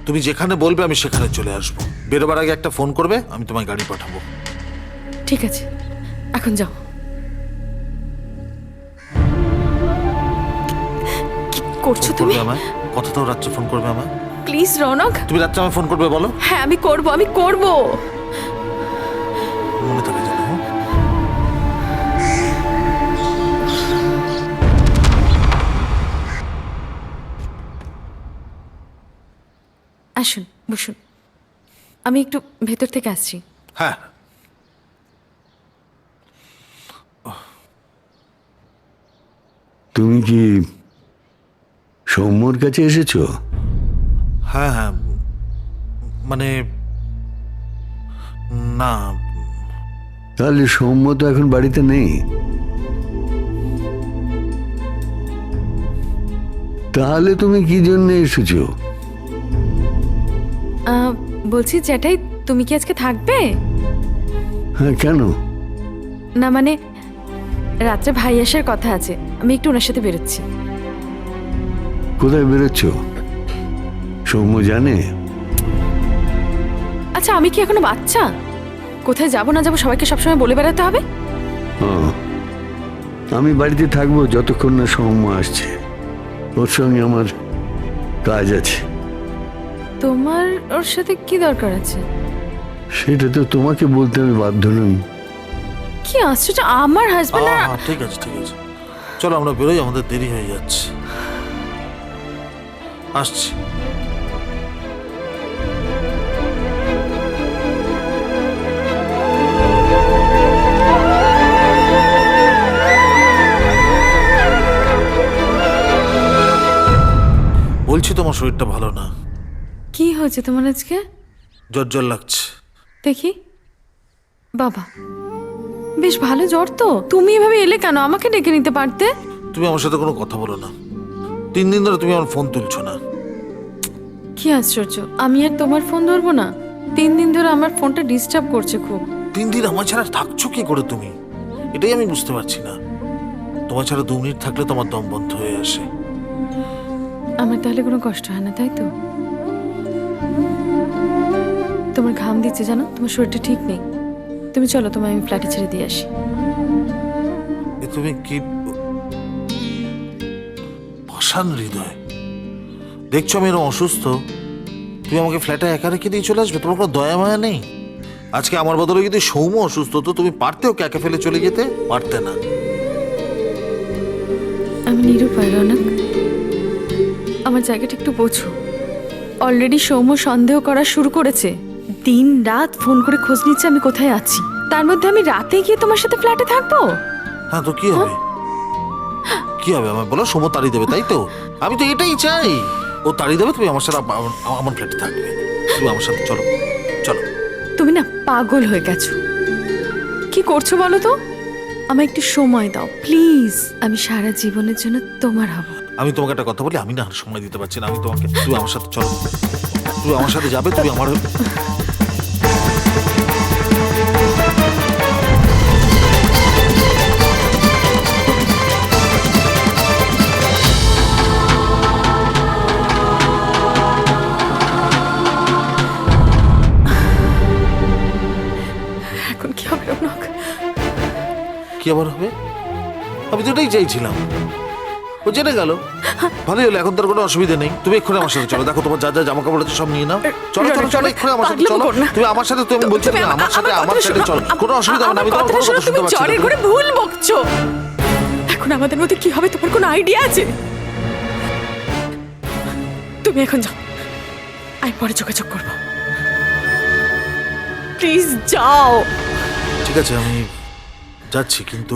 তুমি যেখানে বলবে আমি সেখানে চলে আসবো। বেরোবার আগে একটা ফোন করবে, আমি তোমায় গাড়ি পাঠাবো। ঠিক আছে, এখন যাও। কি করছো ফোন তুমি? করবে আমায়, কথা দাও রাত্রে ফোন করবে আমায়। প্লিজ রৌনক। তুমি রাত্রে আমায় ফোন করবে, বলো। হ্যাঁ, আমি করব, আমি করব। মনে থাকে যেন। হ্যাঁ? আসুন, বসুন। আমি একটু ভেতর থেকে আসছি। হ্যাঁ, তুমি কি সৌম্যর কাছে এসেছো? হ্যাঁ, হ্যাঁ, মানে না, তাহলে সৌম্য তো এখন বাড়িতে নেই। তাহলে তুমি কি জন্য এসেছো? বলছি জ্যাঠাই, তুমি কি আজকে থাকবে? হ্যাঁ, কেন? না মানে, রাত্রে ভাই আসার কথা আছে, আমি একটু ওনার সাথে বেরোচ্ছি। কোথায় বেরোচ্ছ? সৌম্য জানে? আচ্ছা, আমি কি এখনো বাচ্চা? কোথায় যাবো না যাবো সবাইকে সবসময় বলে বেড়াতে হবে? হ্যাঁ, আমি বাড়িতে থাকবো যতক্ষণ না সৌম্য আসছে। ওর সঙ্গে আমার কাজ আছে। তোমার ওর সাথে কি দরকার আছে? সেটা তো তোমাকে বলতে আমি বাধ্য নই। কি আশ্চর্য, আমার হাজবেন্ড। ঠিক আছে, ঠিক আছে, চলো আমরা বেরোই, আমাদের দেরি হয়ে যাচ্ছে। আসছি। বলছি তোমার শরীরটা ভালো না। কি হয়েছে তোমার আজকে? জ্বর জ্বর লাগছে। দেখি। বাবা, বেশ ভালো জ্বর তো। তুমি এভাবে এলে কেন? আমাকে ডেকে নিতে পারতে। তুমি আমার সাথে কোনো কথা বলো না। 3 দিন ধরে তুমি আমার ফোন তুলছো না। কি আশ্চর্য, আমি আর তোমার ফোন ধরবো না? 3 দিন ধরে আমার ফোনটা ডিস্টার্ব করছে খুব। 3 দিন আমার ছাড়া থাকছো কি করে তুমি? এটাই আমি বুঝতে পারছি না। তোমার ছাড়া 2 মিনিট থাকলে তোমার দম বন্ধ হয়ে আসে। আমার তাহলে কোনো কষ্ট হয় না, তাই তো? তোমার ঘাম দিচ্ছে জানো, তোমার শরীরটা ঠিক নেই। তুমি চলো, তোমায় আমি ফ্ল্যাটে ছেড়ে দিয়ে আসি। এ তুমি কি পাষাণ হৃদয়! দেখছো আমি এরকম অসুস্থ, তুমি আমাকে ফ্ল্যাটে একা রেখে দিয়ে চলে আসবে? তোমার কোনো দয়া মায়া নেই? আজকে আমার বদলে যদি সৌম্য অসুস্থ হতো, তুমি পারতে ওকে একা ফেলে চলে যেতে? পারতে না। আমি নিরুপায় রৌনক, আমার জায়গাটা একটু বোঝো। অলরেডি সৌম্য সন্দেহ করা শুরু করেছে। দিন রাত ফোন করে খোঁজ নিচ্ছে আমি কোথায় আছি। তার মধ্যে আমি রাতে গিয়ে তোমার সাথে ফ্ল্যাটে থাকবো? হ্যাঁ, তো কি হবে? কি হবে আমার বলো? সৌম্য তাড়িয়ে দেবে, তাই তো? আমি তো এটাই চাই। ও তাড়িয়ে দেবে, তুমি আমার সাথে আমার ফ্ল্যাটে থাকবে। তুমি আমার সাথে চলো, চলো। তুমি না পাগল হয়ে গেছো। কি করছো বলো তো? আমায় একটু সময় দাও প্লিজ। আমি সারা জীবনের জন্য তোমার হব। আমি তোমাকে একটা কথা বলি, আমি না আর সময় দিতে পারছি না। আমি তোমাকে, তুমি আমার সাথে চলো, তুমি আমার সাথে যাবে, তুমি আমার এখন কি হবে রৌনক? কি আবার হবে? আমি তো এটাই চাইছিলাম। ও জেনে গেল, ভালোই হলো। এখন তার কোনো অসুবিধা নেই। তুমি এক্ষুনি আমার সাথে চলো। দেখো তোমার যা যা জামা কাপড় আছে সব নিয়ে নাও। চলো চলো চলো, এক্ষুনি আমার সাথে চলো। তুমি আমার সাথে, তুমি বলছো তুমি আমার সাথে চলো। কোনো অসুবিধা হবে না। আমি তোমার কোনো কথা শুনতে পাচ্ছি জ্বরের না। করে ভুল বকছো। এখন আমাদের মধ্যে কি হবে তোমার কোনো আইডিয়া আছে? তুমি এখন যাও, আমি পরে যোগাযোগ করবো। প্লিজ যাও। ঠিক আছে আমি যাচ্ছি, কিন্তু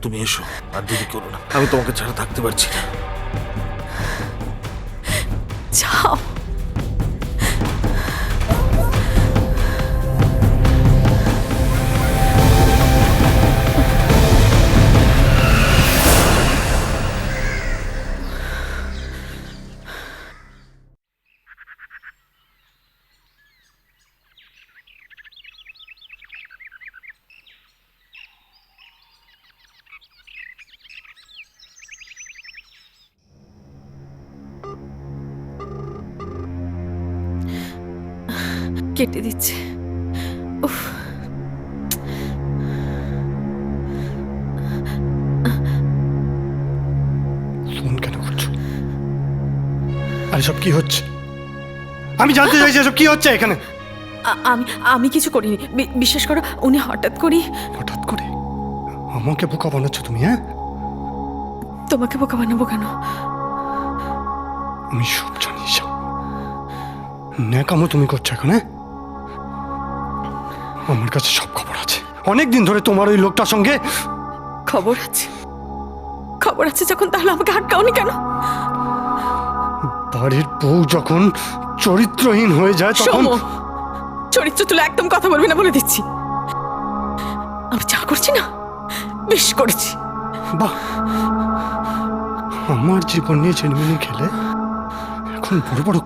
তুমি এসো আর দেরি করো না, আমি তোমাকে ছাড়া থাকতে পারছি না। যাও। কেটে দিচ্ছে। উফ। ফোন কেন করছো? আরে সব কি হচ্ছে? আমি জানতে চাইছি সব কি হচ্ছে এখানে। আমি আমি কিছু করিনি, বিশ্বাস করো। উনি হঠাৎ করে আমাকে বোকা বানাচ্ছ তুমি? হ্যাঁ, তোমাকে বোকা বানাবো কেন? আমি সব জানি। ন্যাকামো তুমি করছো এখন? হ্যাঁ, আমার কাছে সব খবর আছে। অনেকদিন ধরে তোমার ওই লোকটার সঙ্গে খবর আছে। খবর আছে যখন, তাহলে আমাকে আটকাওনি কেন? বাড়ির বউ যখন চরিত্রহীন হয়ে যায় তখন শোনো, চরিত্র তুলে একদম কথা বলবি না বলে দিচ্ছি। আমি যা করছি না, বেশ করেছি। বাহ, আমার জীবন নিয়ে ছেলেমেয়ে খেলে এখন বড় বড়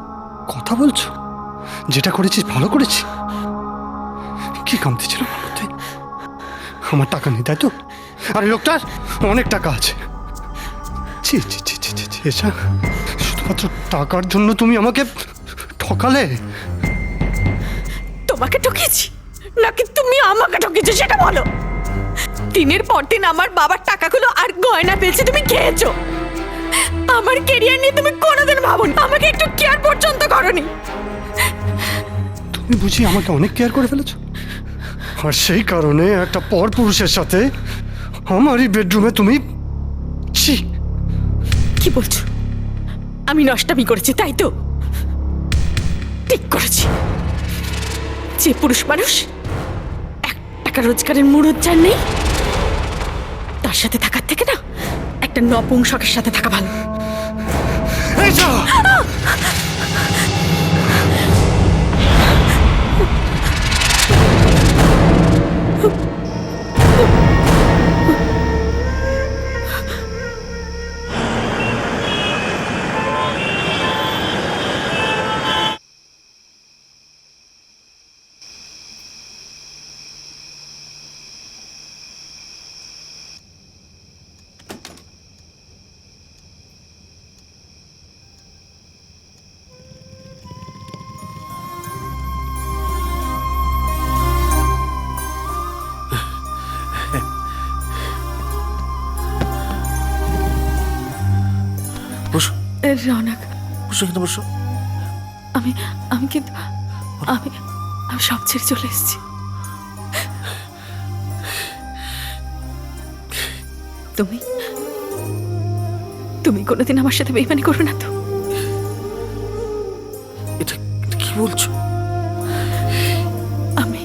কথা বলছো। যেটা করেছিস ভালো করেছি। কি কামতি ছিল আমার মধ্যে? আমার টাকা নেই তাই তো? আর এই লোকটার অনেক টাকা আছে। ছি ছি ছি ছি ছি, এসা শুধুমাত্র টাকার জন্য তুমি আমাকে ঠকালে? তোমাকে ঠকিয়েছি নাকি তুমি আমাকে ঠকিয়েছো সেটা বলো। দিনের পর দিন আমার বাবার টাকাগুলো আর গয়না পেয়েছে তুমি খেয়েছো। আমার কেরিয়ার নিয়ে তুমি কোনোদিন ভাবোনি, আমাকে একটু কেয়ার পর্যন্ত করনি। তুমি বুঝি আমাকে অনেক কেয়ার করে ফেলেছো, আর সেই কারণে একটা পর পুরুষের সাথে আমারই বেডরুমে তুমি। ছি, কি বলছো? আমি নষ্টামি করেছি তাই তো? ঠিক করেছি। যে পুরুষ মানুষ 1 টাকা রোজগারের মুরুজ্জার নেই, তার সাথে থাকার থেকে না একটা নপুংসকের সাথে থাকা ভালো। এই যাও। বসো রৌনক, বসো, এখানে বসো। আমি আমি কিন্তু আমি আমি সব ছেড়ে চলে এসেছি। তুমি তুমি কোনোদিন আমার সাথে বেইমানি করবে না তো? এটা কি বলছো? আমি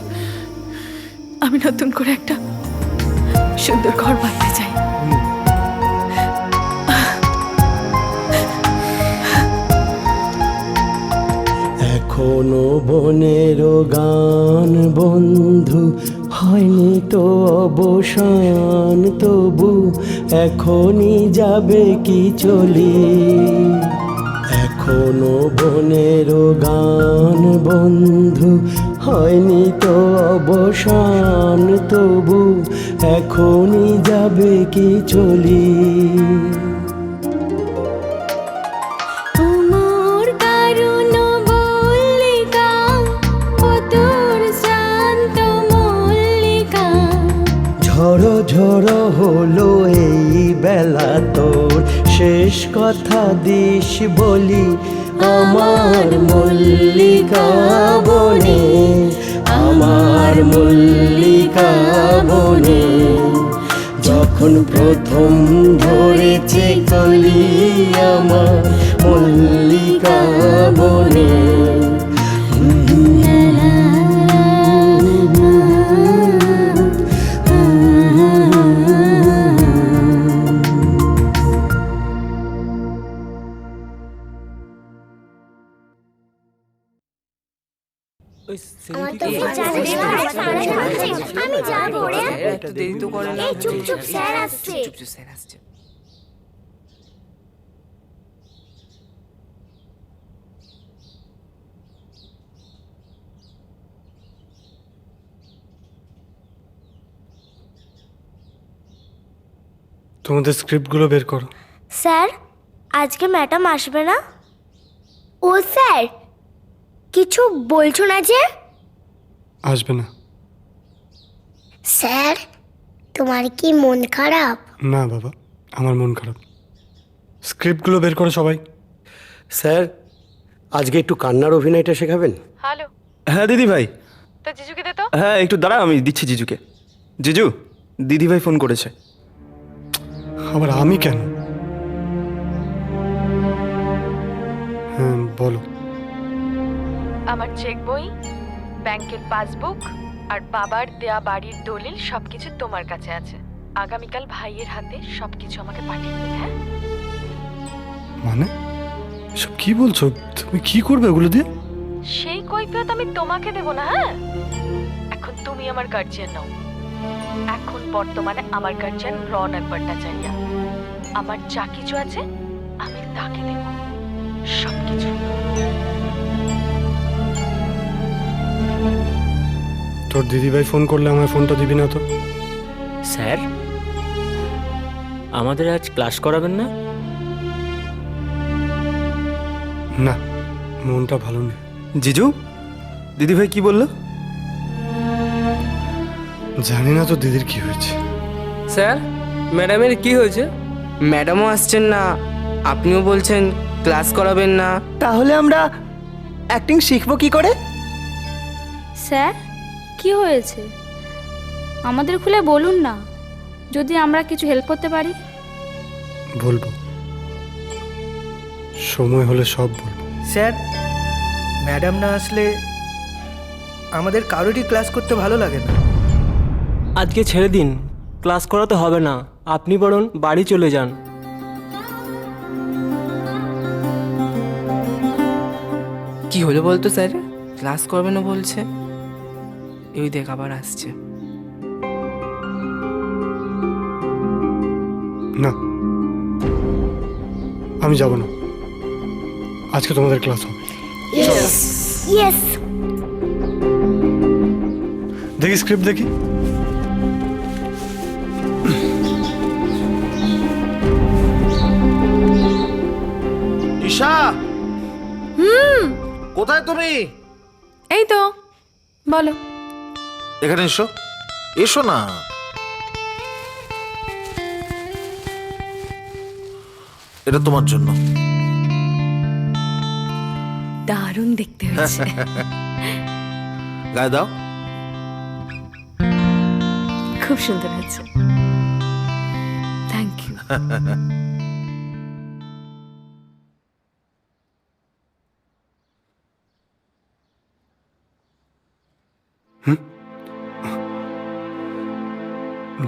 আমি নতুন করে একটা সুন্দর ঘর বাঁধতে চাই। এখনো বনের গান বন্ধু হয়নি তো অবসান, তবু এখনই যাবে কি চলি। এখনো বনের গান বন্ধু হয়নি তো অবসান, তবু এখনই যাবে কি চলি। ঝড়ো ঝড়ো হলো এই বেলা তোর, শেষ কথা দিস বলি আমার মল্লিকা বনে, আমার মল্লিকা বনে। যখন প্রথম ধরেছে কলি আমার মল্লিকা বনে। আমি যাবো রে। একটু দেরি তো করে না। এই চুপ চুপ, স্যার আসছে। চুপ চুপ, স্যার আসছে। তোমাদের স্ক্রিপ্টগুলো বের করো। স্যার, আজকে ম্যাডাম আসবে না? ও স্যার, কিছু বলছো না যে? আসবে না। স্যার, তোমার কি মন খারাপ? না বাবা, আমার মন খারাপ। স্ক্রিপ্টগুলো বের করো সবাই। স্যার, আজকে একটু কান্নার অভিনয়টা শেখাবেন? হ্যালো, হ্যাঁ দিদি ভাই। তো জিজুকে দে তো। হ্যাঁ একটু দাঁড়া, আমি দিচ্ছি জিজুকে। জিজু, দিদি ভাই ফোন করেছে। আবার আমি কেন? হ্যাঁ বলো। আমার চেক বই, ব্যাংকের পাসবুক আর বাবার দেয়া বাড়ির দলিল সবকিছু তোমার কাছে আছে। আগামীকাল ভাইয়ের হাতে সবকিছু আমাকে পাঠিয়ে দেবে, হ্যাঁ? মানে সব কি বলছো? তুমি কি করবে ওগুলো দিয়ে? সেই কৈফিয়ত আমি তোমাকে দেব না, হ্যাঁ? এখন তুমি আমার গার্জিয়ান নাও। এখন বর্তমানে আমার গার্জিয়ান রৌনক ভট্টাচার্য। আমার যা কিছু আছে আমি তাকে দেব, সবকিছু। তোর দিদিভাই ফোন করলে আমার ফোনটা দিবি না তো? স্যার, আমাদের আজ ক্লাস করাবেন না? না, মনটা ভালো নেই। জিজু, দিদি ভাই কি বললো? জানি না তো দিদির কি হয়েছে। স্যার, ম্যাডামের কি হয়েছে? ম্যাডামও আসছেন না, আপনিও বলছেন ক্লাস করাবেন না। তাহলে আমরা অ্যাক্টিং শিখবো কি করে? স্যার, কি হয়েছে? আমাদের খুলে বলুন না, যদি আমরা কিছু হেল্প করতে পারি। বলবো, সময় হলে সব বলবো। স্যার, ম্যাডাম না আসলে আমাদের কারোরই ক্লাস করতে ভালো লাগে না। আজকে ছেড়ে দিন, ক্লাস করাতে হবে না, আপনি বরং বাড়ি চলে যান। কি হলো বলতো স্যার? ক্লাস করবে না বলছে। এই দেখ আবার আসছে। না, আমি যাব না। আজকে তোমাদের ক্লাস হবে। ইয়েস। দেখি স্ক্রিপ্ট দেখি। ঈশা, কোথায় তুমি? এই তো, বলো। এখানে এসো, এসো না। এটা তোমার জন্য। দারুণ দেখতে হয়েছে। গায়ে দাও। খুব সুন্দর হয়েছে, থ্যাংক ইউ।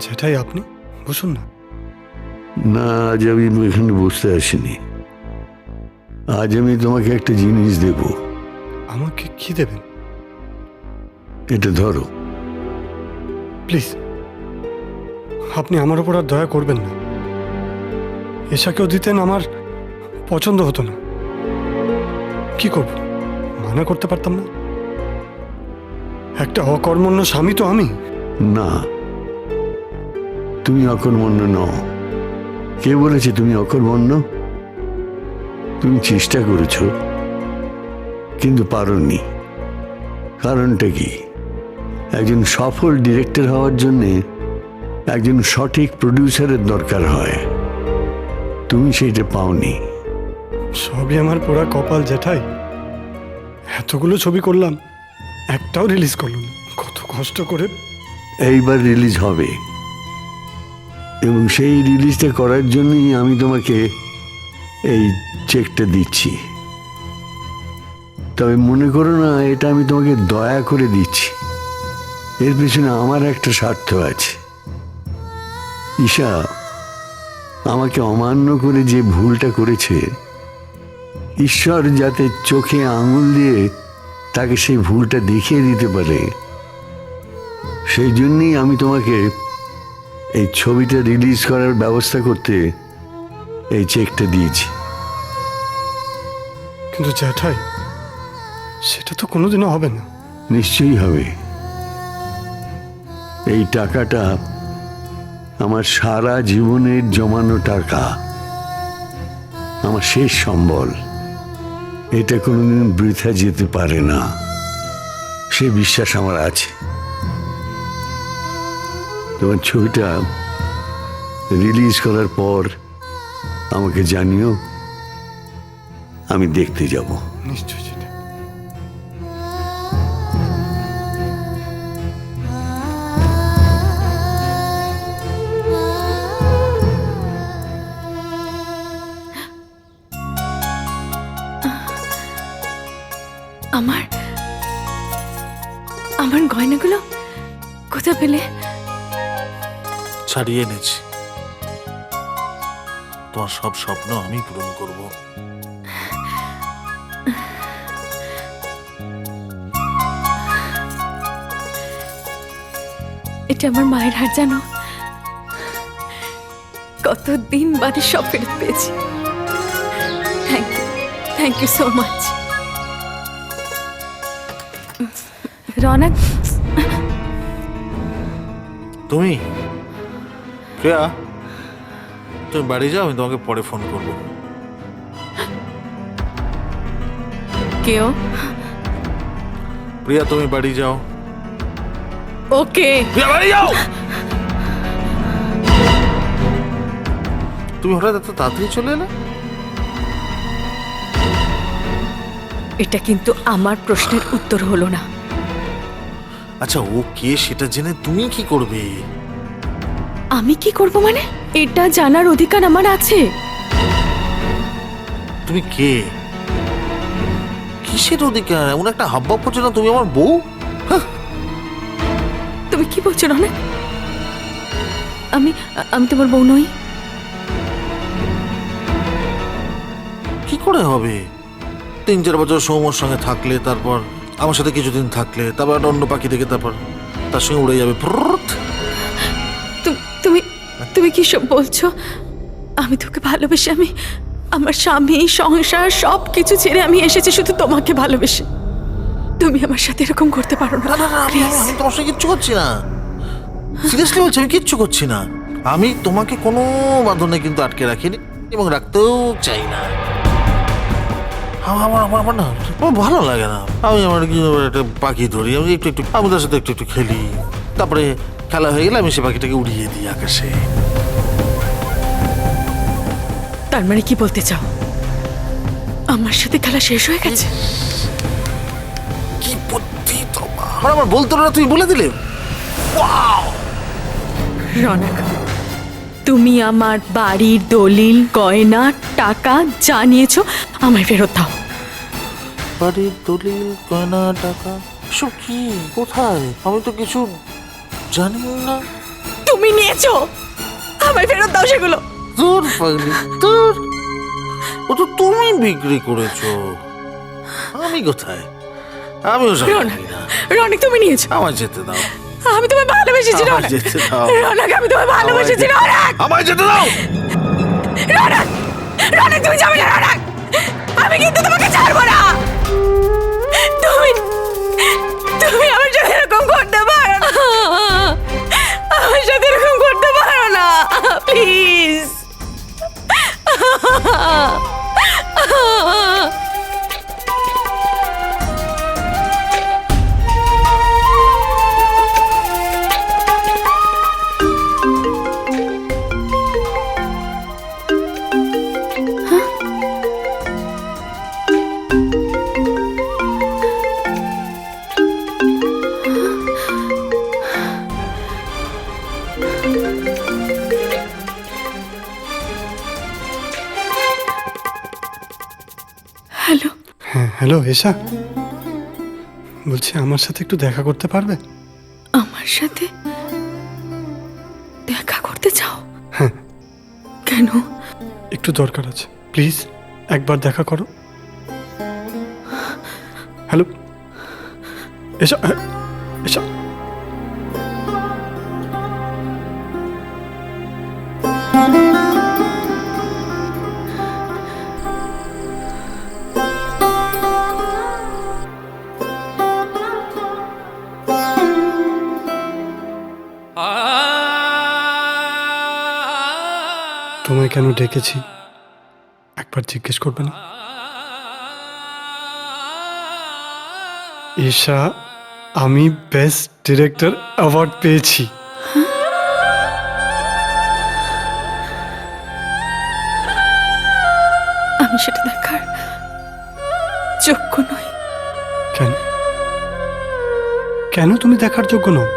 যেটাই আপনি বসুন না। না, আজ আমি এখানে বসতে আসিনি। আজ আমি তোমাকে একটা জিনিস দেব। আমাকে কি দেবেন? এটা ধরো। প্লিজ, আপনি আমার উপর আর দয়া করবেন না। এশাকেও দিতেন, আমার পছন্দ হতো না। কি করব, মানা করতে পারতাম না? একটা অকর্মণ্য স্বামী তো আমি। না, তুমি অকর্মণ্য নও। কে বলেছে তুমি অকর্মণ্য? তুমি চেষ্টা করেছ কিন্তু পারোনি। কারণটা কি? একজন সফল ডিরেক্টর হওয়ার জন্যে একজন সঠিক প্রডিউসারের দরকার হয়। তুমি সেইটা পাওনি। সবই আমার পোড়া কপাল জেঠাই। এতগুলো ছবি করলাম, একটাও রিলিজ করলাম না। কত কষ্ট করে। এইবার রিলিজ হবে এবং সেই রিলিজটা করার জন্যই আমি তোমাকে এই চেকটা দিচ্ছি। তবে মনে করো না এটা আমি তোমাকে দয়া করে দিচ্ছি। এর পেছনে আমার একটা স্বার্থ আছে। ঈশা আমাকে অমান্য করে যে ভুলটা করেছে, ঈশ্বর যাতে চোখে আঙুল দিয়ে তাকে সেই ভুলটা দেখিয়ে দিতে পারে। সেই জন্যই আমি তোমাকে এই ছবিটা রিলিজ করার ব্যবস্থা করতে এই চেকটা দিয়েছি। কিন্তু জ্যাঠাই, সেটা তো কোনোদিনও হবে না। নিশ্চয়ই হবে। এই টাকাটা আমার সারা জীবনের জমানো টাকা, আমার শেষ সম্বল। এটা কোনোদিন বৃথা যেতে পারে না, সে বিশ্বাস আমার আছে। তোমার ছবিটা রিলিজ করার পর আমাকে জানিও, আমি দেখতে যাব। নিশ্চয়ই জ্যাঠাই। আমার আমার গয়নাগুলো কোথা পেলে? ছাড়িয়ে এনেছি। তোমার সব স্বপ্ন আমি পূরণ করব। এটা আমার মায়ের হার, জানো? কতদিন বাদে সব ফেরত পেয়েছি। Thank you so much. Ronak, তুমি প্রিয়া, তুমি বাড়ি যাও, আমি তোমাকে পরে ফোন করব। কেউ? প্রিয়া তুমি বাড়ি যাও। ওকে। প্রিয়া বাড়ি যাও। তুমি হঠাৎ এত তাড়াতাড়ি চলে এলে? এটা কিন্তু আমার প্রশ্নের উত্তর হলো না। আচ্ছা, ও কে সেটা জেনে তুমি কি করবে? আমি কি করব মানে? এটা জানার অধিকার আমার আছে। তুমি কে? কিসের অধিকার? এমন একটা হাবভাব করছো না তুমি আমার বউ? তুমি কি বলছো না? আমি আমি তোমার বউ নই। কি করে হবে? 3-4 বছর সৌম্যর সঙ্গে থাকলে, তারপর আমার সাথে কিছুদিন থাকলে, তারপর একটা অন্য পাখি থেকে তারপর তার সঙ্গে উড়ে যাবে। তুমি তুমি কি সব বলছো? আমি তোকে ভালোবেসে, আমি আমার স্বামী, সংসার সব কিছু ছেড়ে আমি এসেছি শুধু তোমাকে ভালোবেসে। তুমি আমার সাথে এরকম করতে পারো না। আমি তোমার সঙ্গে কিচ্ছু করছি না। সিরিয়াসলি বলছি, আমি কিচ্ছু করছি না। আমি তোমাকে কোনো বাঁধনে কিন্তু আটকে রাখিনি এবং রাখতেও চাই না। আমার না, আমার ভালো লাগে না। আমি আমার একটা পাখি ধরি, আমি আমি তার সাথে একটু খেলি, তারপরে খেলা হয়ে গেলে আমি সে পাখিটাকে উড়িয়ে দিই আকাশে। তার মানে কি বলতে চাও? আমার সাথে খেলা শেষ হয়ে গেছে? কি বুদ্ধি তোমার! আমার বলতো না, তুমি বলে দিলে। রনক, তুমি আমার বাড়ির দলিল, গয়না, টাকা যা নিয়েছো আমায় ফেরত দাও। বাড়ির দলিল, গয়না, টাকা সব কি? কোথায়? আমি তো কিছু জানি না। তুমি নিয়েছো, আমায় ফেরত দাও সেগুলো। দূর পাগলি, দূর। ও তো তুমি বিক্রি করেছো, আমি কোথায়? আমি ওসব জানি না। রনক, তুমি নিয়েছো। আমায় যেতে দাও। আমি তোমায় ভালোবেসেছি রনক। আমায় যেতে দাও। রনক, আমি তোমায় ভালোবেসেছি রনক। আমায় যেতে দাও। রনক, রনক তুমি যাবে না রনক। আমি কিন্তু তোমাকে ছাড়বো না। তুমি আমার সাথে এরকম করতে পারো না। আমার সাথে এরকম করতে পারো না, প্লিজ। হ্যালো। হ্যাঁ, হ্যালো এশা, বলছি আমার সাথে একটু দেখা করতে পারবে? আমার সাথে দেখা করতে চাও? হ্যাঁ। কেন? একটু দরকার আছে, প্লিজ একবার দেখা করো। হ্যালো, এসো এসো। তোমায় কেন ডেকেছি একবার জিজ্ঞেস করবে না? ঈশা, আমি বেস্ট ডিরেক্টর অ্যাওয়ার্ড পেয়েছি। আমি সেটা দেখার যোগ্য নই। কেন? কেন তুমি দেখার যোগ্য নও?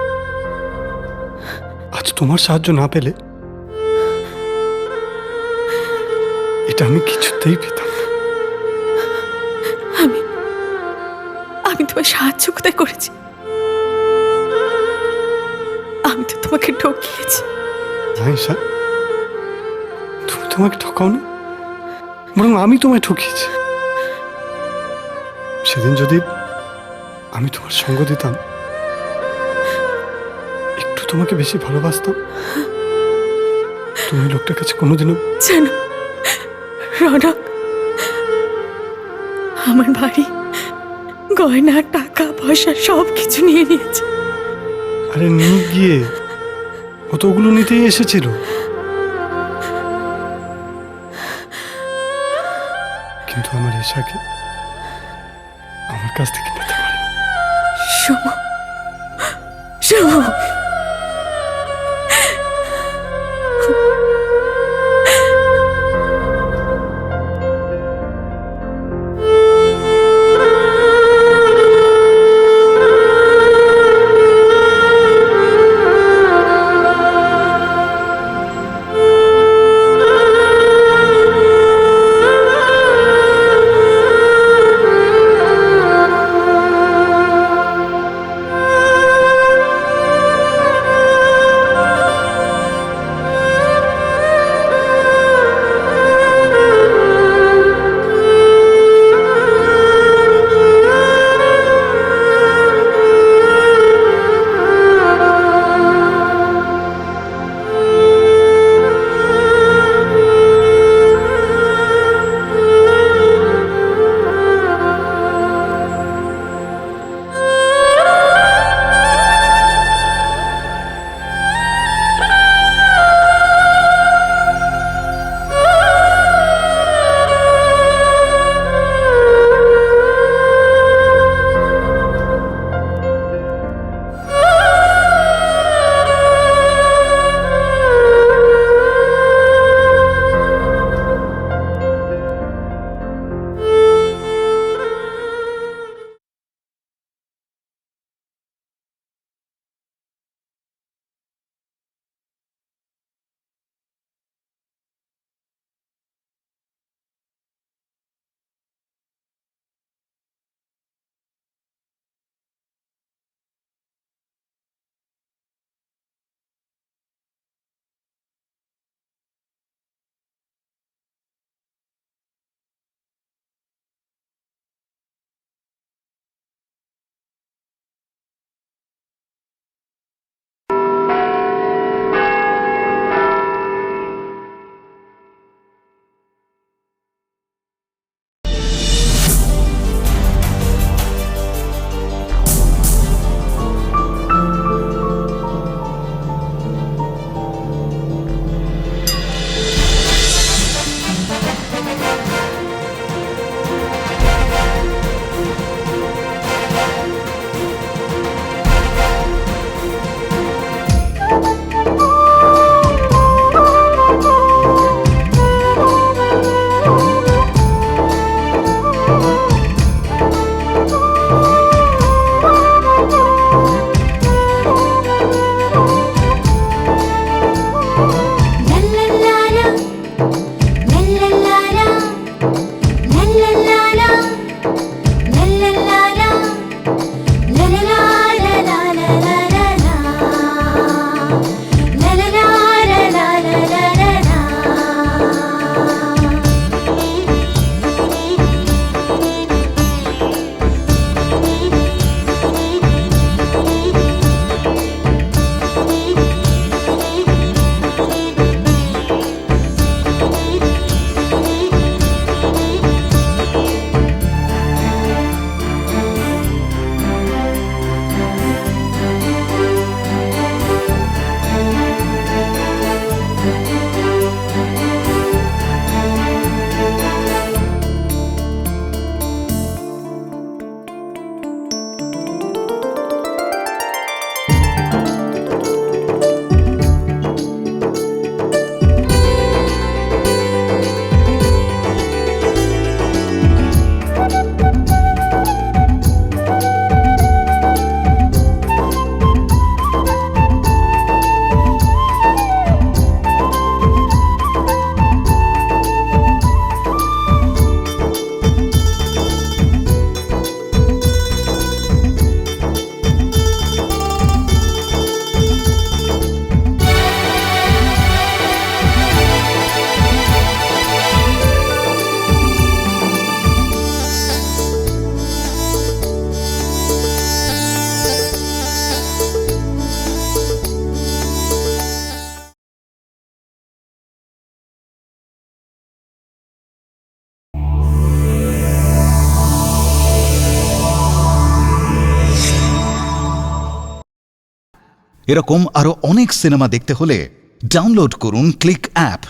আজ তোমার সাহায্য না পেলে এটা আমি কিছুতেই পেতাম না। আমি তোমার সাহায্য কোথায় করেছি? আমি তো তোমাকে ঠকিয়েছি। ঈশা, তুমি তোমাকে ঠকাওনি, বরং আমি তোমায় ঠকিয়েছি। সেদিন যদি আমি তোমার সঙ্গ দিতাম, একটু তোমাকে বেশি ভালোবাসতাম, তুমি লোকটার কাছে কোনোদিনও জানো রনক, আমার বাড়ি, গয়না, টাকা পয়সা সব কিছু নিয়ে নিয়েছে। আরে নিয়ে গিয়ে ও তো ওগুলো নিতেই এসেছিল। কিন্তু আমার ঈশাকে আমার কাছ থেকে পেতে পারে। শোনো, শোনো, এরকম আরও অনেক সিনেমা দেখতে হলে ডাউনলোড করুন ক্লিক অ্যাপ।